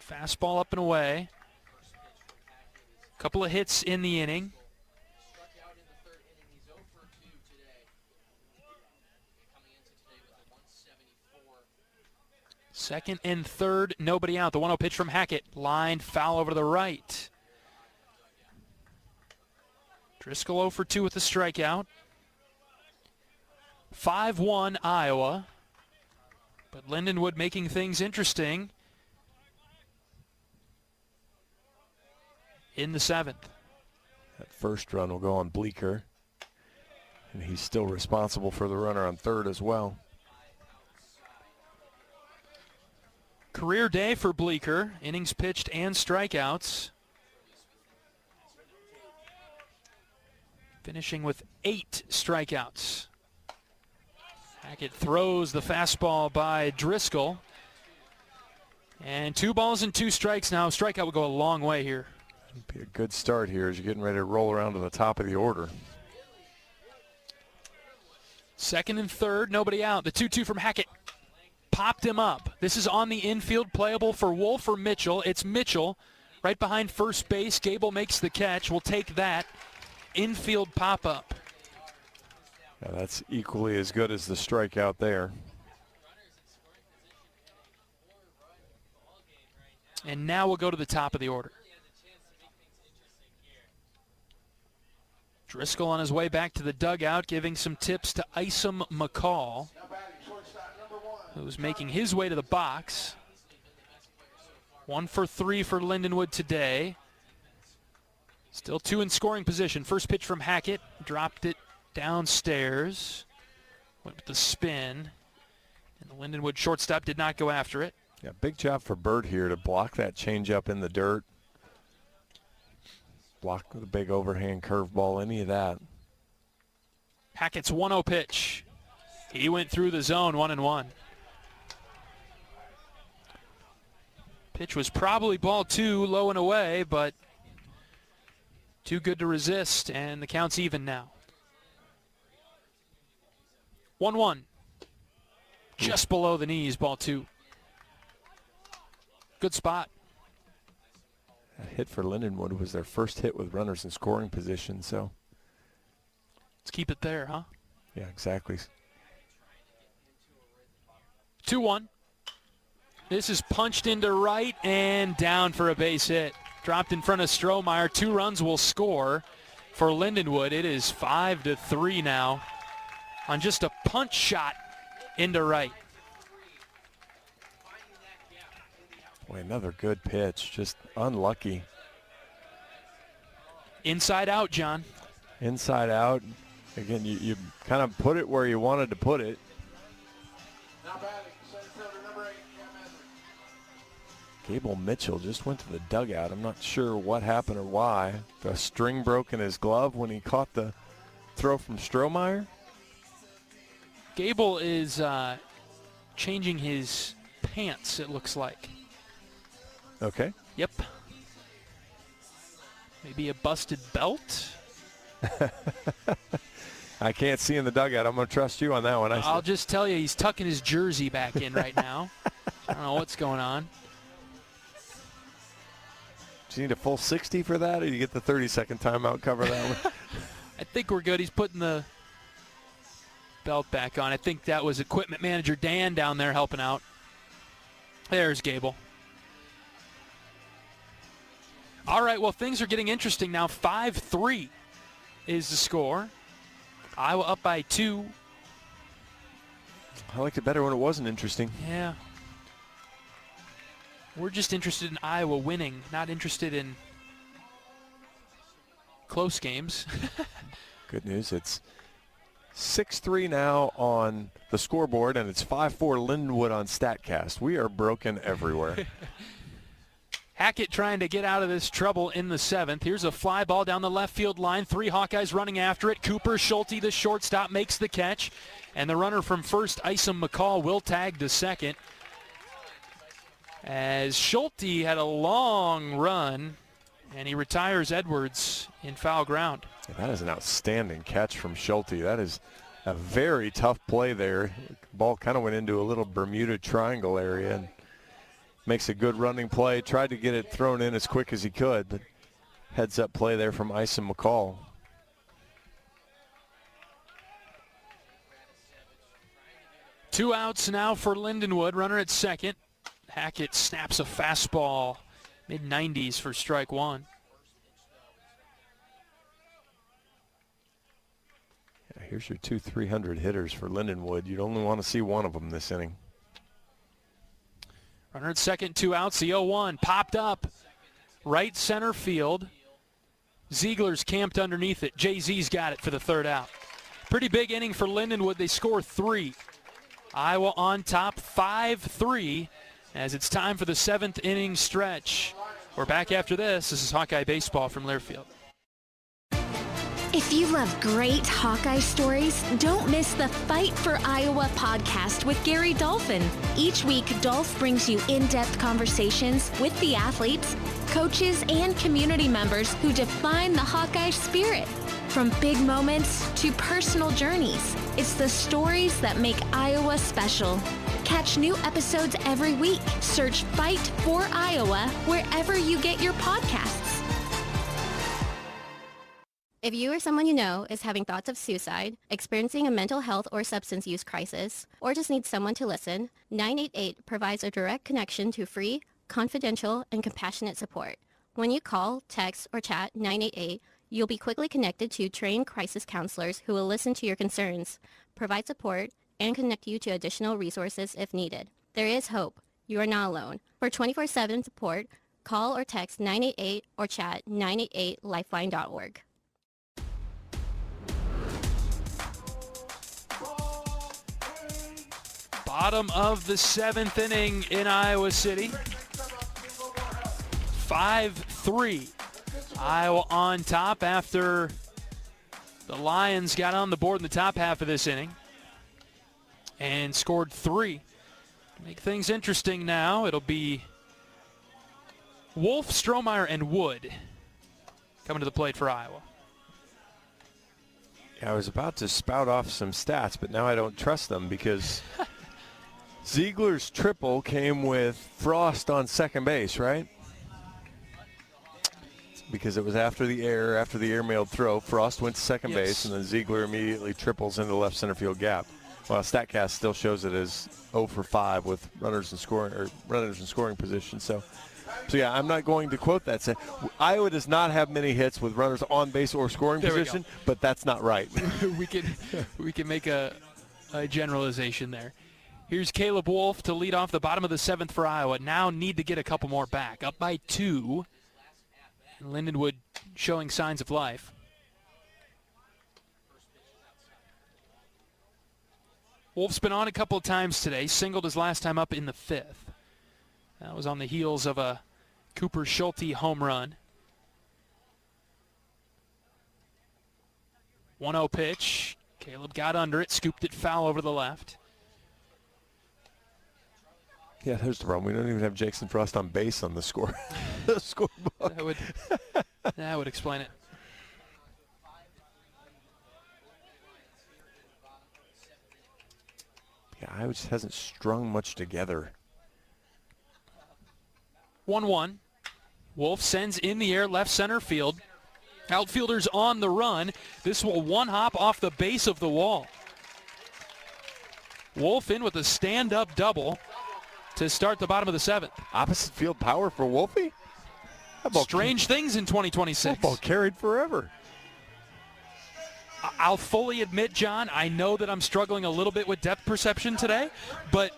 Fastball up and away. Couple of hits in the inning. Second and third, nobody out. The 1-0 pitch from Hackett. Lined foul over to the right. Driscoll 0 for 2 with the strikeout. 5-1 Iowa. But Lindenwood making things interesting in the 7th. That first run will go on Bleeker. And he's still responsible for the runner on third as well. Career day for Bleeker. Innings pitched and strikeouts. Finishing with 8 strikeouts. Hackett throws the fastball by Driscoll. And 2 balls and 2 strikes now. Strikeout would go a long way here. It'd be a good start here as you're getting ready to roll around to the top of the order. Second and third, nobody out. The 2-2 from Hackett. Popped him up. This is on the infield, playable for Wolf or Mitchell. It's Mitchell right behind first base. Gable makes the catch. We'll take that. Infield pop-up. Yeah, that's equally as good as the strikeout there. And now we'll go to the top of the order. Driscoll on his way back to the dugout, giving some tips to Isom McCall, who's making his way to the box. 1 for 3 for Lindenwood today. Still 2 in scoring position. First pitch from Hackett. Dropped it downstairs. Went with the spin. And the Lindenwood shortstop did not go after it. Yeah, big job for Bird here to block that changeup in the dirt. Block the big overhand curveball, any of that. Hackett's 1-0 pitch. He went through the zone 1-1. Pitch was probably ball 2, low and away, but too good to resist, and the count's even now. 1-1. Just below the knees, ball 2. Good spot. That hit for Lindenwood was their first hit with runners in scoring position, so. Let's keep it there, huh? Yeah, exactly. 2-1. This is punched into right and down for a base hit. Dropped in front of Strohmeyer. 2 runs will score for Lindenwood. It is 5-3 now on just a punch shot into right. Boy, another good pitch. Just unlucky. Inside out, John. Inside out. Again, you kind of put it where you wanted to put it. Gable Mitchell just went to the dugout. I'm not sure what happened or why. The string broke in his glove when he caught the throw from Strohmeyer. Gable is changing his pants, it looks like. Okay. Yep. Maybe a busted belt? I can't see in the dugout. I'm going to trust you on that one. I'll just tell you, he's tucking his jersey back in right now. I don't know what's going on. Do you need a full 60 for that, or do you get the 30-second timeout cover that one? I think we're good. He's putting the belt back on. I think that was equipment manager Dan down there helping out. There's Gable. All right, well, things are getting interesting now. 5-3 is the score. Iowa up by 2. I liked it better when it wasn't interesting. Yeah. We're just interested in Iowa winning, not interested in close games. Good news. It's 6-3 now on the scoreboard, and it's 5-4 Lindenwood on StatCast. We are broken everywhere. Hackett trying to get out of this trouble in the 7th. Here's a fly ball down the left field line. 3 Hawkeyes running after it. Cooper Schulte, the shortstop, makes the catch. And the runner from first, Isom McCall, will tag to second. As Schulte had a long run, and he retires Edwards in foul ground. Yeah, that is an outstanding catch from Schulte. That is a very tough play there. The ball kind of went into a little Bermuda Triangle area and makes a good running play. Tried to get it thrown in as quick as he could, but heads-up play there from Isom McCall. Two outs now for Lindenwood. Runner at second. Hackett snaps a fastball, mid-90s for strike 1. Yeah, here's your 2 300 hitters for Lindenwood. You'd only want to see one of them this inning. Runner at second, 2 outs. The 0-1 popped up right center field. Ziegler's camped underneath it. Jay-Z's got it for the 3rd out. Pretty big inning for Lindenwood. They score 3. Iowa on top 5-3 as it's time for the 7th inning stretch. We're back after this. This is Hawkeye Baseball from Learfield. If you love great Hawkeye stories, don't miss the Fight for Iowa podcast with Gary Dolphin. Each week, Dolph brings you in-depth conversations with the athletes, coaches, and community members who define the Hawkeye spirit. From big moments to personal journeys, it's the stories that make Iowa special. Catch new episodes every week. Search Fight for Iowa wherever you get your podcasts. If you or someone you know is having thoughts of suicide, experiencing a mental health or substance use crisis, or just needs someone to listen, 988 provides a direct connection to free, confidential, and compassionate support. When you call, text, or chat 988, you'll be quickly connected to trained crisis counselors who will listen to your concerns, provide support, and connect you to additional resources if needed. There is hope. You are not alone. For 24/7 support, call or text 988 or chat 988lifeline.org. Bottom of the 7th inning in Iowa City. 5-3. Iowa on top after the Lions got on the board in the top half of this inning and scored 3. To make things interesting now, it'll be Wolf, Strohmeyer, and Wood coming to the plate for Iowa. Yeah, I was about to spout off some stats, but now I don't trust them because Ziegler's triple came with Frost on second base, right? Because it was after the airmailed throw. Frost went to second base, and then Ziegler immediately triples into the left center field gap. Well, StatCast still shows it as 0 for 5 with runners in scoring position. So yeah, I'm not going to quote that. Iowa does not have many hits with runners on base or scoring position, but that's not right. we can make a generalization there. Here's Caleb Wolf to lead off the bottom of the 7th for Iowa. Now need to get a couple more back. Up by 2. Lindenwood showing signs of life. Wolf's been on a couple of times today. Singled his last time up in the 5th. That was on the heels of a Cooper Schulte home run. 1-0 pitch. Caleb got under it, scooped it foul over the left. Yeah, there's the problem. We don't even have Jackson Frost on base on the scorebook. That would explain it. Yeah, Iowa just hasn't strung much together. 1-1. Wolf sends in the air left center field. Outfielders on the run. This will one hop off the base of the wall. Wolf in with a stand-up double to start the bottom of the 7th. Opposite field power for Wolfie? Strange things in 2026. Football carried forever. I'll fully admit, John, I know that I'm struggling a little bit with depth perception today, but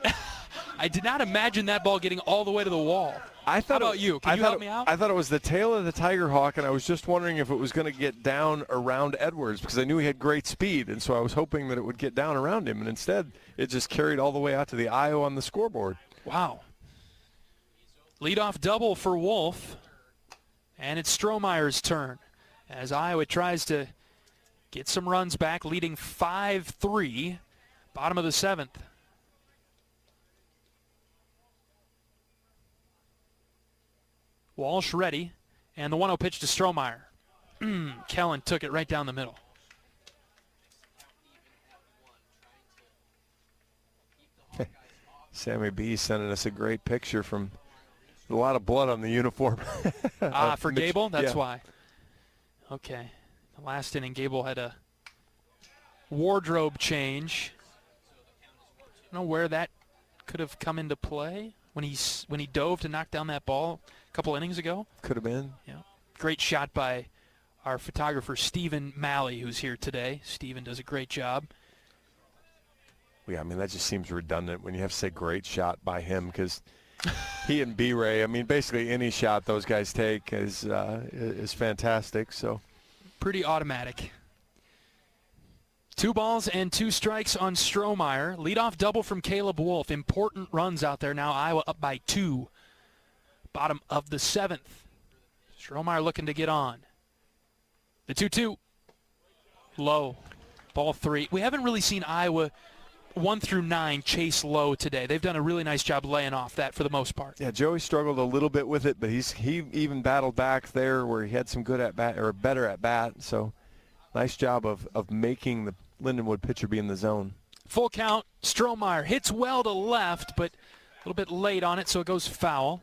I did not imagine that ball getting all the way to the wall. How about you? Can you help me out? I thought it was the tail of the Tiger Hawk, and I was just wondering if it was going to get down around Edwards because I knew he had great speed, and so I was hoping that it would get down around him, and instead it just carried all the way out to the IO on the scoreboard. Wow. Leadoff double for Wolf, and it's Strohmeyer's turn as Iowa tries to get some runs back, leading 5-3, bottom of the 7th. Walsh ready, and the 1-0 pitch to Strohmeyer. Kellen took it right down the middle. Sammy B sending us a great picture from a lot of blood on the uniform. For Gable? That's why. Okay. The last inning, Gable had a wardrobe change. I don't know where that could have come into play when he dove to knock down that ball a couple innings ago. Could have been. Yeah. Great shot by our photographer, Stephen Malley, who's here today. Stephen does a great job. Yeah, I mean, that just seems redundant when you have to say great shot by him because he and B-Ray, I mean, basically any shot those guys take is fantastic. So pretty automatic. 2 balls and 2 strikes on Strohmeyer. Leadoff double from Caleb Wolf. Important runs out there now. Iowa up by 2. Bottom of the 7th. Strohmeyer looking to get on. The 2-2. Low. Ball 3. We haven't really seen Iowa 1 through 9 chase low today. They've done a really nice job laying off that for the most part. Yeah, Joey struggled a little bit with it, but he even battled back there where he had some good at bat or better at bat. So nice job of making the Lindenwood pitcher be in the zone. Full count. Strohmeyer hits well to left, but a little bit late on it, so it goes foul.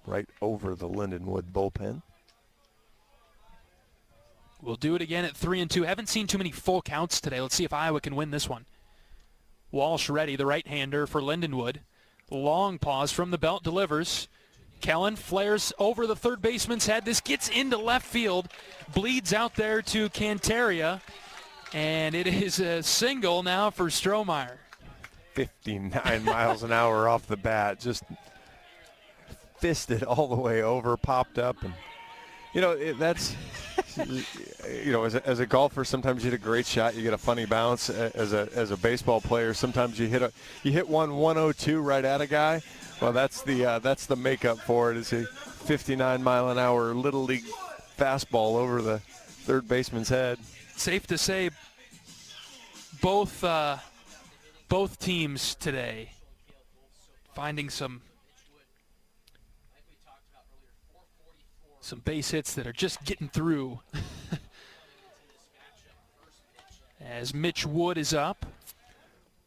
Right over the Lindenwood bullpen. We'll do it again at 3-2. Haven't seen too many full counts today. Let's see if Iowa can win this one. Walsh ready, the right-hander for Lindenwood. Long pause from the belt, delivers. Kellen flares over the third baseman's head. This gets into left field, bleeds out there to Cantaria, and it is a single now for Strohmeyer. 59 miles an hour off the bat, just fisted all the way over, popped up, and that's as a golfer, sometimes you hit a great shot, you get a funny bounce. As a baseball player, sometimes you hit one 102 right at a guy. Well, that's the makeup for it. Is a 59 mile an hour little league fastball over the third baseman's head. Safe to say, both teams today finding some base hits that are just getting through. As Mitch Wood is up.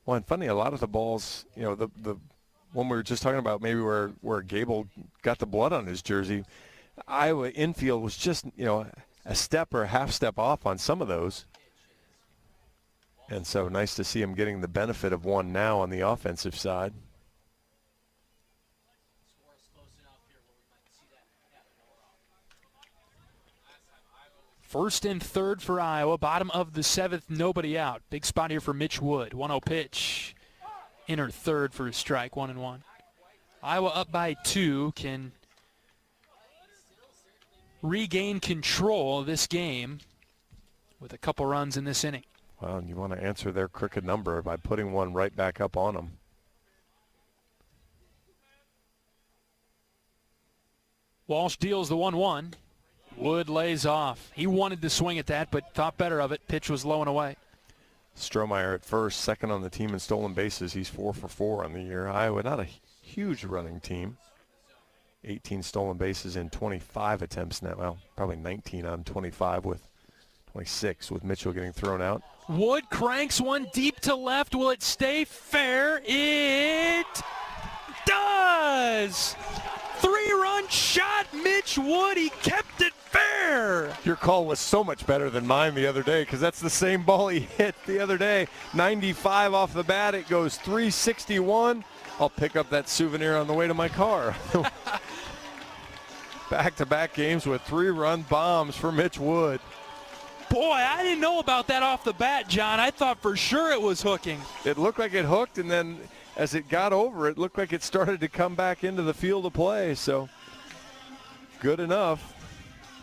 Well, and funny, a lot of the balls, the one we were just talking about, maybe where Gable got the blood on his jersey, Iowa infield was just, a step or a half step off on some of those. And so nice to see him getting the benefit of one now on the offensive side. First and third for Iowa. Bottom of the seventh, nobody out. Big spot here for Mitch Wood. 1-0 pitch. Inner third for a strike, 1-1. Iowa up by 2, can regain control of this game with a couple runs in this inning. Well, and you want to answer their crooked number by putting one right back up on them. Walsh deals the 1-1. Wood lays off. He wanted to swing at that, but thought better of it. Pitch was low and away. Strohmeyer at first, second on the team in stolen bases. He's 4 for 4 on the year. Iowa, not a huge running team. 18 stolen bases in 25 attempts now. Well, probably 19 on 25 with 26 with Mitchell getting thrown out. Wood cranks one deep to left. Will it stay fair? It does! 3-run shot, Mitch Wood. He kept it fair. Your call was so much better than mine the other day because that's the same ball he hit the other day. 95 off the bat. It goes 361. I'll pick up that souvenir on the way to my car. Back-to-back games with 3-run bombs for Mitch Wood. Boy, I didn't know about that off the bat, John. I thought for sure it was hooking. It looked like it hooked, and then as it got over, it looked like it started to come back into the field of play. So good enough.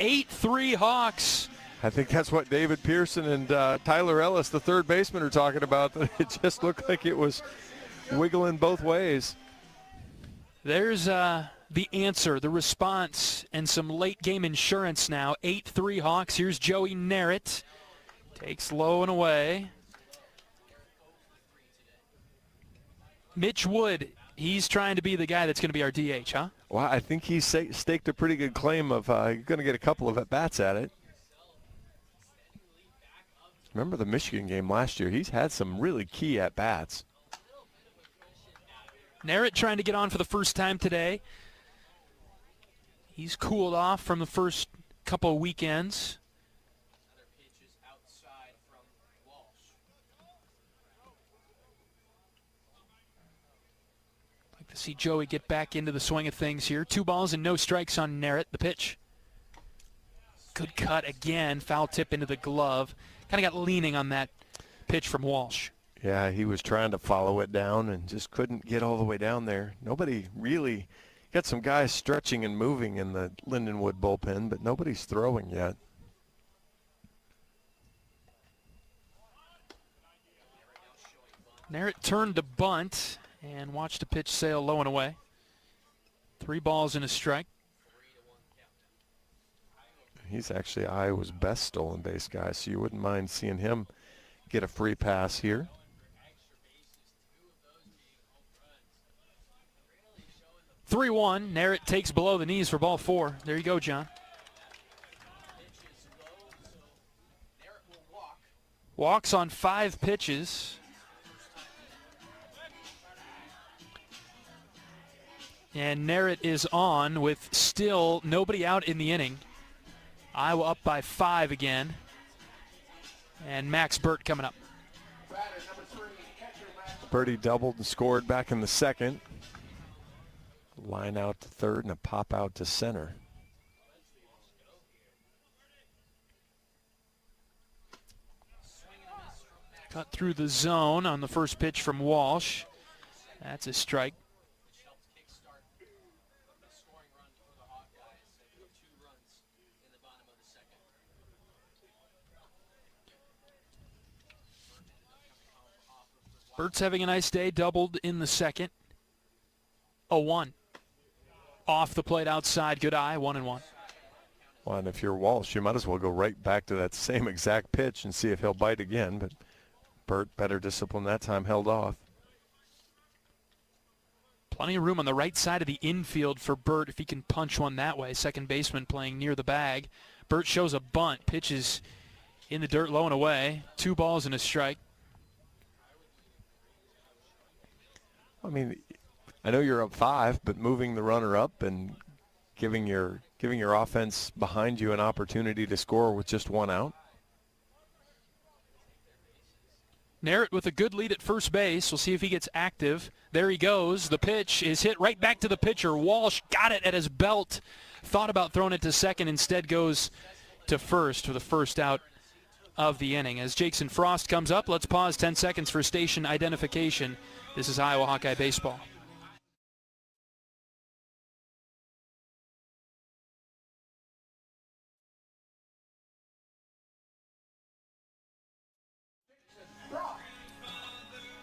8-3 Hawks. I think that's what David Pearson and Tyler Ellis, the third baseman, are talking about. It just looked like it was wiggling both ways. There's the answer, the response, and some late game insurance now. 8-3 Hawks. Here's Joey Narrett. Takes low and away. Mitch Wood, he's trying to be the guy that's going to be our DH, huh? Well, I think he's staked a pretty good claim of going to get a couple of at-bats at it. Remember the Michigan game last year? He's had some really key at-bats. Narrett trying to get on for the first time today. He's cooled off from the first couple of weekends. Like to see Joey get back into the swing of things here. 2 balls and no strikes on Narrett. The pitch. Good cut again. Foul tip into the glove. Kind of got leaning on that pitch from Walsh. Yeah, he was trying to follow it down and just couldn't get all the way down there. Nobody really got some guys stretching and moving in the Lindenwood bullpen, but nobody's throwing yet. Narrett turned to bunt and watched the pitch sail low and away. 3 balls and a strike. He's actually Iowa's best stolen base guy, so you wouldn't mind seeing him get a free pass here. (3-1). Narrett takes below the knees for ball 4. There you go, John. Walks on 5 pitches. And Narrett is on with still nobody out in the inning. Iowa up by 5 again. And Max Burt coming up. Birdie doubled and scored back in the second. Line out to third and a pop out to center. Cut through the zone on the first pitch from Walsh. That's a strike. Burt's having a nice day, doubled in the second. 0-1. Off the plate outside, good eye, 1-1. Well, and if you're Walsh, you might as well go right back to that same exact pitch and see if he'll bite again, but Burt, better discipline that time, held off. Plenty of room on the right side of the infield for Burt if he can punch one that way. Second baseman playing near the bag. Burt shows a bunt, pitches in the dirt low and away. 2 balls and a strike. I mean, I know you're up 5, but moving the runner up and giving your giving your offense behind you an opportunity to score with just one out. Narrett with a good lead at first base. We'll see if he gets active. There he goes. The pitch is hit right back to the pitcher. Walsh got it at his belt. Thought about throwing it to second. Instead goes to first for the first out of the inning. As Jason Frost comes up, let's pause 10 seconds for station identification. This is Iowa Hawkeye Baseball.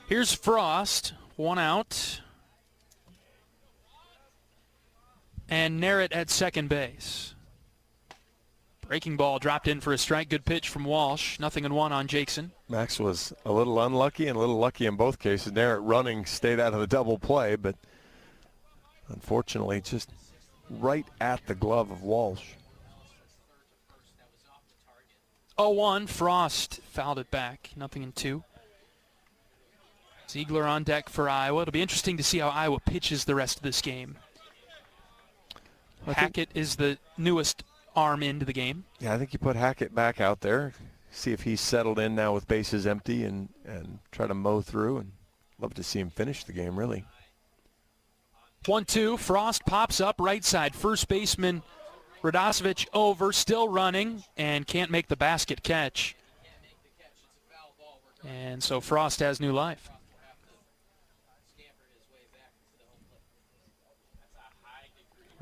Here's Frost, one out. And Narrett at second base. Breaking ball dropped in for a strike. Good pitch from Walsh. 0-1 on Jackson. Max was a little unlucky and a little lucky in both cases. Narrett running stayed out of the double play, but unfortunately just right at the glove of Walsh. 0-1. Frost fouled it back. 0-2. Ziegler on deck for Iowa. It'll be interesting to see how Iowa pitches the rest of this game. Hackett is the newest arm into the game. Yeah, I think you put Hackett back out there. See if he's settled in now with bases empty and try to mow through. And love to see him finish the game, really. 1-2. Frost pops up right side. First baseman Radosevich over, still running, and can't make the basket catch. And so Frost has new life.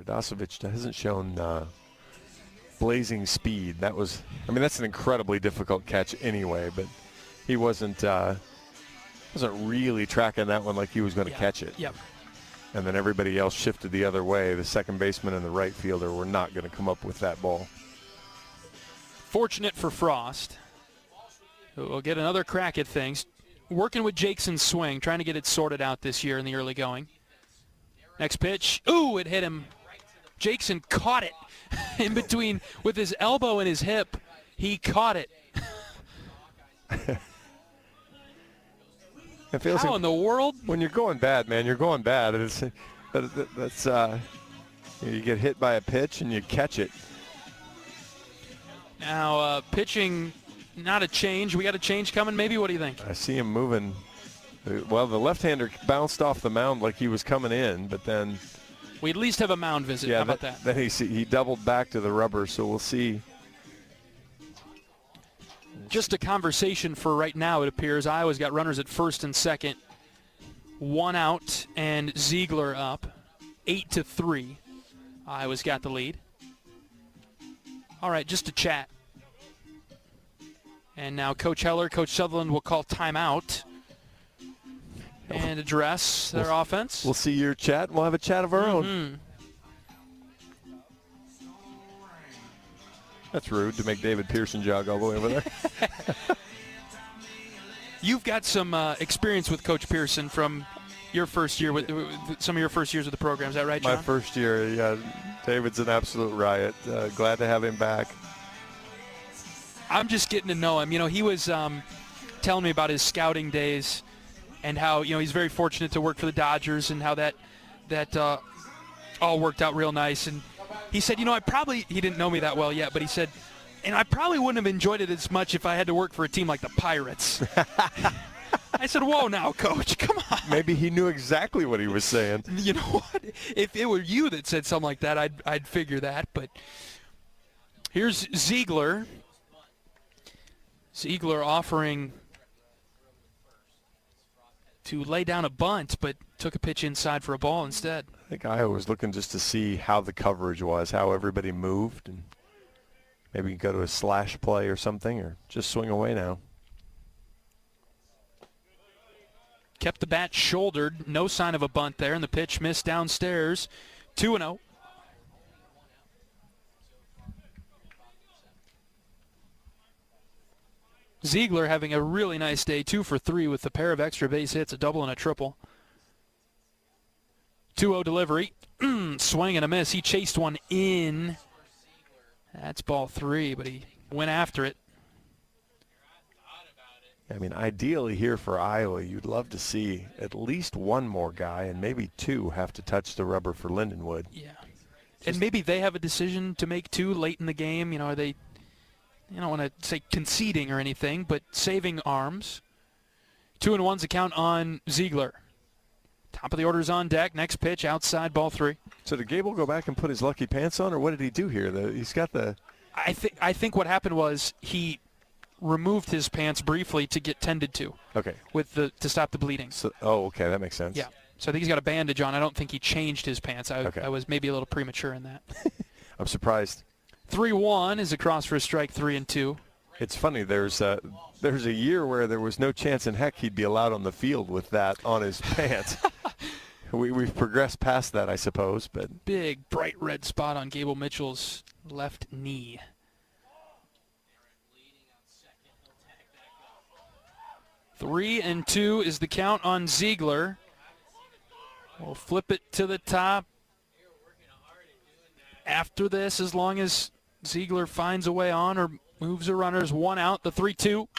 Radosevich hasn't shown blazing speed. That's an incredibly difficult catch anyway, but he wasn't really tracking that one like he was going to catch it. Yep. And then everybody else shifted the other way. The second baseman and the right fielder were not going to come up with that ball. Fortunate for Frost. We'll get another crack at things. Working with Jason's swing, trying to get it sorted out this year in the early going. Next pitch. Ooh, it hit him. Jackson caught it in between with his elbow and his hip. He caught it. It feels How in the world? When you're going bad, man, you're going bad. You get hit by a pitch and you catch it. Now, pitching, not a change. We got a change coming maybe? What do you think? I see him moving. Well, the left-hander bounced off the mound like he was coming in, but then... We at least have a mound visit. How about that? Then he doubled back to the rubber, so we'll see. Just a conversation for right now, it appears. Iowa's got runners at first and second. One out, and Ziegler up. 8-3. Iowa's got the lead. All right, just a chat. And now Coach Heler, Coach Sutherland will call timeout and address their offense. We'll see your chat. We'll have a chat of our own. That's rude to make David Pearson jog all the way over there. You've got some experience with Coach Pearson from your first year, with some of your first years of the program. Is that right, John? My first year, yeah. David's an absolute riot. Glad to have him back. I'm just getting to know him. He was telling me about his scouting days and how, he's very fortunate to work for the Dodgers and how that all worked out real nice. And he said, he didn't know me that well yet, but he said, and I probably wouldn't have enjoyed it as much if I had to work for a team like the Pirates. I said, whoa now, Coach, come on. Maybe he knew exactly what he was saying. You know what? If it were you that said something like that, I'd figure that. But here's Ziegler. Ziegler offering to lay down a bunt, but took a pitch inside for a ball instead. I think Iowa was looking just to see how the coverage was, how everybody moved, and maybe go to a slash play or something, or just swing away now. Kept the bat shouldered. No sign of a bunt there, and the pitch missed downstairs. 2-0. Ziegler having a really nice day, 2 for 3 with a pair of extra base hits, a double and a triple. 2-0 delivery. Swing and a miss. He chased one in. That's ball 3, but he went after it. Ideally here for Iowa, you'd love to see at least one more guy and maybe two have to touch the rubber for Lindenwood. Yeah. And maybe they have a decision to make too late in the game. Are they, I don't want to say conceding or anything, but saving arms. 2-1's the count on Ziegler. Top of the order's on deck. Next pitch, outside, ball 3. So did Gable go back and put his lucky pants on, or what did he do here? He's got the... I think what happened was he removed his pants briefly to get tended to. Okay. To stop the bleeding. So, okay, that makes sense. Yeah. So I think he's got a bandage on. I don't think he changed his pants. Okay. I was maybe a little premature in that. I'm surprised. 3-1 is across for a strike, 3-2. It's funny. There's a year where there was no chance in heck he'd be allowed on the field with that on his pants. We've progressed past that, I suppose. But big, bright red spot on Gable Mitchell's left knee. 3-2 is the count on Ziegler. We'll flip it to the top after this, as long as Ziegler finds a way on or moves the runners. 1 out, the 3-2.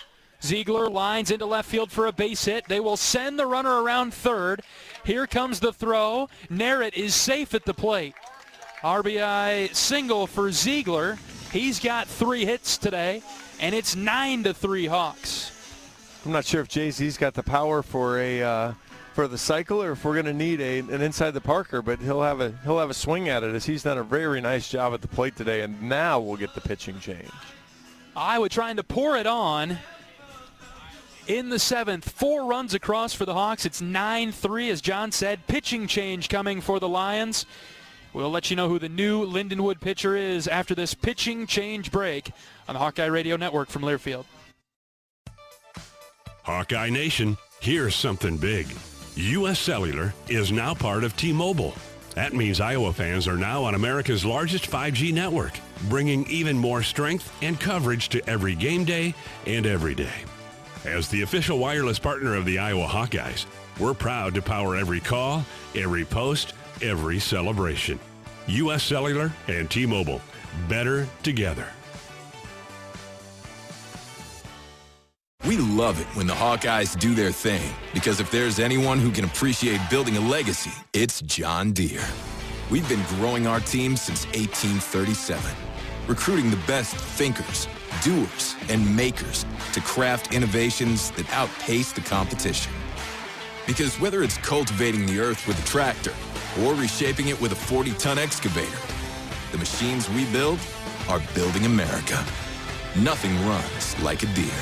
Ziegler lines into left field for a base hit. They will send the runner around third. Here comes the throw. Narrett is safe at the plate. RBI single for Ziegler. He's got 3 hits today, and it's 9-3 Hawks. I'm not sure if Jay-Z's got the power for the cycle, or if we're going to need an inside the Parker, but he'll have a swing at it, as he's done a very nice job at the plate today, and now we'll get the pitching change. Iowa trying to pour it on in the 7th. 4 runs across for the Hawks. It's 9-3, as John said. Pitching change coming for the Lions. We'll let you know who the new Lindenwood pitcher is after this pitching change break on the Hawkeye Radio Network from Learfield. Hawkeye Nation, here's something big. U.S. Cellular is now part of T-Mobile. That means Iowa fans are now on America's largest 5G network, bringing even more strength and coverage to every game day and every day. As the official wireless partner of the Iowa Hawkeyes, we're proud to power every call, every post, every celebration. U.S. Cellular and T-Mobile, better together. We love it when the Hawkeyes do their thing, because if there's anyone who can appreciate building a legacy, it's John Deere. We've been growing our team since 1837, recruiting the best thinkers, doers, and makers to craft innovations that outpace the competition. Because whether it's cultivating the earth with a tractor or reshaping it with a 40-ton excavator, the machines we build are building America. Nothing runs like a Deere.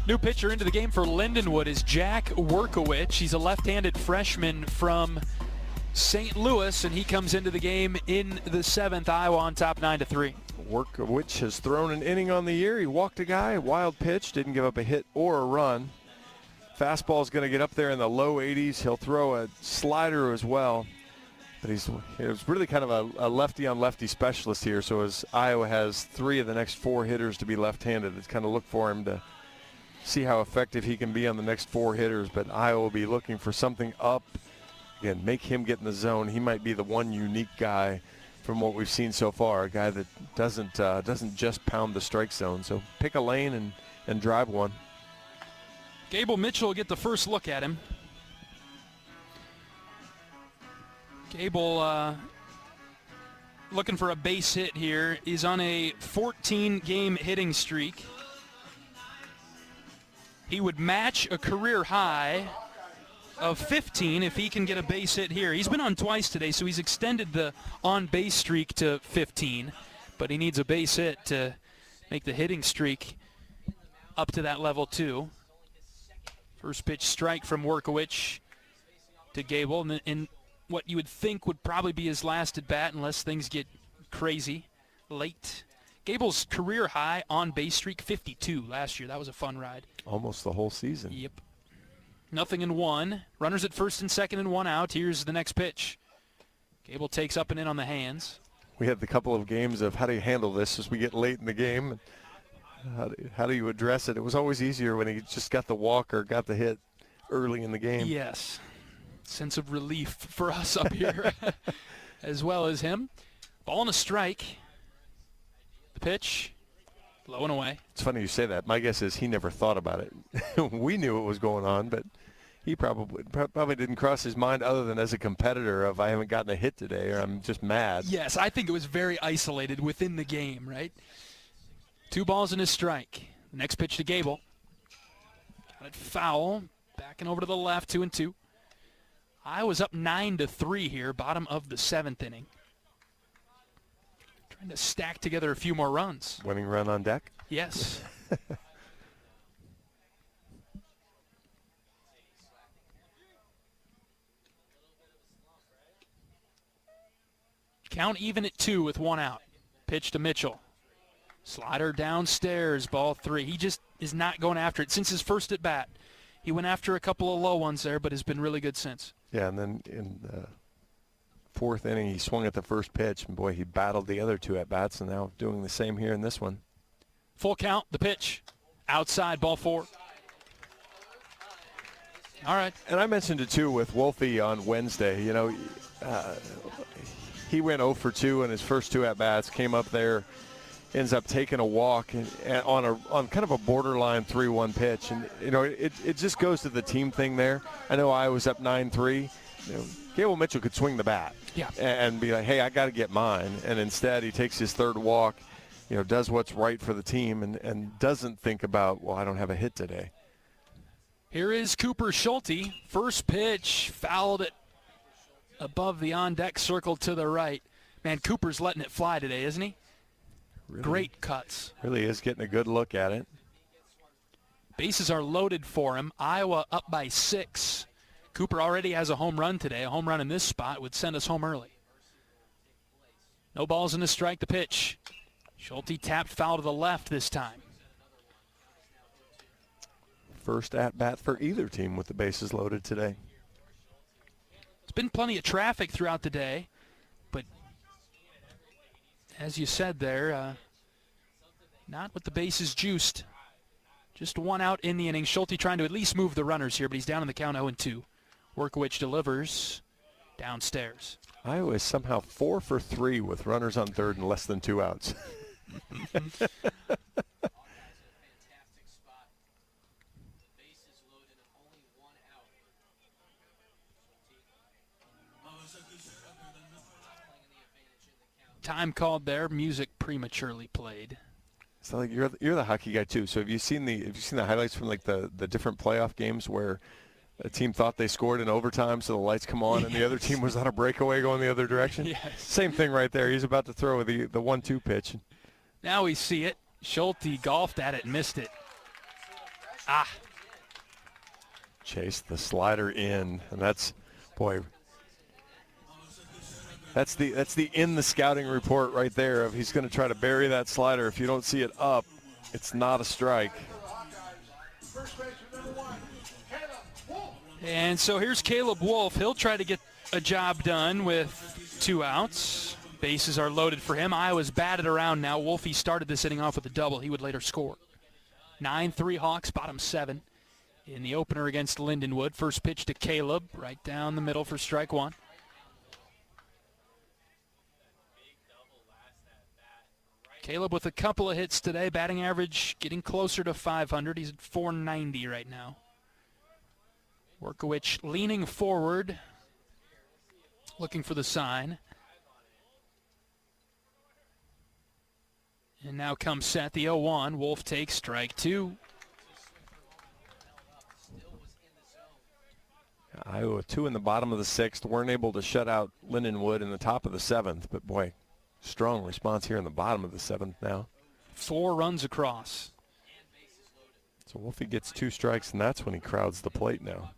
New pitcher into the game for Lindenwood is Jack Workowicz. He's a left-handed freshman from St. Louis, and he comes into the game in the 7th. Iowa on top 9-3. Workowicz has thrown an inning on the year. He walked a guy, wild pitch, didn't give up a hit or a run. Fastball is going to get up there in the low 80s. He'll throw a slider as well. But it was really kind of a lefty-on-lefty specialist here, so as Iowa has 3 of the next 4 hitters to be left-handed, it's kind of look for him to see how effective he can be on the next 4 hitters. But Iowa will be looking for something up. Again, make him get in the zone. He might be the one unique guy from what we've seen so far, a guy that doesn't just pound the strike zone. So pick a lane and drive one. Gable Mitchell will get the first look at him. Gable looking for a base hit here. He's on a 14-game hitting streak. He would match a career high of 15 if he can get a base hit here. He's been on twice today, so he's extended the on-base streak to 15, but he needs a base hit to make the hitting streak up to that level too. First pitch strike from Workowicz to Gable, and in what you would think would probably be his last at bat unless things get crazy late. Gable's career high on-base streak, 52 last year. That was a fun ride. Almost the whole season. Yep. 0-1. Runners at first and second and 1 out. Here's the next pitch. Gable takes up and in on the hands. We had the couple of games of how do you handle this as we get late in the game. How do you address it? It was always easier when he just got the walk or got the hit early in the game. Yes. Sense of relief for us up here as well as him. Ball and a strike. The pitch, low and away. It's funny you say that. My guess is he never thought about it. We knew what was going on, but he probably didn't cross his mind other than as a competitor of I haven't gotten a hit today or I'm just mad. Yes, I think it was very isolated within the game, right? 2 balls and a strike. Next pitch to Gable. Got it foul. Backing over to the left, 2-2. Iowa's up 9-3 here, bottom of the 7th inning. Trying to stack together a few more runs. Winning run on deck? Yes. Count even at 2 with 1 out. Pitch to Mitchell. Slider downstairs, ball 3. He just is not going after it since his first at bat. He went after a couple of low ones there, but has been really good since. Yeah, and then in the 4th inning, he swung at the first pitch, and boy, he battled the other 2 at bats, and now doing the same here in this one. Full count, the pitch. Outside, ball 4. All right. And I mentioned it, too, with Wolfie on Wednesday. You know, he went 0 for 2 in his first 2 at-bats, came up there, ends up taking a walk on kind of a borderline 3-1 pitch. And, you know, it just goes to the team thing there. I know I was up 9-3. You know, Gable Mitchell could swing the bat and be like, hey, I got to get mine. And instead he takes his 3rd walk, you know, does what's right for the team and doesn't think about, well, I don't have a hit today. Here is Cooper Schulte. First pitch, fouled it above the on-deck circle to the right. Man, Cooper's letting it fly today, isn't he? Really, great cuts. Really is getting a good look at it. Bases are loaded for him. Iowa up by 6. Cooper already has a home run today. A home run in this spot would send us home early. No balls in the strike. The pitch. Schulte tapped foul to the left this time. First at-bat for either team with the bases loaded today. It's been plenty of traffic throughout the day, but as you said there, not with the bases juiced. Just 1 out in the inning. Schulte trying to at least move the runners here, but he's down in the count 0-2. Workowich delivers downstairs. Iowa is somehow 4 for 3 with runners on 3rd and less than 2 outs. Time called there. Music prematurely played. So like you're the hockey guy too. So have you seen the highlights from like the different playoff games where a team thought they scored in overtime, so the lights come on, and the other team was on a breakaway going the other direction? Yes. Same thing right there. He's about to throw the 1-2 pitch. Now we see it. Schulte golfed at it, missed it. Chased the slider in, and that's the in the scouting report right there of he's going to try to bury that slider. If you don't see it up, it's not a strike. And so here's Caleb Wolf. He'll try to get a job done with 2 outs. Bases are loaded for him. Iowa's batted around now. Wolfie started this inning off with a double. He would later score. 9-3 Hawks, bottom 7 in the opener against Lindenwood. First pitch to Caleb, right down the middle for strike 1. Caleb with a couple of hits today. Batting average getting closer to 500. He's at 490 right now. Workowich leaning forward, looking for the sign. And now comes set, the 0-1. Wolf takes strike 2. Iowa 2 in the bottom of the 6th. Weren't able to shut out Lindenwood in the top of the 7th, but boy, strong response here in the bottom of the 7th now. 4 runs across. So Wolfie gets 2 strikes, and that's when he crowds the plate now.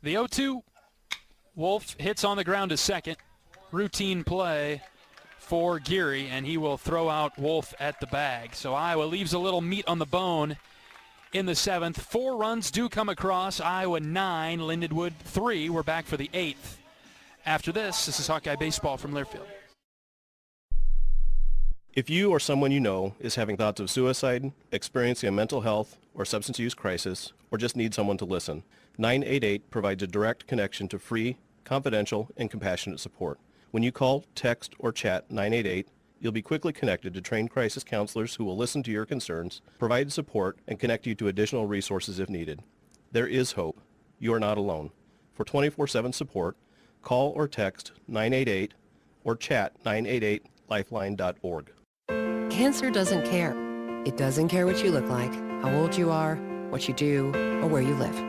The 0-2. Wolf hits on the ground to second. Routine play for Geary, and he will throw out Wolf at the bag. So Iowa leaves a little meat on the bone in the 7th. 4 runs do come across. Iowa 9, Lindenwood 3. We're back for the 8th. After this is Hawkeye Baseball from Learfield. If you or someone you know is having thoughts of suicide, experiencing a mental health or substance use crisis, or just need someone to listen, 988 provides a direct connection to free, confidential, and compassionate support. When you call, text, or chat 988, you'll be quickly connected to trained crisis counselors who will listen to your concerns, provide support, and connect you to additional resources if needed. There is hope. You are not alone. For 24/7 support, call or text 988 or chat 988lifeline.org. Cancer doesn't care. It doesn't care what you look like, how old you are, what you do, or where you live.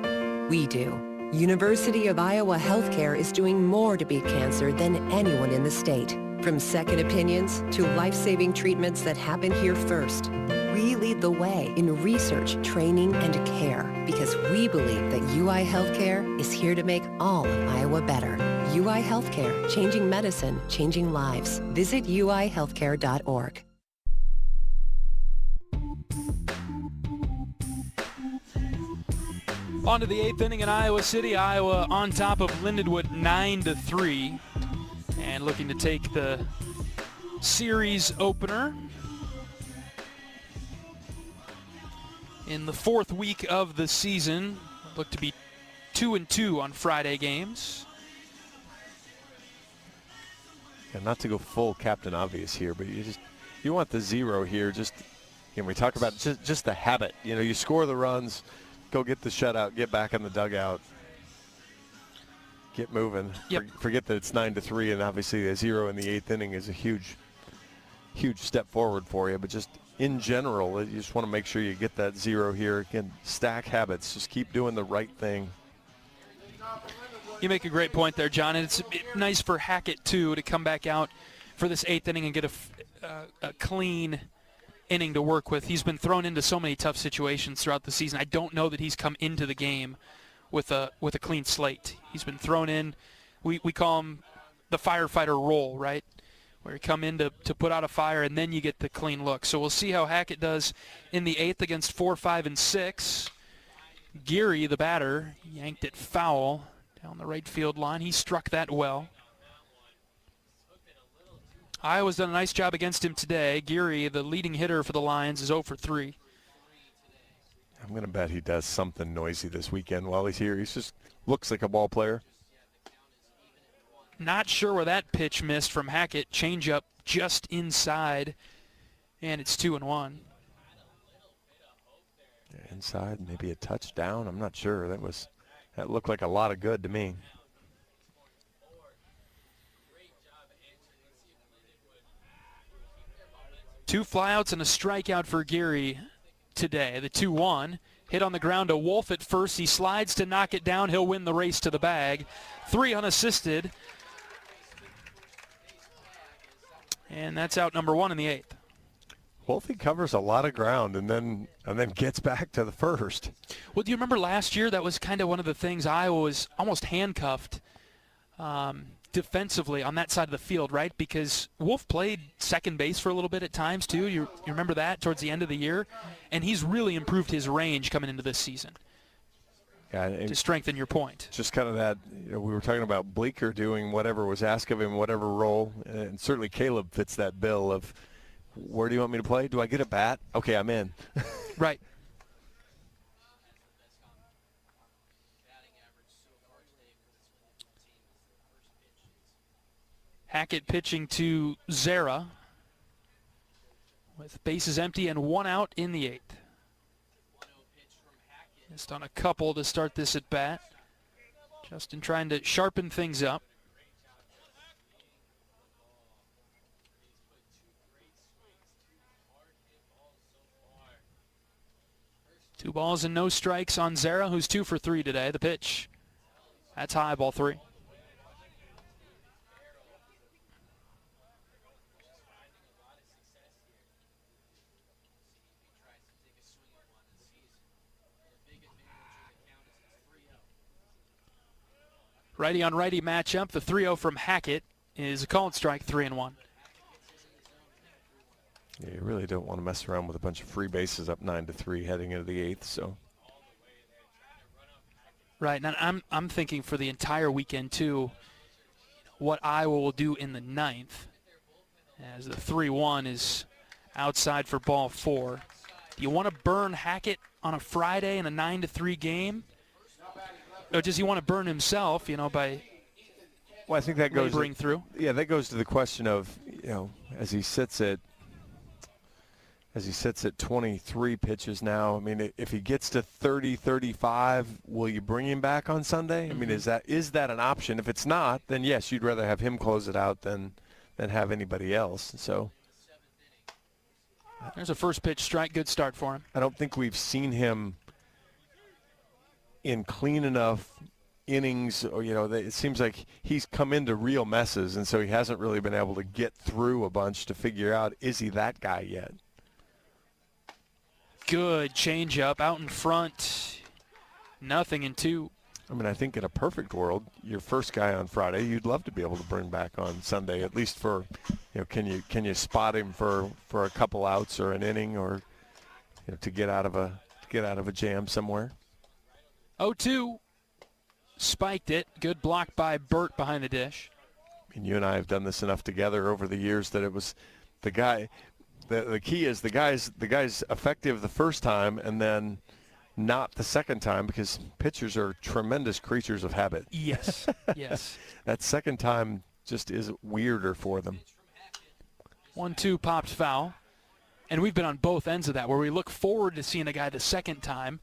We do. University of Iowa Healthcare is doing more to beat cancer than anyone in the state. From second opinions to life-saving treatments that happen here first. We lead the way in research, training, and care because we believe that UI Healthcare is here to make all of Iowa better. UI Healthcare, changing medicine, changing lives. Visit uihealthcare.org. On to the 8th inning in Iowa City. Iowa on top of Lindenwood 9-3 and looking to take the series opener in the 4th week of the season. Look to be 2-2 on Friday games. Yeah, not to go full Captain Obvious here, but you want the 0 here. Just, we talk about just the habit. You score the runs. Go get the shutout, get back in the dugout, get moving. Yep. Forget that it's 9-3, and obviously a 0 in the 8th inning is a huge step forward for you. But just in general, you just want to make sure you get that 0 here. Again, stack habits. Just keep doing the right thing. You make a great point there, John. And it's nice for Hackett, too, to come back out for this 8th inning and get a clean inning to work with. He's been thrown into so many tough situations throughout the season. I don't know that he's come into the game with a clean slate. He's been thrown in. We call him the firefighter role, right? Where you come in to put out a fire and then you get the clean look. So we'll see how Hackett does in the 8th against 4, 5, and 6. Geary, the batter, yanked it foul down the right field line. He struck that well. Iowa's done a nice job against him today. Geary, the leading hitter for the Lions, is 0 for 3. I'm going to bet he does something noisy this weekend while he's here. He just looks like a ball player. Not sure where that pitch missed from Hackett. Changeup just inside, and it's 2-1. Inside, maybe a touchdown. I'm not sure. That looked like a lot of good to me. Two flyouts and a strikeout for Geary today. The 2-1 hit on the ground to Wolf at first. He slides to knock it down. He'll win the race to the bag. 3 unassisted. And that's out number 1 in the 8th. Wolfie covers a lot of ground and then gets back to the first. Well, do you remember last year? That was kind of one of the things. Iowa was almost handcuffed defensively on that side of the field, right? Because Wolf played second base for a little bit at times too. You remember that towards the end of the year? And he's really improved his range coming into this season. Yeah, to strengthen your point. Just kind of that, we were talking about Bleeker doing whatever was asked of him, whatever role, and certainly Caleb fits that bill of, where do you want me to play? Do I get a bat? Okay, I'm in. Right. Hackett pitching to Zara with bases empty and 1 out in the 8th. Just on a couple to start this at bat. Justin trying to sharpen things up. Two balls and no strikes on Zara, who's 2 for 3 today. The pitch. That's high, ball 3. Righty on righty matchup. The 3-0 from Hackett is a called strike, 3-1. Yeah, you really don't want to mess around with a bunch of free bases up 9-3 heading into the 8th. So. Right, and I'm thinking for the entire weekend too, what Iowa will do in the 9th, as the 3-1 is outside for ball 4. Do you want to burn Hackett on a Friday in a 9-3 game? Or does he want to burn himself, by well, I think that goes through? Yeah, that goes to the question of, as he sits at as he sits at 23 pitches now. I mean, if he gets to 30, 35, will you bring him back on Sunday? I mean, is that an option? If it's not, then yes, you'd rather have him close it out than have anybody else. So there's a first pitch strike. Good start for him. I don't think we've seen him in clean enough innings, or it seems like he's come into real messes, and so he hasn't really been able to get through a bunch to figure out, is he that guy yet? Good changeup out in front. 0-2. I mean, I think in a perfect world, your first guy on Friday, you'd love to be able to bring back on Sunday, at least for, can you spot him for a couple outs or an inning, or to get out of a jam somewhere. 0-2. Spiked it. Good block by Burt behind the dish. I mean, you and I have done this enough together over the years that it was the guy. The key is the guy's effective the first time and then not the second time, because pitchers are tremendous creatures of habit. Yes, yes. That second time just is weirder for them. 1-2 popped foul. And we've been on both ends of that, where we look forward to seeing a guy the second time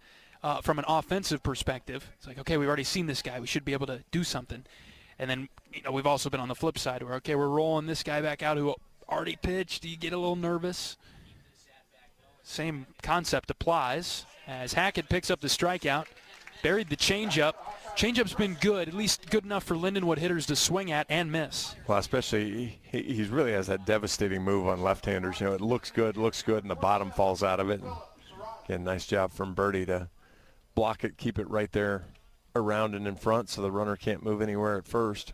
from an offensive perspective. It's like, okay, we've already seen this guy. We should be able to do something. And then, we've also been on the flip side where, okay, we're rolling this guy back out who already pitched. Do you get a little nervous? Same concept applies as Hackett picks up the strikeout, buried the changeup. Changeup's been good, at least good enough for Lindenwood hitters to swing at and miss. Well, especially he really has that devastating move on left-handers. it looks good, and the bottom falls out of it. And again, nice job from Birdie to block it, keep it right there around and in front so the runner can't move anywhere at first.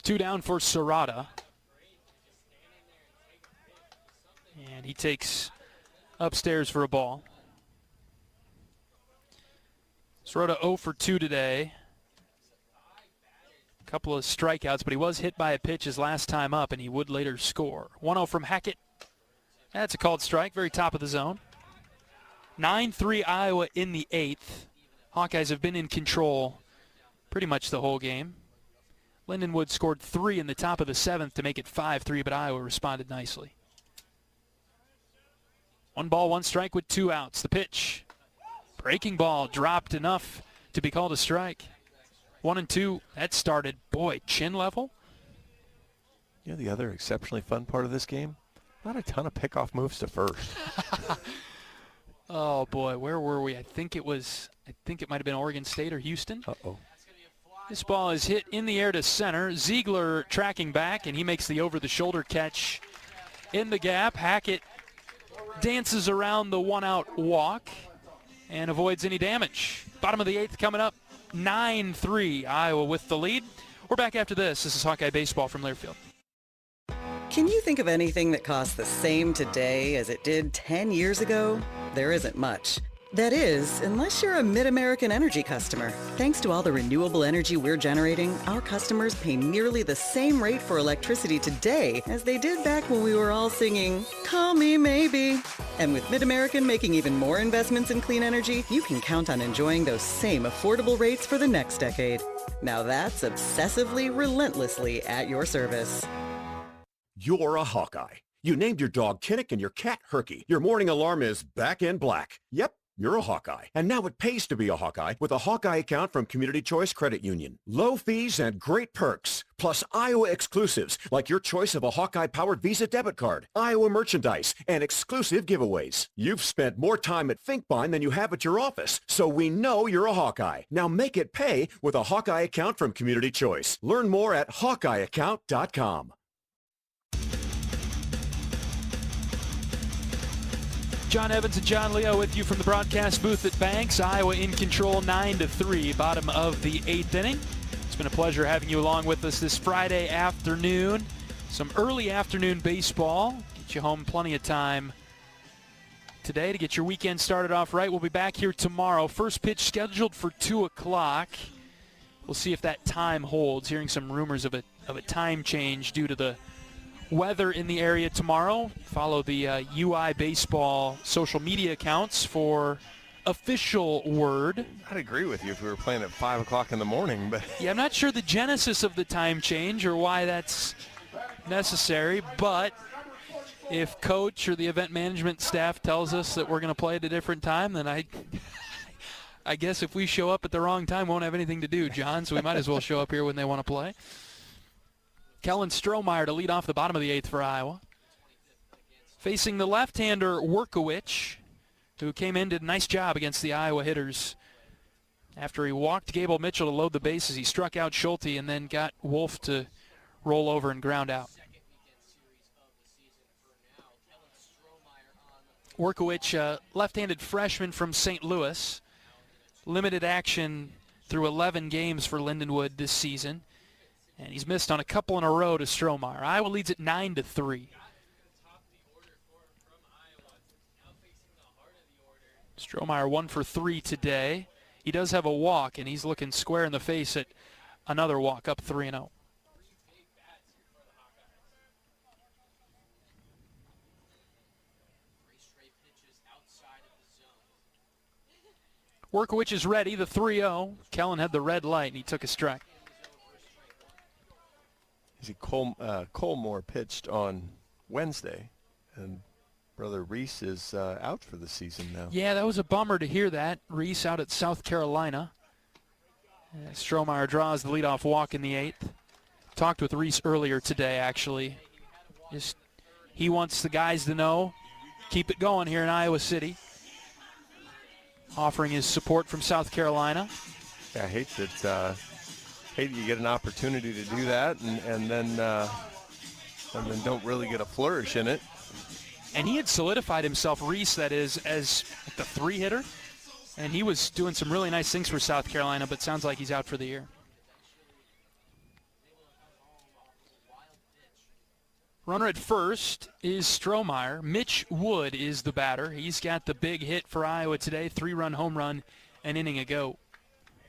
2 down for Serrata. And he takes upstairs for a ball. Serrata 0 for 2 today. A couple of strikeouts, but he was hit by a pitch his last time up, and he would later score. 1-0 from Hackett. That's a called strike, very top of the zone. 9-3 Iowa in the 8th. Hawkeyes have been in control pretty much the whole game. Lindenwood scored 3 in the top of the 7th to make it 5-3, but Iowa responded nicely. 1 ball, 1 strike with 2 outs. The pitch. Breaking ball dropped enough to be called a strike. 1-2. That started, chin level. The other exceptionally fun part of this game, not a ton of pickoff moves to first. Oh boy, where were we? I think it might have been Oregon State or Houston. Uh-oh. This ball is hit in the air to center. Ziegler tracking back, and he makes the over-the-shoulder catch in the gap. Hackett dances around the 1-out walk and avoids any damage. Bottom of the 8th coming up. 9-3 Iowa with the lead. We're back after this. This is Hawkeye Baseball from Learfield. Can you think of anything that costs the same today as it did 10 years ago? There isn't much. That is, unless you're a Mid-American Energy customer. Thanks to all the renewable energy we're generating, our customers pay nearly the same rate for electricity today as they did back when we were all singing, "Call Me Maybe." And with Mid-American making even more investments in clean energy, you can count on enjoying those same affordable rates for the next decade. Now that's obsessively, relentlessly at your service. You're a Hawkeye. You named your dog Kinnick and your cat Herky. Your morning alarm is back in black. Yep, you're a Hawkeye. And now it pays to be a Hawkeye with a Hawkeye account from Community Choice Credit Union. Low fees and great perks, plus Iowa exclusives like your choice of a Hawkeye-powered Visa debit card, Iowa merchandise, and exclusive giveaways. You've spent more time at Finkbine than you have at your office, so we know you're a Hawkeye. Now make it pay with a Hawkeye account from Community Choice. Learn more at HawkeyeAccount.com. John Evans and John Leo with you from the broadcast booth at Banks. Iowa in control 9-3, bottom of the 8th inning. It's been a pleasure having you along with us this Friday afternoon. Some early afternoon baseball. Get you home plenty of time today to get your weekend started off right. We'll be back here tomorrow. First pitch scheduled for 2 o'clock. We'll see if that time holds. Hearing some rumors of a time change due to the weather in the area tomorrow. Follow the UI Baseball social media accounts for official word. I'd agree with you if we were playing at 5 o'clock in the morning, but yeah, I'm not sure the genesis of the time change or why that's necessary, but if coach or the event management staff tells us that we're going to play at a different time, then I guess if we show up at the wrong time, we won't have anything to do, John, so we might as well show up here when they want to play. Kellen Strohmeyer to lead off the bottom of the 8th for Iowa. Facing the left-hander Workowicz, who came in, did a nice job against the Iowa hitters. After he walked Gable Mitchell to load the bases, he struck out Schulte and then got Wolf to roll over and ground out. Workowicz, left-handed freshman from St. Louis. Limited action through 11 games for Lindenwood this season. And he's missed on a couple in a row to Strohmeyer. Iowa leads at 9-3. Strohmeyer 1 for 3 today. He does have a walk, and he's looking square in the face at another walk, up 3-0. Workowicz is ready, the 3-0. Kellen had the red light, and he took a strike. Colmore pitched on Wednesday, and Brother Reese is out for the season now. Yeah, that was a bummer to hear that. Reese out at South Carolina. Strohmeyer draws the leadoff walk in the 8th. Talked with Reese earlier today, actually. He wants the guys to know, keep it going here in Iowa City. Offering his support from South Carolina. Yeah, I hate that you get an opportunity to do that and then don't really get a flourish in it. And he had solidified himself, Reese, that is, as the 3-hitter. And he was doing some really nice things for South Carolina, but sounds like he's out for the year. Runner at first is Strohmeyer. Mitch Wood is the batter. He's got the big hit for Iowa today, 3-run home run, an inning ago.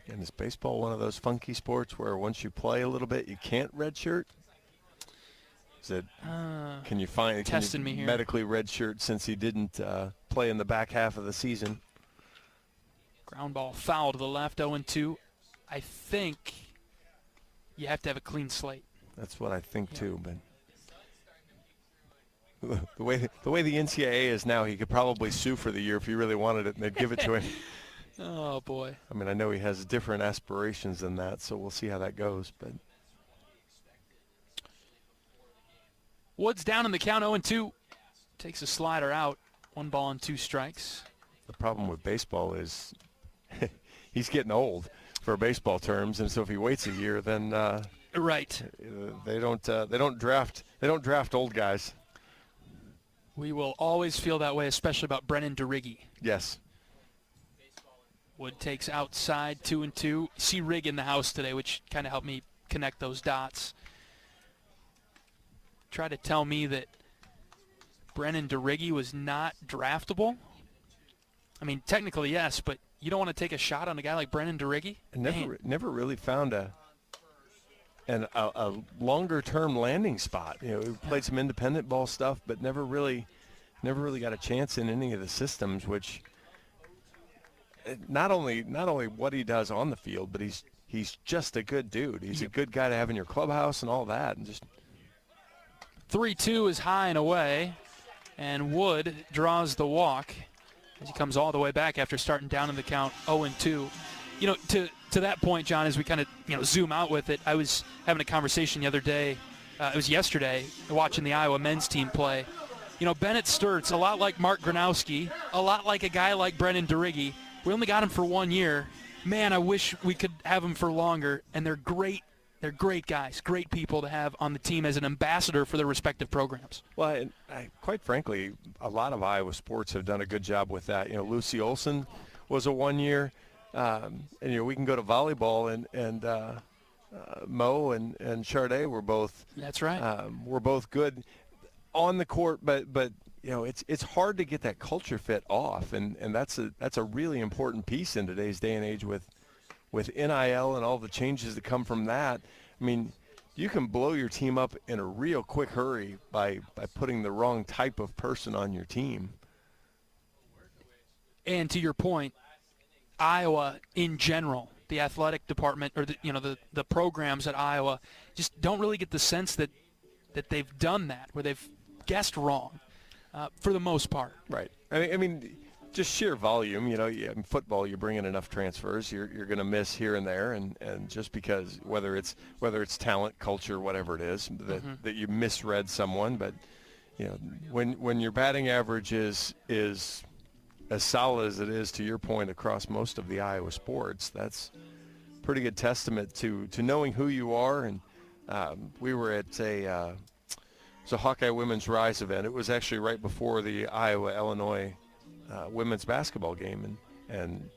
And is baseball one of those funky sports where once you play a little bit, you can't redshirt? Is it? Can you find testing me here. Medically redshirt since he didn't play in the back half of the season? Ground ball foul to the left, 0-2. I think you have to have a clean slate. That's what I think too, but the way the NCAA is now, he could probably sue for the year if he really wanted it, and they'd give it to him. Oh, boy. I mean, I know he has different aspirations than that, so we'll see how that goes. But Woods down in the count, 0-2. Takes a slider out. 1 ball and 2 strikes. The problem with baseball is he's getting old for baseball terms, and so if he waits a year, then right. They don't draft old guys. We will always feel that way, especially about Brennan DeRiggi. Yes. Wood takes outside, 2-2. See Rig in the house today, which kind of helped me connect those dots. Try to tell me that Brennan DeRiggi was not draftable. I mean, technically, yes, but you don't want to take a shot on a guy like Brennan DeRiggi? Never really found a longer-term landing spot. You know, he played some independent ball stuff, but never really got a chance in any of the systems. Which not only what he does on the field, but he's just a good dude. He's a good guy to have in your clubhouse and all that. And just 3-2 is high and away, and Wood draws the walk as he comes all the way back after starting down in the count, 0-2. You know, to that point, John, as we kind of zoom out with it, I was having a conversation the other day. It was yesterday, watching the Iowa men's team play. You know, Bennett Sturtz, a lot like Mark Gronowski, a lot like a guy like Brennan DeRiggi. We only got him for 1 year. Man, I wish we could have him for longer. And they're great. They're great guys, great people to have on the team as an ambassador for their respective programs. Well, quite frankly, a lot of Iowa sports have done a good job with that. You know, Lucy Olson was a 1 year. And we can go to volleyball and Mo and Charday were both. That's right. We're both good on the court, but it's hard to get that culture fit off, and that's a really important piece in today's day and age with NIL and all the changes that come from that. I mean, you can blow your team up in a real quick hurry by putting the wrong type of person on your team. And to your point, Iowa in general, the athletic department or the programs at Iowa just don't really get the sense that they've done that, where they've guessed wrong. for the most part. Right. I mean, just sheer volume. In football, you bring in enough transfers, you're going to miss here and there, and just because whether it's talent, culture, whatever it is, that you misread someone, but when your batting average is as solid as it is, to your point, across most of the Iowa sports, that's pretty good testament to knowing who you are. And we were at a Hawkeye Women's Rise event. It was actually right before the Iowa-Illinois women's basketball game, and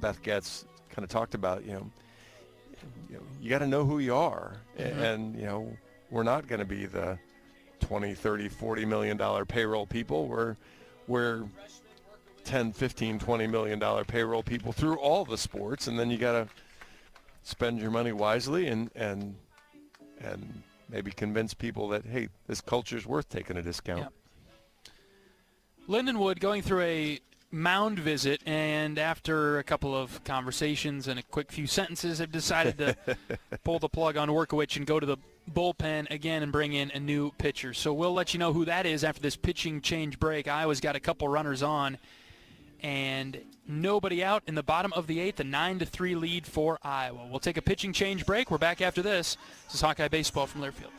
Beth Getz kind of talked about, you got to know who you are, and we're not going to be the $20, $30, $40 million payroll people. We're 10, 15, $20 million payroll people through all the sports, and then you got to spend your money wisely and maybe convince people that, hey, this culture is worth taking a discount. Yep. Lindenwood going through a mound visit, and after a couple of conversations and a quick few sentences, have decided to pull the plug on Workowicz and go to the bullpen again and bring in a new pitcher. So we'll let you know who that is after this pitching change break. Iowa's got a couple runners on and nobody out in the bottom of the 8th, a 9-3 lead for Iowa. We'll take a pitching change break. We're back after this. This is Hawkeye Baseball from Learfield.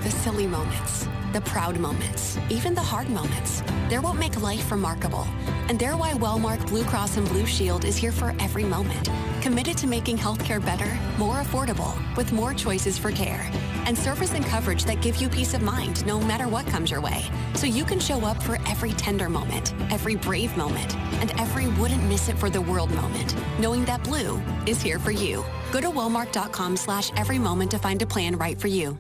The silly moments, the proud moments, even the hard moments. They're what make life remarkable. And they're why Wellmark Blue Cross and Blue Shield is here for every moment. Committed to making healthcare better, more affordable, with more choices for care. And service and coverage that give you peace of mind no matter what comes your way. So you can show up for every tender moment, every brave moment, and every wouldn't miss it for the world moment, knowing that Blue is here for you. Go to Wellmark.com/every moment to find a plan right for you.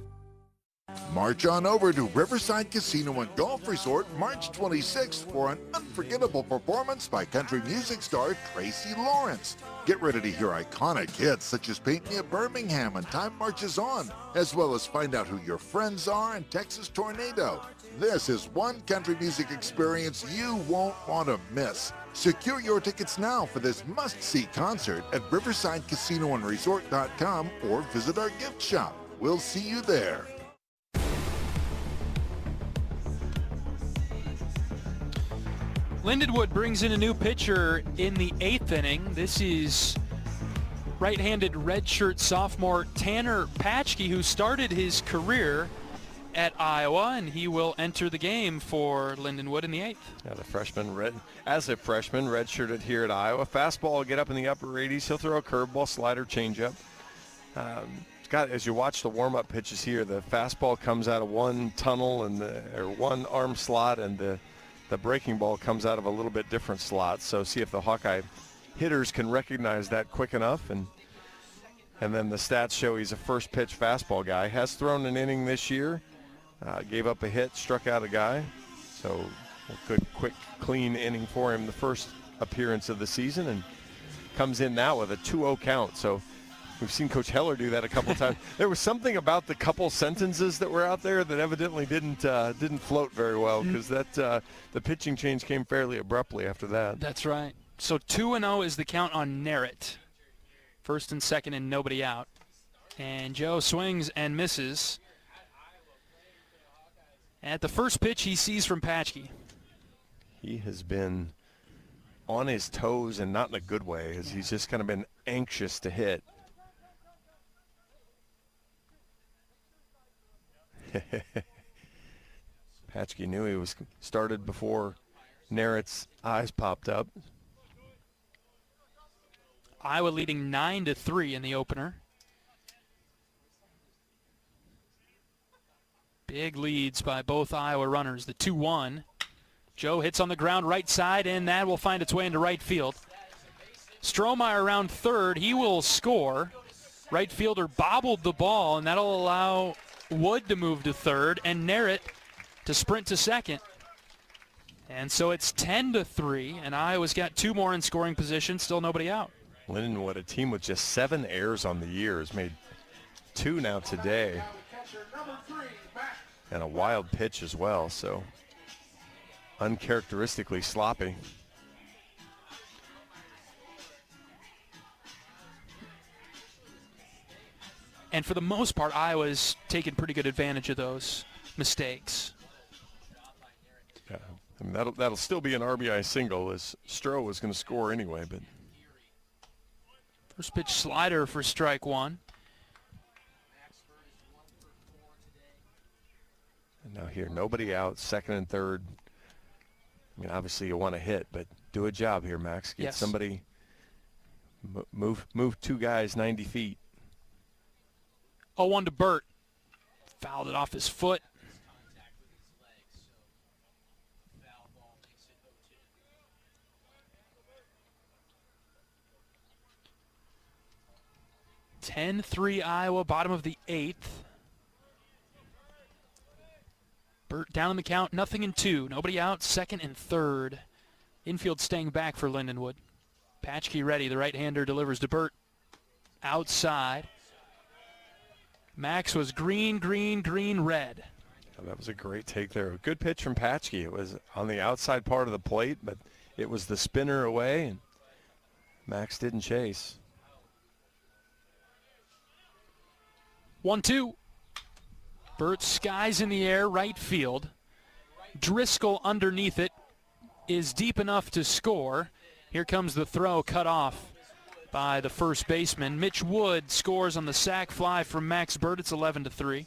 March on over to Riverside Casino and Golf Resort March 26th for an unforgettable performance by country music star Tracy Lawrence. Get ready to hear iconic hits such as Paint Me a Birmingham and Time Marches On, as well as find out who your friends are in Texas Tornado. This is one country music experience you won't want to miss. Secure your tickets now for this must-see concert at riversidecasinoandresort.com or visit our gift shop. We'll see you there. Lindenwood brings in a new pitcher in the 8th inning. This is right-handed redshirt sophomore Tanner Patchke, who started his career at Iowa, and he will enter the game for Lindenwood in the 8th. Yeah, the freshman, as a freshman, redshirted here at Iowa. Fastball will get up in the upper 80s. He'll throw a curveball, slider, changeup. As you watch the warm-up pitches here, the fastball comes out of one tunnel or one arm slot, and the breaking ball comes out of a little bit different slot. So see if the Hawkeye hitters can recognize that quick enough. And then the stats show he's a first pitch fastball guy. Has thrown an inning this year. Gave up a hit, struck out a guy. So a good, quick, clean inning for him the first appearance of the season, and comes in now with a 2-0 count. So we've seen Coach Heler do that a couple times. There was something about the couple sentences that were out there that evidently didn't float very well, because the pitching change came fairly abruptly after that. That's right. So 2-0 is the count on Narrett. First and second and nobody out. And Joe swings and misses. At the first pitch he sees from Patchke. He has been on his toes, and not in a good way, as he's just kind of been anxious to hit. Patchke knew he was started before Narrett's eyes popped up. Iowa leading 9-3 in the opener. Big leads by both Iowa runners. The 2-1. Joe hits on the ground right side, and that will find its way into right field. Strohmeyer around third. He will score. Right fielder bobbled the ball, and that'll allow Wood to move to third and Narrett to sprint to second. And so it's 10-3, and Iowa's got two more in scoring position, still nobody out. Lindenwood, a team with just 7 errors on the year, has made 2 now today. And a wild pitch as well, so uncharacteristically sloppy. And for the most part, Iowa's taken pretty good advantage of those mistakes. mean, that'll still be an RBI single, as Stroh was going to score anyway. But first pitch slider for strike one. And now here, nobody out, second and third. I mean, obviously you want to hit, but do a job here, Max. Get somebody, move two guys 90 feet. 0-1 to Burt. Fouled it off his foot. (10-3) Iowa, bottom of the 8th. Burt down in the count, nothing in 2. Nobody out, second and third. Infield staying back for Lindenwood. Patchkey ready, the right-hander delivers to Burt. Outside. Max was green, red. Oh, that was a great take there. A good pitch from Patchkey. It was on the outside part of the plate, but it was the spinner away, and Max didn't chase. 1-2. Burt skies in the air, right field. Driscoll underneath it is deep enough to score. Here comes the throw, cut off by the first baseman. Mitch Wood scores on the sac fly from Max Burt. It's 11-3.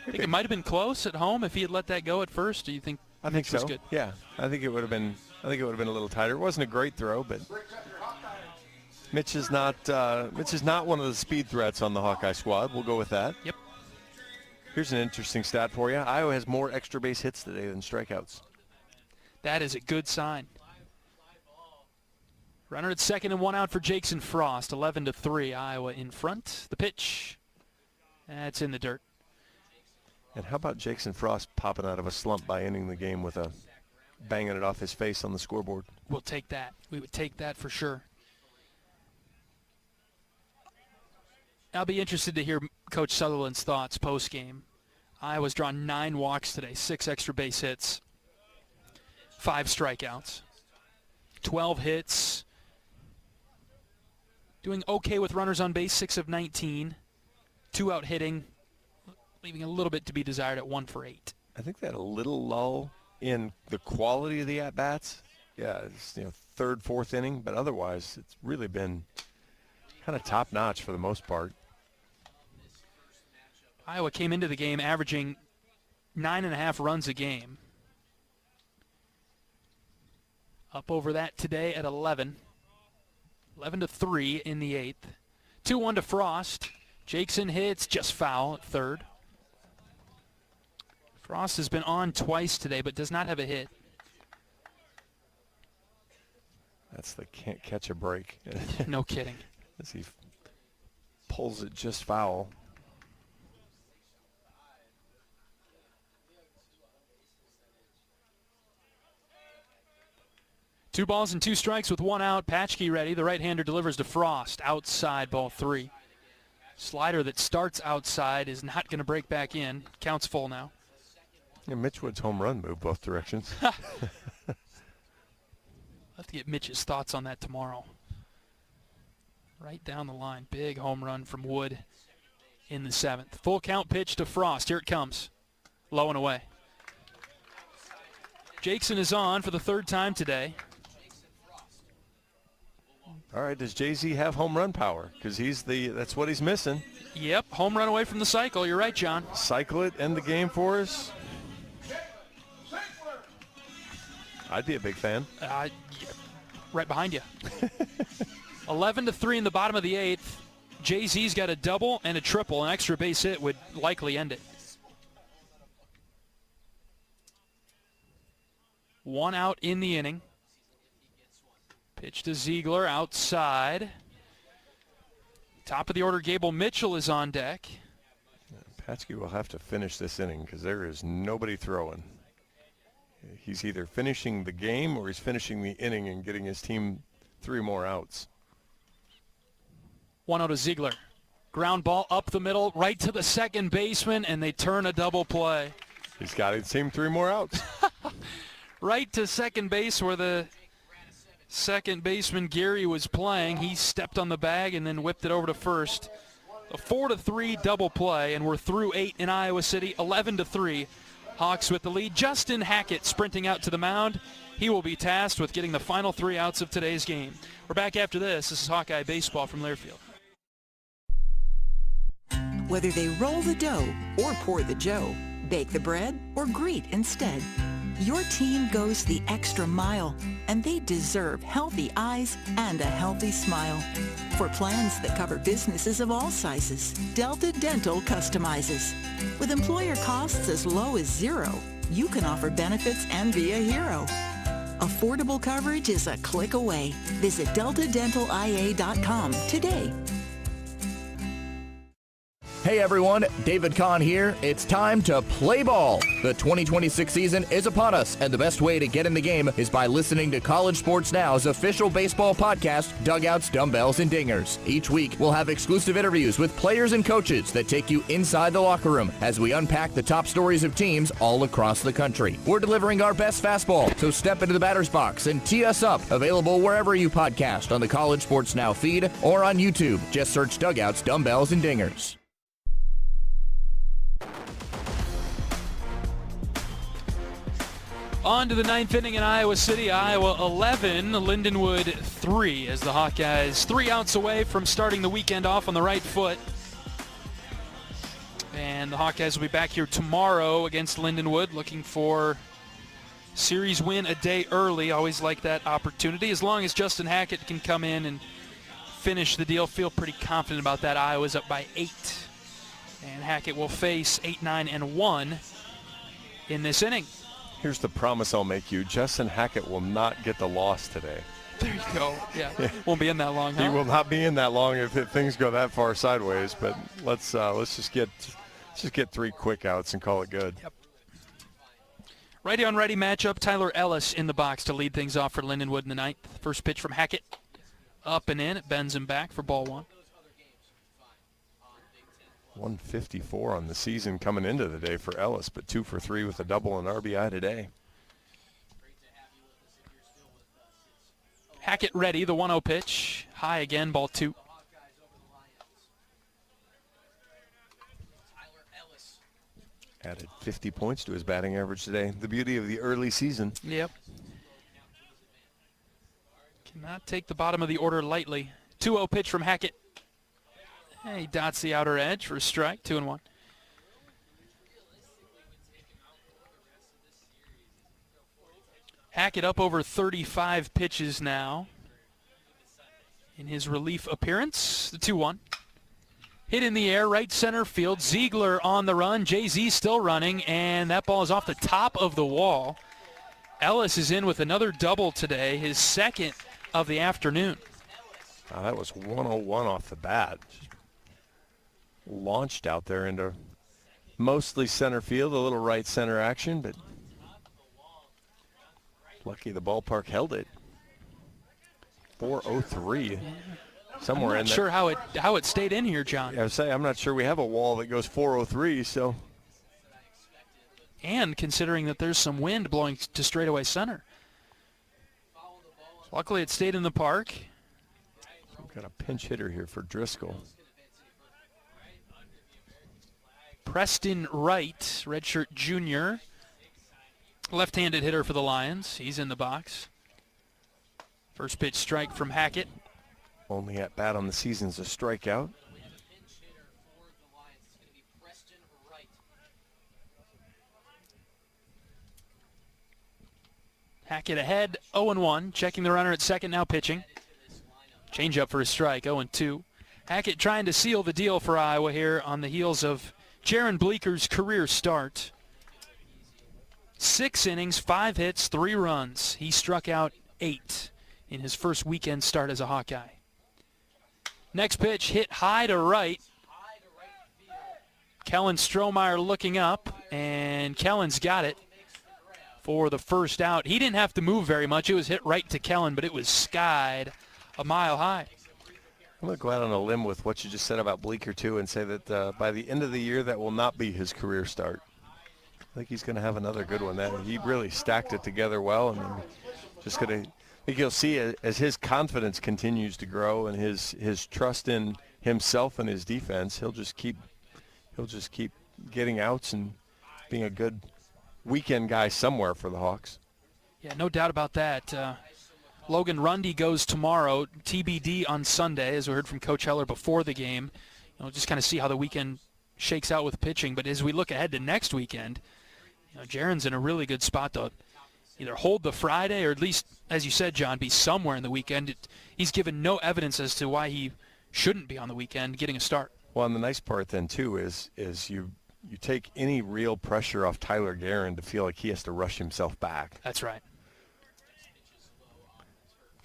I think it might have been close at home if he had let that go at first. Do you think? I think so. Was good? Yeah, I think it would have been. I think it would have been a little tighter. It wasn't a great throw, but Mitch is not one of the speed threats on the Hawkeye squad. We'll go with that. Yep. Here's an interesting stat for you. Iowa has more extra base hits today than strikeouts. That is a good sign. Runner at second and 1 out for Jackson Frost. 11-3. Iowa in front. The pitch. That's in the dirt. And how about Jackson Frost popping out of a slump by ending the game with a banging it off his face on the scoreboard? We'll take that. We would take that for sure. I'll be interested to hear Coach Sutherland's thoughts post-game. Iowa's drawn 9 walks today, 6 extra base hits, 5 strikeouts, 12 hits. Doing okay with runners on base, 6 of 19. 2 out hitting, leaving a little bit to be desired at 1 for 8. I think they had a little lull in the quality of the at-bats. Yeah, it's, third, fourth inning, but otherwise it's really been kind of top-notch for the most part. Iowa came into the game averaging 9.5 runs a game. Up over that today at 11. 11-3 in the 8th. 2-1 to Frost. Jackson hits just foul at third. Frost has been on twice today but does not have a hit. That's the can't catch a break. No kidding. As he pulls it just foul. Two balls and 2 strikes with 1 out. Patchkey ready. The right-hander delivers to Frost. Outside, ball 3. Slider that starts outside is not going to break back in. Counts full now. Yeah, Mitch Wood's home run moved both directions. I'll have to get Mitch's thoughts on that tomorrow. Right down the line. Big home run from Wood in the 7th. Full count pitch to Frost. Here it comes. Low and away. Jackson is on for the 3rd time today. All right, does Jay-Z have home run power? Because that's what he's missing. Yep, home run away from the cycle. You're right, John. Cycle it, end the game for us. I'd be a big fan. Yeah, right behind you. 11-3 in the bottom of the 8th. Jay-Z's got a double and a triple. An extra base hit would likely end it. 1 out in the inning. Pitch to Ziegler outside. Top of the order, Gable Mitchell is on deck. Patchkey will have to finish this inning because there is nobody throwing. He's either finishing the game or he's finishing the inning and getting his team 3 more outs. 1-0 to Ziegler. Ground ball up the middle, right to the second baseman, and they turn a double play. He's got his team 3 more outs. Right to second base where the second baseman Gary was playing. He stepped on the bag and then whipped it over to first. A 4-3 double play, and we're through 8 in Iowa City. 11-3. Hawks with the lead. Justin Hackett sprinting out to the mound. He will be tasked with getting the final 3 outs of today's game. We're back after this. This is Hawkeye Baseball from Learfield. Whether they roll the dough or pour the joe, bake the bread or greet instead, your team goes the extra mile, and they deserve healthy eyes and a healthy smile. For plans that cover businesses of all sizes, Delta Dental customizes. With employer costs as low as $0, you can offer benefits and be a hero. Affordable coverage is a click away. Visit deltadentalia.com today. Hey everyone, David Kahn here. It's time to play ball. The 2026 season is upon us, and the best way to get in the game is by listening to College Sports Now's official baseball podcast, Dugouts, Dumbbells, and Dingers. Each week, we'll have exclusive interviews with players and coaches that take you inside the locker room as we unpack the top stories of teams all across the country. We're delivering our best fastball, so step into the batter's box and tee us up. Available wherever you podcast on the College Sports Now feed or on YouTube. Just search Dugouts, Dumbbells, and Dingers. On to the 9th inning in Iowa City. Iowa 11, Lindenwood 3, as the Hawkeyes 3 outs away from starting the weekend off on the right foot. And the Hawkeyes will be back here tomorrow against Lindenwood, looking for series win a day early. Always like that opportunity. As long as Justin Hackett can come in and finish the deal, feel pretty confident about that. Iowa's up by 8. And Hackett will face 8, 9, and 1 in this inning. Here's the promise I'll make you. Justin Hackett will not get the loss today. There you go. Yeah, won't be in that long, huh? He will not be in that long if things go that far sideways. But let's just get 3 quick outs and call it good. Yep. Righty on righty matchup. Tyler Ellis in the box to lead things off for Lindenwood in the 9th. First pitch from Hackett, up and in. It bends him back for ball 1. 154 on the season coming into the day for Ellis, but 2 for 3 with a double and RBI today. Hackett ready, the 1-0 pitch. High again, ball 2. Added 50 points to his batting average today. The beauty of the early season. Yep. Cannot take the bottom of the order lightly. 2-0 pitch from Hackett. He dots the outer edge for a strike, 2-1. Hackett up over 35 pitches now in his relief appearance. The 2-1. Hit in the air, right center field. Ziegler on the run. Jay-Z still running, and that ball is off the top of the wall. Ellis is in with another double today, his second of the afternoon. That was 101 off the bat. Launched out there into mostly center field, a little right center action, but lucky the ballpark held it. 403 somewhere in there. I'm not sure how it stayed in here, John. Yeah, I was saying, I'm not sure we have a wall that goes 403, so. And considering that there's some wind blowing to straightaway center. Luckily it stayed in the park. We've got a pinch hitter here for Driscoll. Preston Wright, redshirt junior, left-handed hitter for the Lions. He's in the box. First pitch strike from Hackett. Only at bat on the season is a strikeout. Hackett ahead, 0-1, checking the runner at second, now pitching. Change up for a strike, 0-2. Hackett trying to seal the deal for Iowa here on the heels of Jaron Bleeker's career start. 6 innings, 5 hits, 3 runs. He struck out 8 in his first weekend start as a Hawkeye. Next pitch hit high to right. Kellen Strohmeyer looking up, and Kellen's got it for the first out. He didn't have to move very much. It was hit right to Kellen, but it was skied a mile high. I'm going to go out on a limb with what you just said about Bleeker, too, and say that by the end of the year, that will not be his career start. I think he's going to have another good one. He really stacked it together well, and just going to I think you'll see as his confidence continues to grow and his trust in himself and his defense, he'll just keep getting outs and being a good weekend guy somewhere for the Hawks. Yeah, no doubt about that. Logan Rundy goes tomorrow, TBD on Sunday, as we heard from Coach Heler before the game. Just kind of see how the weekend shakes out with pitching. But as we look ahead to next weekend, Jaron's in a really good spot to either hold the Friday or at least, as you said, John, be somewhere in the weekend. He's given no evidence as to why he shouldn't be on the weekend getting a start. Well, and the nice part then, too, is you take any real pressure off Tyler Guerin to feel like he has to rush himself back. That's right.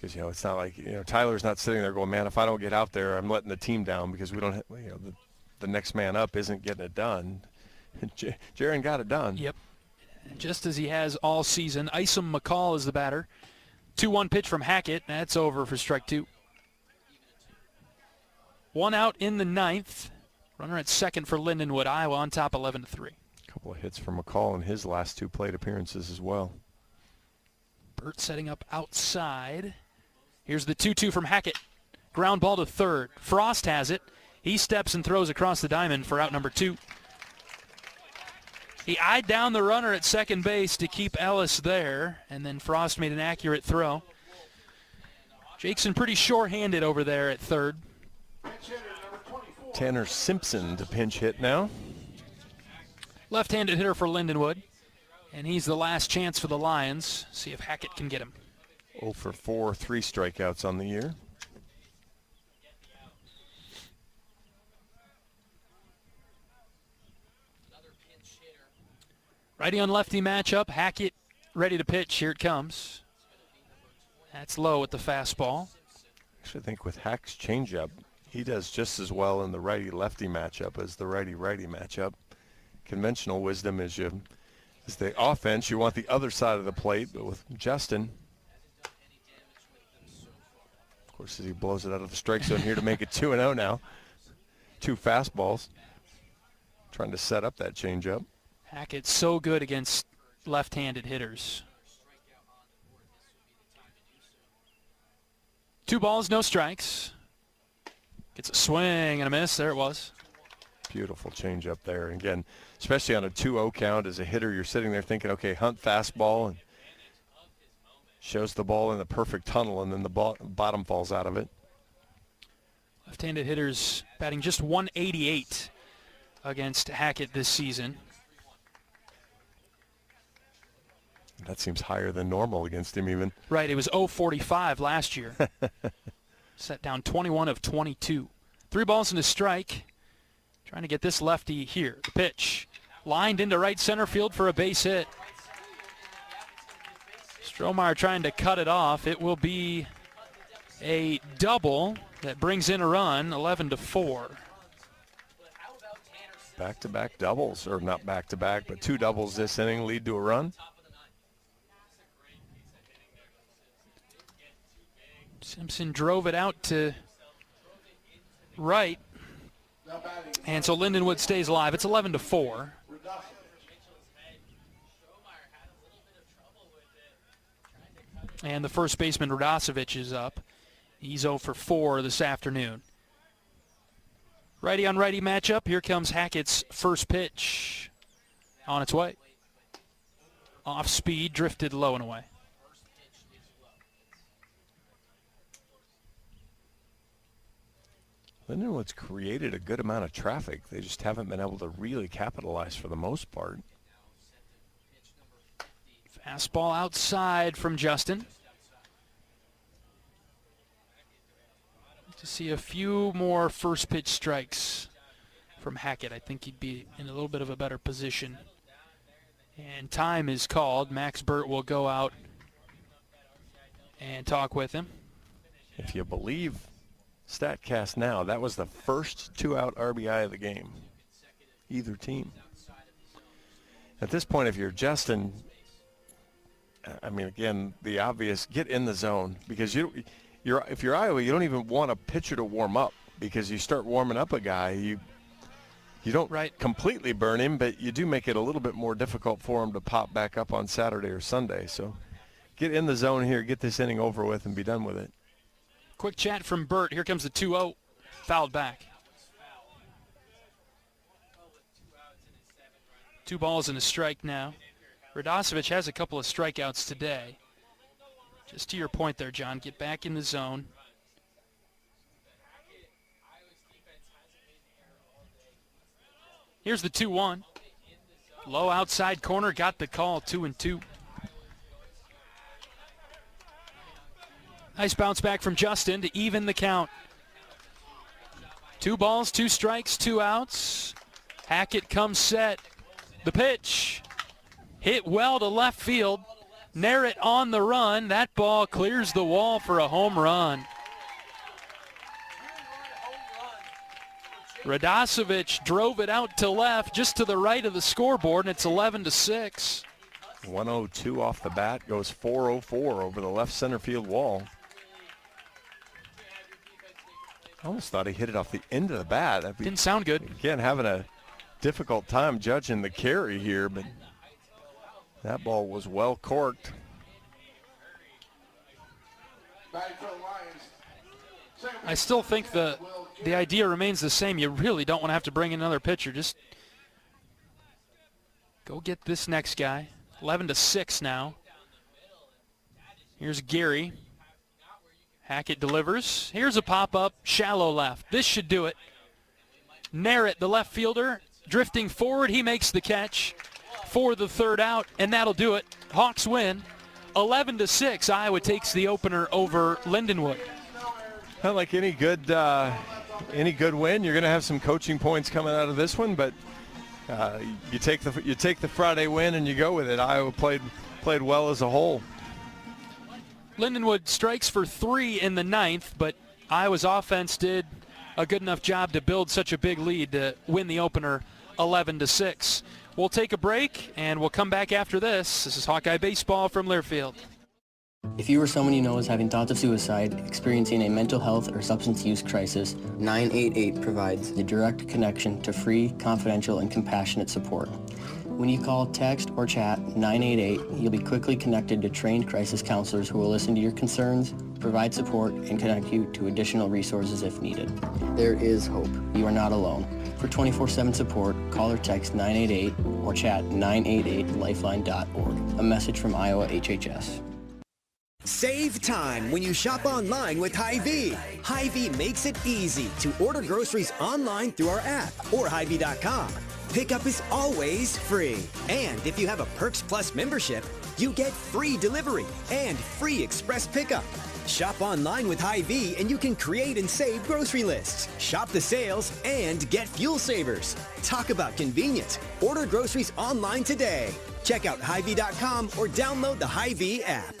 Because, it's not like, Tyler's not sitting there going, man, if I don't get out there, I'm letting the team down because we don't, the next man up isn't getting it done. Jaron got it done. Yep. Just as he has all season. Isom McCall is the batter. 2-1 pitch from Hackett. That's over for strike 2. 1 out in the 9th. Runner at second for Lindenwood. Iowa on top 11-3. A couple of hits from McCall in his last 2 plate appearances as well. Burt setting up outside. Here's the 2-2 from Hackett. Ground ball to third. Frost has it. He steps and throws across the diamond for out number 2. He eyed down the runner at second base to keep Ellis there, and then Frost made an accurate throw. Jackson pretty short-handed over there at third. Tanner Simpson to pinch hit now. Left-handed hitter for Lindenwood, and he's the last chance for the Lions. See if Hackett can get him. 0 for 4, 3 strikeouts on the year. Righty on lefty matchup. Hackett ready to pitch. Here it comes. That's low with the fastball. Actually, I think with Hack's changeup, he does just as well in the righty-lefty matchup as the righty-righty matchup. Conventional wisdom is the offense, you want the other side of the plate, but with Justin, of course, as he blows it out of the strike zone here to make it 2-0 now. 2 fastballs. Trying to set up that changeup. Hackett's so good against left-handed hitters. 2 balls, no strikes. Gets a swing and a miss. There it was. Beautiful changeup there. And again, especially on a 2-0 count as a hitter, you're sitting there thinking, okay, hunt fastball, and shows the ball in the perfect tunnel, and then the bottom falls out of it. Left-handed hitters batting just 188 against Hackett this season. That seems higher than normal against him even. Right, it was 0-45 last year. Set down 21 of 22. 3 balls and a strike. Trying to get this lefty here. The pitch. Lined into right center field for a base hit. Strohmeyer trying to cut it off. It will be a double that brings in a run, 11-4. Back-to-back doubles, or not back-to-back, but 2 doubles this inning lead to a run. Simpson drove it out to right. And so Lindenwood stays alive. It's 11-4. And the first baseman, Radosevich, is up. He's 0 for 4 this afternoon. Righty on righty matchup. Here comes Hackett's first pitch. On its way. Off speed, drifted low and away. Lindenwood's created a good amount of traffic. They just haven't been able to really capitalize for the most part. Fastball outside from Justin. To see a few more first pitch strikes from Hackett. I think he'd be in a little bit of a better position. And time is called. Max Burt will go out and talk with him. If you believe StatCast now, that was the first 2-out RBI of the game. Either team. At this point, if you're Justin, I mean, again, the obvious, get in the zone. Because if you're Iowa, you don't even want a pitcher to warm up. Because you start warming up a guy, you don't completely burn him, but you do make it a little bit more difficult for him to pop back up on Saturday or Sunday. So get in the zone here, get this inning over with, and be done with it. Quick chat from Burt. Here comes the 2-0. Fouled back. 2 balls and a strike now. Radosevich has a couple of strikeouts today. Just to your point there, John, get back in the zone. Here's the 2-1. Low outside corner, got the call, 2-2. Nice bounce back from Justin to even the count. 2 balls, 2 strikes, 2 outs. Hackett comes set. The pitch. Hit well to left field. Narrett on the run. That ball clears the wall for a home run. Radosevich drove it out to left, just to the right of the scoreboard, and it's 11-6. 102 off the bat, goes 404 over the left center field wall. I almost thought he hit it off the end of the bat. Didn't sound good. Again, having a difficult time judging the carry here, but that ball was well corked. I still think the idea remains the same. You really don't want to have to bring in another pitcher. Just go get this next guy. 11-6 now. Here's Gary. Hackett delivers. Here's a pop-up, shallow left. This should do it. Narrett, the left fielder, drifting forward. He makes the catch for the third out, and that'll do it. Hawks win. 11-6, Iowa takes the opener over Lindenwood. Not like any good win. You're going to have some coaching points coming out of this one, but you take the Friday win and you go with it. Iowa played well as a whole. Lindenwood strikes for 3 in the 9th, but Iowa's offense did a good enough job to build such a big lead to win the opener 11-6. We'll take a break, and we'll come back after this. This is Hawkeye Baseball from Learfield. If you or someone you know is having thoughts of suicide, experiencing a mental health or substance use crisis, 988 provides the direct connection to free, confidential, and compassionate support. When you call, text, or chat 988, you'll be quickly connected to trained crisis counselors who will listen to your concerns, provide support, and connect you to additional resources if needed. There is hope. You are not alone. For 24/7 support, call or text 988 or chat 988lifeline.org. A message from Iowa HHS. Save time when you shop online with Hy-Vee. Hy-Vee makes it easy to order groceries online through our app or Hy-Vee.com. Pickup is always free. And if you have a Perks Plus membership, you get free delivery and free express pickup. Shop online with Hy-Vee and you can create and save grocery lists, shop the sales, and get fuel savers. Talk about convenient. Order groceries online today. Check out Hy-Vee.com or download the Hy-Vee app.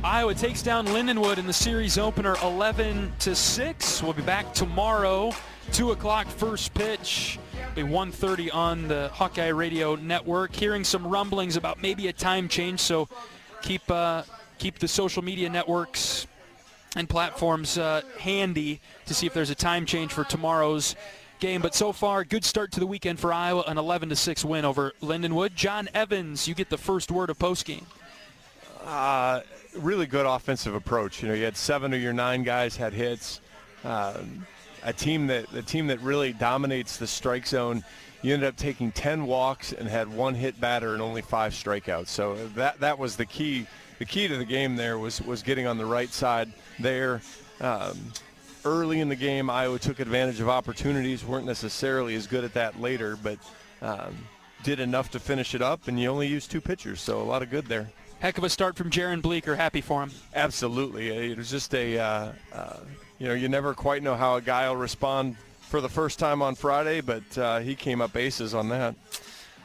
Iowa takes down Lindenwood in the series opener 11-6. We'll be back tomorrow, 2 o'clock first pitch. It'll be 1:30 on the Hawkeye Radio Network. Hearing some rumblings about maybe a time change, so keep the social media networks and platforms handy to see if there's a time change for tomorrow's game. But so far, good start to the weekend for Iowa, an 11-6 win over Lindenwood. John Evans, you get the first word of postgame. Really good offensive approach. You know, you had 7 of your 9 guys had hits. The team that really dominates the strike zone. You ended up taking 10 walks and had 1 hit batter and only 5 strikeouts. So that was the key. The key to the game there was getting on the right side there. Early in the game, Iowa took advantage of opportunities. Weren't necessarily as good at that later, but did enough to finish it up. And you only used 2 pitchers, so a lot of good there. Heck of a start from Jaron Bleeker. Happy for him. Absolutely. It was just you never quite know how a guy will respond for the first time on Friday, but he came up aces on that.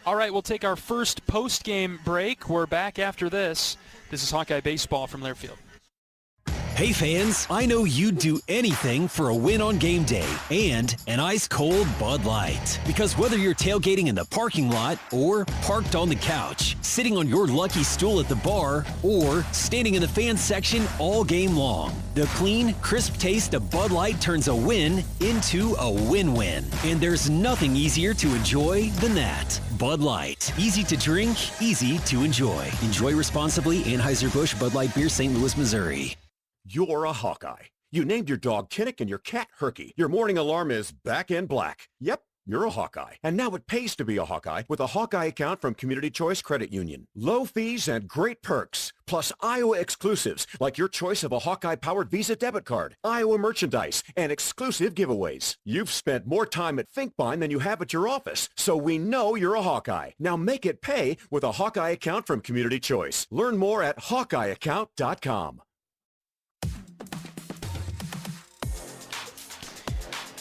All right, we'll take our first post-game break. We're back after this. This is Hawkeye Baseball from Learfield. Hey fans, I know you'd do anything for a win on game day and an ice-cold Bud Light. Because whether you're tailgating in the parking lot or parked on the couch, sitting on your lucky stool at the bar, or standing in the fan section all game long, the clean, crisp taste of Bud Light turns a win into a win-win. And there's nothing easier to enjoy than that. Bud Light. Easy to drink, easy to enjoy. Enjoy responsibly. Anheuser-Busch Bud Light Beer, St. Louis, Missouri. You're a Hawkeye. You named your dog Kinnick and your cat Herky. Your morning alarm is back in black. Yep, you're a Hawkeye. And now it pays to be a Hawkeye with a Hawkeye account from Community Choice Credit Union. Low fees and great perks, plus Iowa exclusives like your choice of a Hawkeye-powered Visa debit card, Iowa merchandise, and exclusive giveaways. You've spent more time at Finkbine than you have at your office, so we know you're a Hawkeye. Now make it pay with a Hawkeye account from Community Choice. Learn more at HawkeyeAccount.com.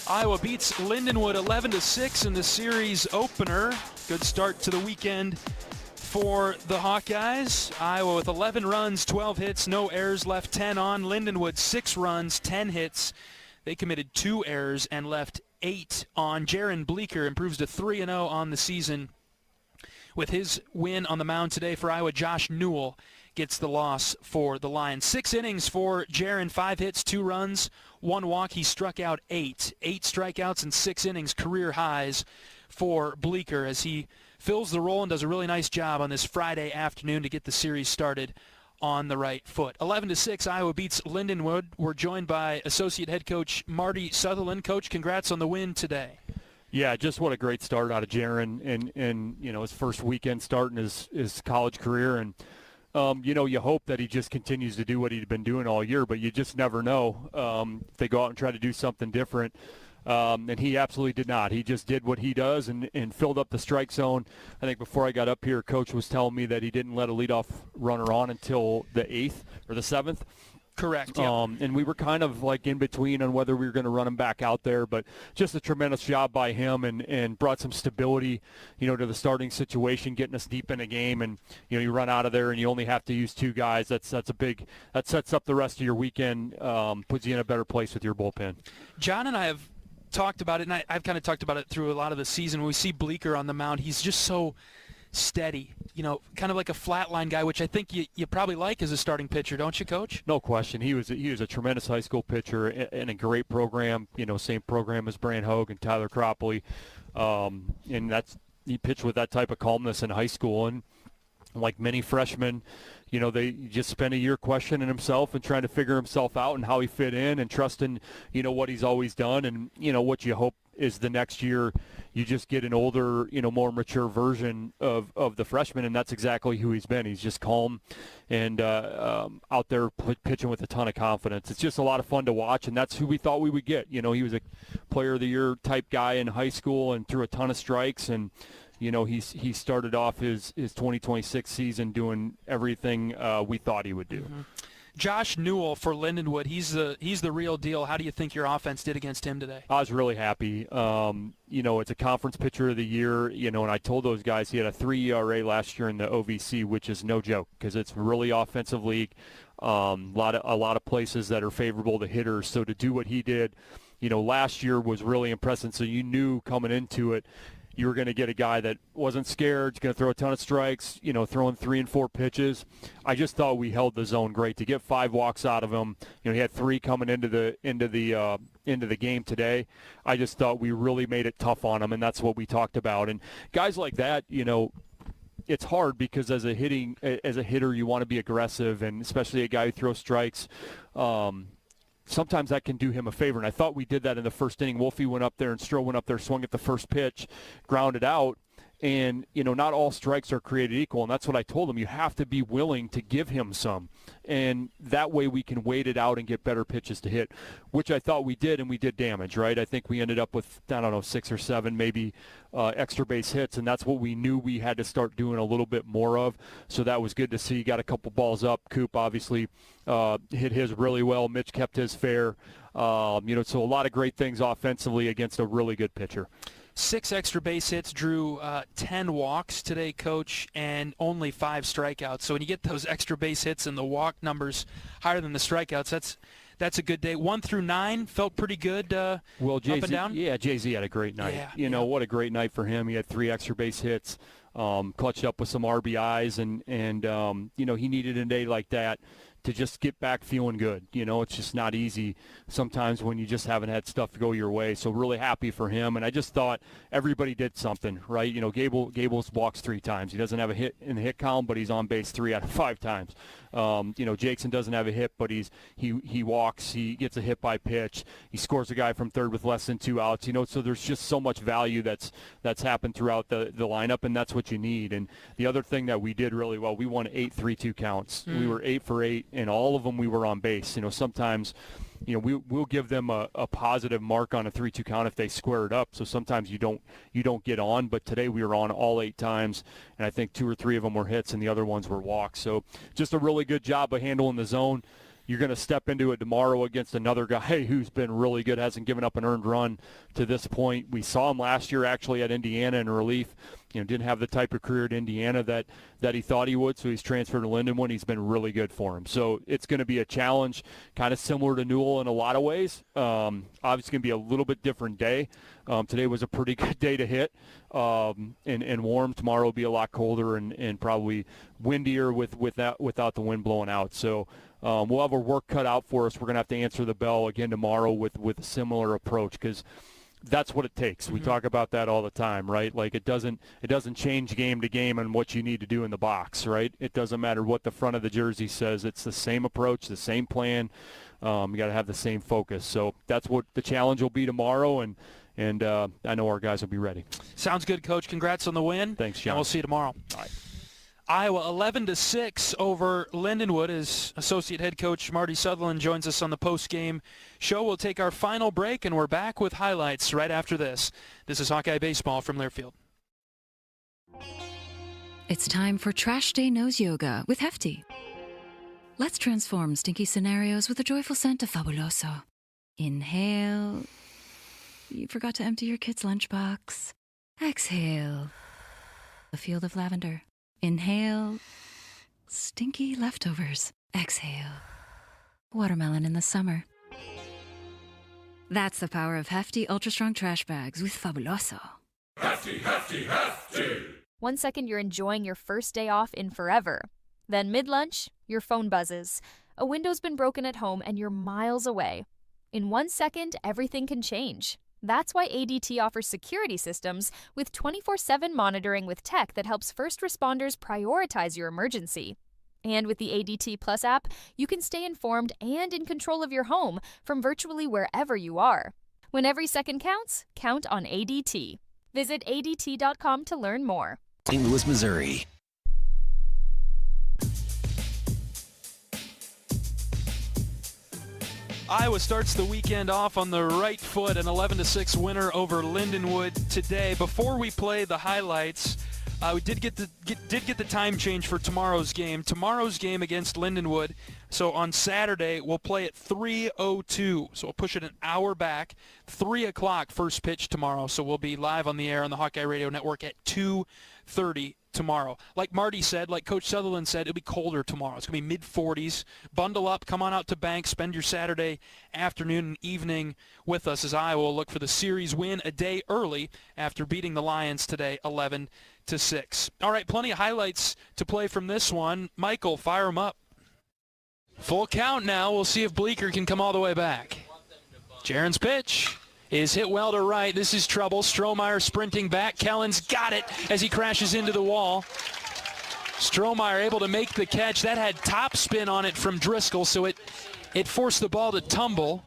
Iowa beats Lindenwood 11-6 in the series opener. Good start to the weekend for the Hawkeyes. Iowa with 11 runs, 12 hits, no errors, left 10 on. Lindenwood 6 runs, 10 hits. They committed 2 errors and left 8 on. Jaron Bleeker improves to 3-0 on the season. With his win on the mound today for Iowa, Josh Newell gets the loss for the Lions. 6 innings for Jaron, 5 hits, 2 runs, 1 walk. He struck out 8 strikeouts in 6 innings, career highs for Bleeker as he fills the role and does a really nice job on this Friday afternoon to get the series started on the right foot. 11-6, Iowa beats Lindenwood. We're joined by Associate Head Coach Marty Sutherland. Coach, congrats on the win today. Yeah, just what a great start out of Jaron in you know, his first weekend start in his college career. And you know, you hope that he just continues to do what he'd been doing all year, but you just never know if they go out and try to do something different. And he absolutely did not. He just did what he does and filled up the strike zone. I think before I got up here, Coach was telling me that he didn't let a leadoff runner on until the 8th or the 7th. Correct, yeah. And we were kind of like in between on whether we were going to run him back out there, but just a tremendous job by him and brought some stability, you know, to the starting situation, getting us deep in a game. And, you know, you run out of there and you only have to use 2 guys. That sets up the rest of your weekend, puts you in a better place with your bullpen. John and I have talked about it, and I've kind of talked about it through a lot of the season. When we see Bleeker on the mound, he's just so steady, you know, kind of like a flatline guy, which I think you probably like as a starting pitcher, don't you, Coach? No question. He was a tremendous high school pitcher in a great program, you know, same program as Brian Hogue and Tyler Cropley. And he pitched with that type of calmness in high school. And like many freshmen, you know, they just spent a year questioning himself and trying to figure himself out and how he fit in and trusting, you know, what he's always done. And, you know, what you hope is the next year you just get an older, you know, more mature version of the freshman, and that's exactly who he's been. He's just calm and out there pitching with a ton of confidence. It's just a lot of fun to watch, and that's who we thought we would get. You know, he was a player of the year type guy in high school and threw a ton of strikes, and you know, he started off his 2026 season doing everything we thought he would do. Mm-hmm. Josh Newell for Lindenwood, he's the real deal. How do you think your offense did against him today? I was really happy. You know, it's a conference pitcher of the year, you know, and I told those guys he had a 3 ERA last year in the OVC, which is no joke because it's a really offensive league. A lot of places that are favorable to hitters. So to do what he did, you know, last year was really impressive. So you knew coming into it, you were going to get a guy that wasn't scared, going to throw a ton of strikes, you know, throwing 3 and 4 pitches. I just thought we held the zone great. To get 5 walks out of him, you know, he had 3 coming into the game today. I just thought we really made it tough on him, and that's what we talked about. And guys like that, you know, it's hard because as a hitter, you want to be aggressive, and especially a guy who throws strikes. Sometimes that can do him a favor, and I thought we did that in the first inning. Wolfie went up there and Stroh went up there, swung at the first pitch, grounded out, and, you know, not all strikes are created equal, and that's what I told him. You have to be willing to give him some, and that way we can wait it out and get better pitches to hit, which I thought we did, and we did damage, right? I think we ended up with, 6 or 7 maybe extra base hits, and that's what we knew we had to start doing a little bit more of, so that was good to see. Got a couple balls up. Coop obviously hit his really well. Mitch kept his fair. You know, so a lot of great things offensively against a really good pitcher. 6 extra base hits, drew 10 walks today, Coach, and only 5 strikeouts. So when you get those extra base hits and the walk numbers higher than the strikeouts, that's a good day. 1 through 9 felt pretty good. Well, Jay-Z, up and down. Yeah, Jay-Z had a great night. Yeah, you know, what a great night for him. He had 3 extra base hits, clutched up with some RBIs, and you know, he needed a day like that to just get back feeling good. You know, it's just not easy sometimes when you just haven't had stuff go your way. So really happy for him. And I just thought everybody did something, right? You know, Gable's walks 3 times. He doesn't have a hit in the hit column, but he's on base 3 out of 5 times. You know, Jackson doesn't have a hit, but he walks. He gets a hit by pitch. He scores a guy from third with less than 2 outs. You know, so there's just so much value that's happened throughout the lineup, and that's what you need. And the other thing that we did really well, we won 8 3-2 counts. We were 8 for 8, and all of them we were on base. You know, sometimes, you know, we'll give them a positive mark on a 3-2 count if they square it up. So sometimes you don't get on, but today we were on all 8 times, and I think 2 or 3 of them were hits, and the other ones were walks. So just a really good job of handling the zone. You're going to step into it tomorrow against another guy who's been really good, hasn't given up an earned run to this point. We saw him last year actually at Indiana in relief. You know, didn't have the type of career at Indiana that he thought he would, so he's transferred to Lindenwood. He's been really good for him. So it's going to be a challenge, kind of similar to Newell in a lot of ways. Obviously going to be a little bit different day. Today was a pretty good day to hit and warm. Tomorrow will be a lot colder and probably windier without the wind blowing out. So we'll have our work cut out for us. We're going to have to answer the bell again tomorrow with a similar approach, because that's what it takes. We talk about that all the time, right? Like it doesn't change game to game on what you need to do in the box, right? It doesn't matter what the front of the jersey says. It's the same approach, the same plan. You got to have the same focus. So that's what the challenge will be tomorrow, and I know our guys will be ready. Sounds good, Coach. Congrats on the win. Thanks, John. And we'll see you tomorrow. All right. Iowa 11-6 over Lindenwood as Associate Head Coach Marty Sutherland joins us on the post-game show. We'll take our final break, and we're back with highlights right after this. This is Hawkeye Baseball from Learfield. It's time for Trash Day Nose Yoga with Hefty. Let's transform stinky scenarios with a joyful scent of Fabuloso. Inhale. You forgot to empty your kid's lunchbox. Exhale. A field of lavender. Inhale. Stinky leftovers. Exhale. Watermelon in the summer. That's the power of Hefty Ultra Strong Trash Bags with Fabuloso. Hefty, Hefty, Hefty! 1 second you're enjoying your first day off in forever. Then mid-lunch, your phone buzzes. A window's been broken at home and you're miles away. In 1 second, everything can change. That's why ADT offers security systems with 24/7 monitoring with tech that helps first responders prioritize your emergency. And with the ADT Plus app, you can stay informed and in control of your home from virtually wherever you are. When every second counts, count on ADT. Visit ADT.com to learn more. St. Louis, Missouri. Iowa starts the weekend off on the right foot, an 11-6 winner over Lindenwood today. Before we play the highlights, we did get the time change for tomorrow's game. Tomorrow's game against Lindenwood. So on Saturday, we'll play at 3:02. So we'll push it an hour back. 3 o'clock first pitch tomorrow. So we'll be live on the air on the Hawkeye Radio Network at 2:30 tomorrow. Like Marty said, like Coach Sutherland said, it'll be colder tomorrow. It's going to be mid-40s. Bundle up, come on out to Banks, spend your Saturday afternoon and evening with us as Iowa will look for the series win a day early after beating the Lions today 11-6. All right, plenty of highlights to play from this one. Michael, fire them up. Full count now. We'll see if Bleeker can come all the way back. Jaron's pitch is hit well to right. This is trouble. Strohmeyer sprinting back. Kellen's got it as he crashes into the wall. Strohmeyer able to make the catch. That had top spin on it from Driscoll, so it forced the ball to tumble.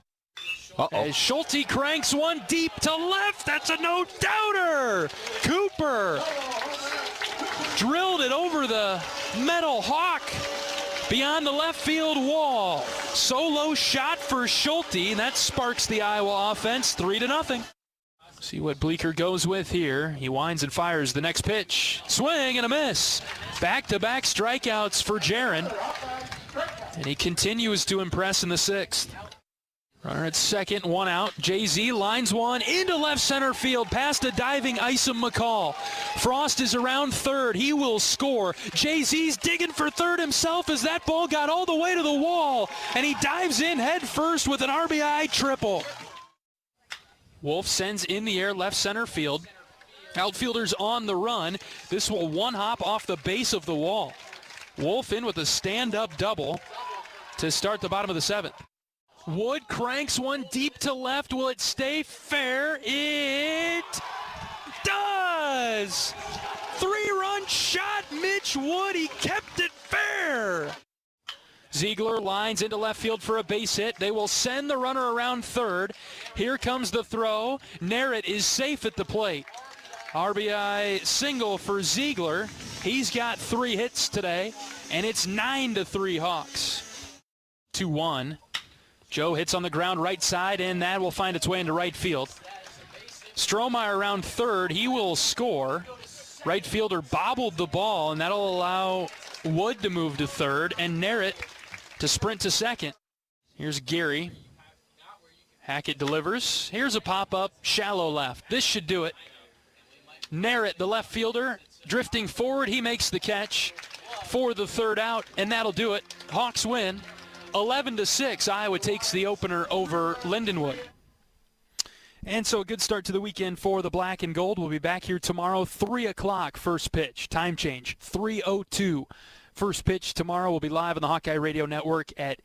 As Schulte cranks one deep to left. That's a no-doubter. Cooper drilled it over the metal hawk beyond the left field wall. Solo shot for Schulte, and that sparks the Iowa offense 3-0. See what Bleeker goes with here. He winds and fires the next pitch. Swing and a miss. Back-to-back strikeouts for Jaron. And he continues to impress in the 6th. Runner at second, 1 out. Jay-Z lines one into left center field past a diving Isom McCall. Frost is around third. He will score. Jay-Z's digging for third himself as that ball got all the way to the wall, and he dives in head first with an RBI triple. Wolf sends in the air left center field. Outfielders on the run. This will one hop off the base of the wall. Wolf in with a stand-up double to start the bottom of the 7th. Wood cranks one deep to left. Will it stay fair? It does! 3-run shot, Mitch Wood. He kept it fair. Ziegler lines into left field for a base hit. They will send the runner around third. Here comes the throw. Narrett is safe at the plate. RBI single for Ziegler. He's got 3 hits today, and it's 9-3 Hawks. 2-1. Joe hits on the ground right side, and that will find its way into right field. Strohmeyer around third. He will score. Right fielder bobbled the ball, and that'll allow Wood to move to third and Narrett to sprint to second. Here's Gary. Hackett delivers. Here's a pop-up, shallow left. This should do it. Narrett, the left fielder, drifting forward. He makes the catch for the third out, and that'll do it. Hawks win. 11-6, Iowa takes the opener over Lindenwood. And so a good start to the weekend for the black and gold. We'll be back here tomorrow, 3 o'clock, first pitch. Time change, 3:02. First pitch tomorrow. We'll be live on the Hawkeye Radio Network at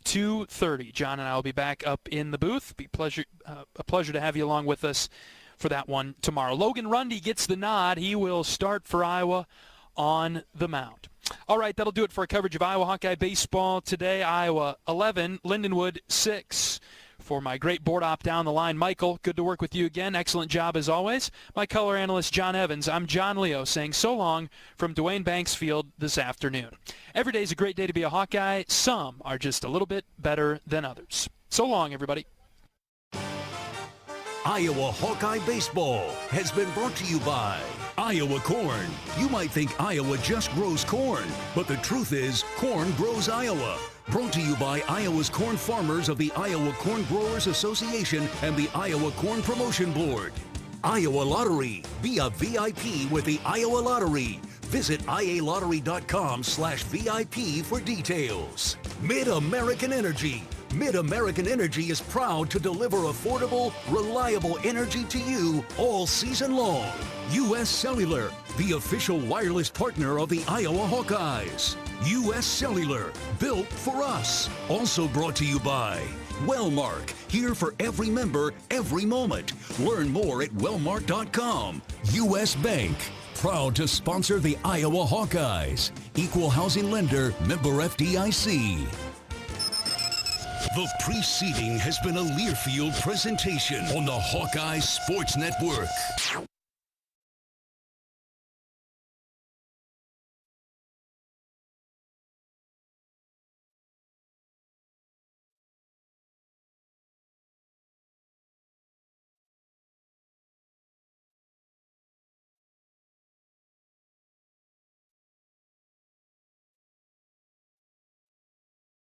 2:30. John and I will be back up in the booth. Be a pleasure to have you along with us for that one tomorrow. Logan Rundy gets the nod. He will start for Iowa on the mound. All right, that'll do it for our coverage of Iowa Hawkeye baseball today. Iowa 11, Lindenwood 6. For my great board op down the line, Michael, good to work with you again. Excellent job as always. My color analyst, John Evans. I'm John Leo saying so long from Duane Banks Field this afternoon. Every day is a great day to be a Hawkeye. Some are just a little bit better than others. So long, everybody. Iowa Hawkeye Baseball has been brought to you by Iowa Corn. You might think Iowa just grows corn, but the truth is corn grows Iowa. Brought to you by Iowa's corn farmers of the Iowa Corn Growers Association and the Iowa Corn Promotion Board. Iowa Lottery. Be a VIP with the Iowa Lottery. Visit ialottery.com/VIP for details. Mid-American Energy. Mid-American Energy is proud to deliver affordable, reliable energy to you all season long. U.S. Cellular, the official wireless partner of the Iowa Hawkeyes. U.S. Cellular, built for us. Also brought to you by Wellmark, here for every member, every moment. Learn more at wellmark.com. U.S. Bank, proud to sponsor the Iowa Hawkeyes. Equal housing lender, member FDIC. The preceding has been a Learfield presentation on the Hawkeye Sports Network.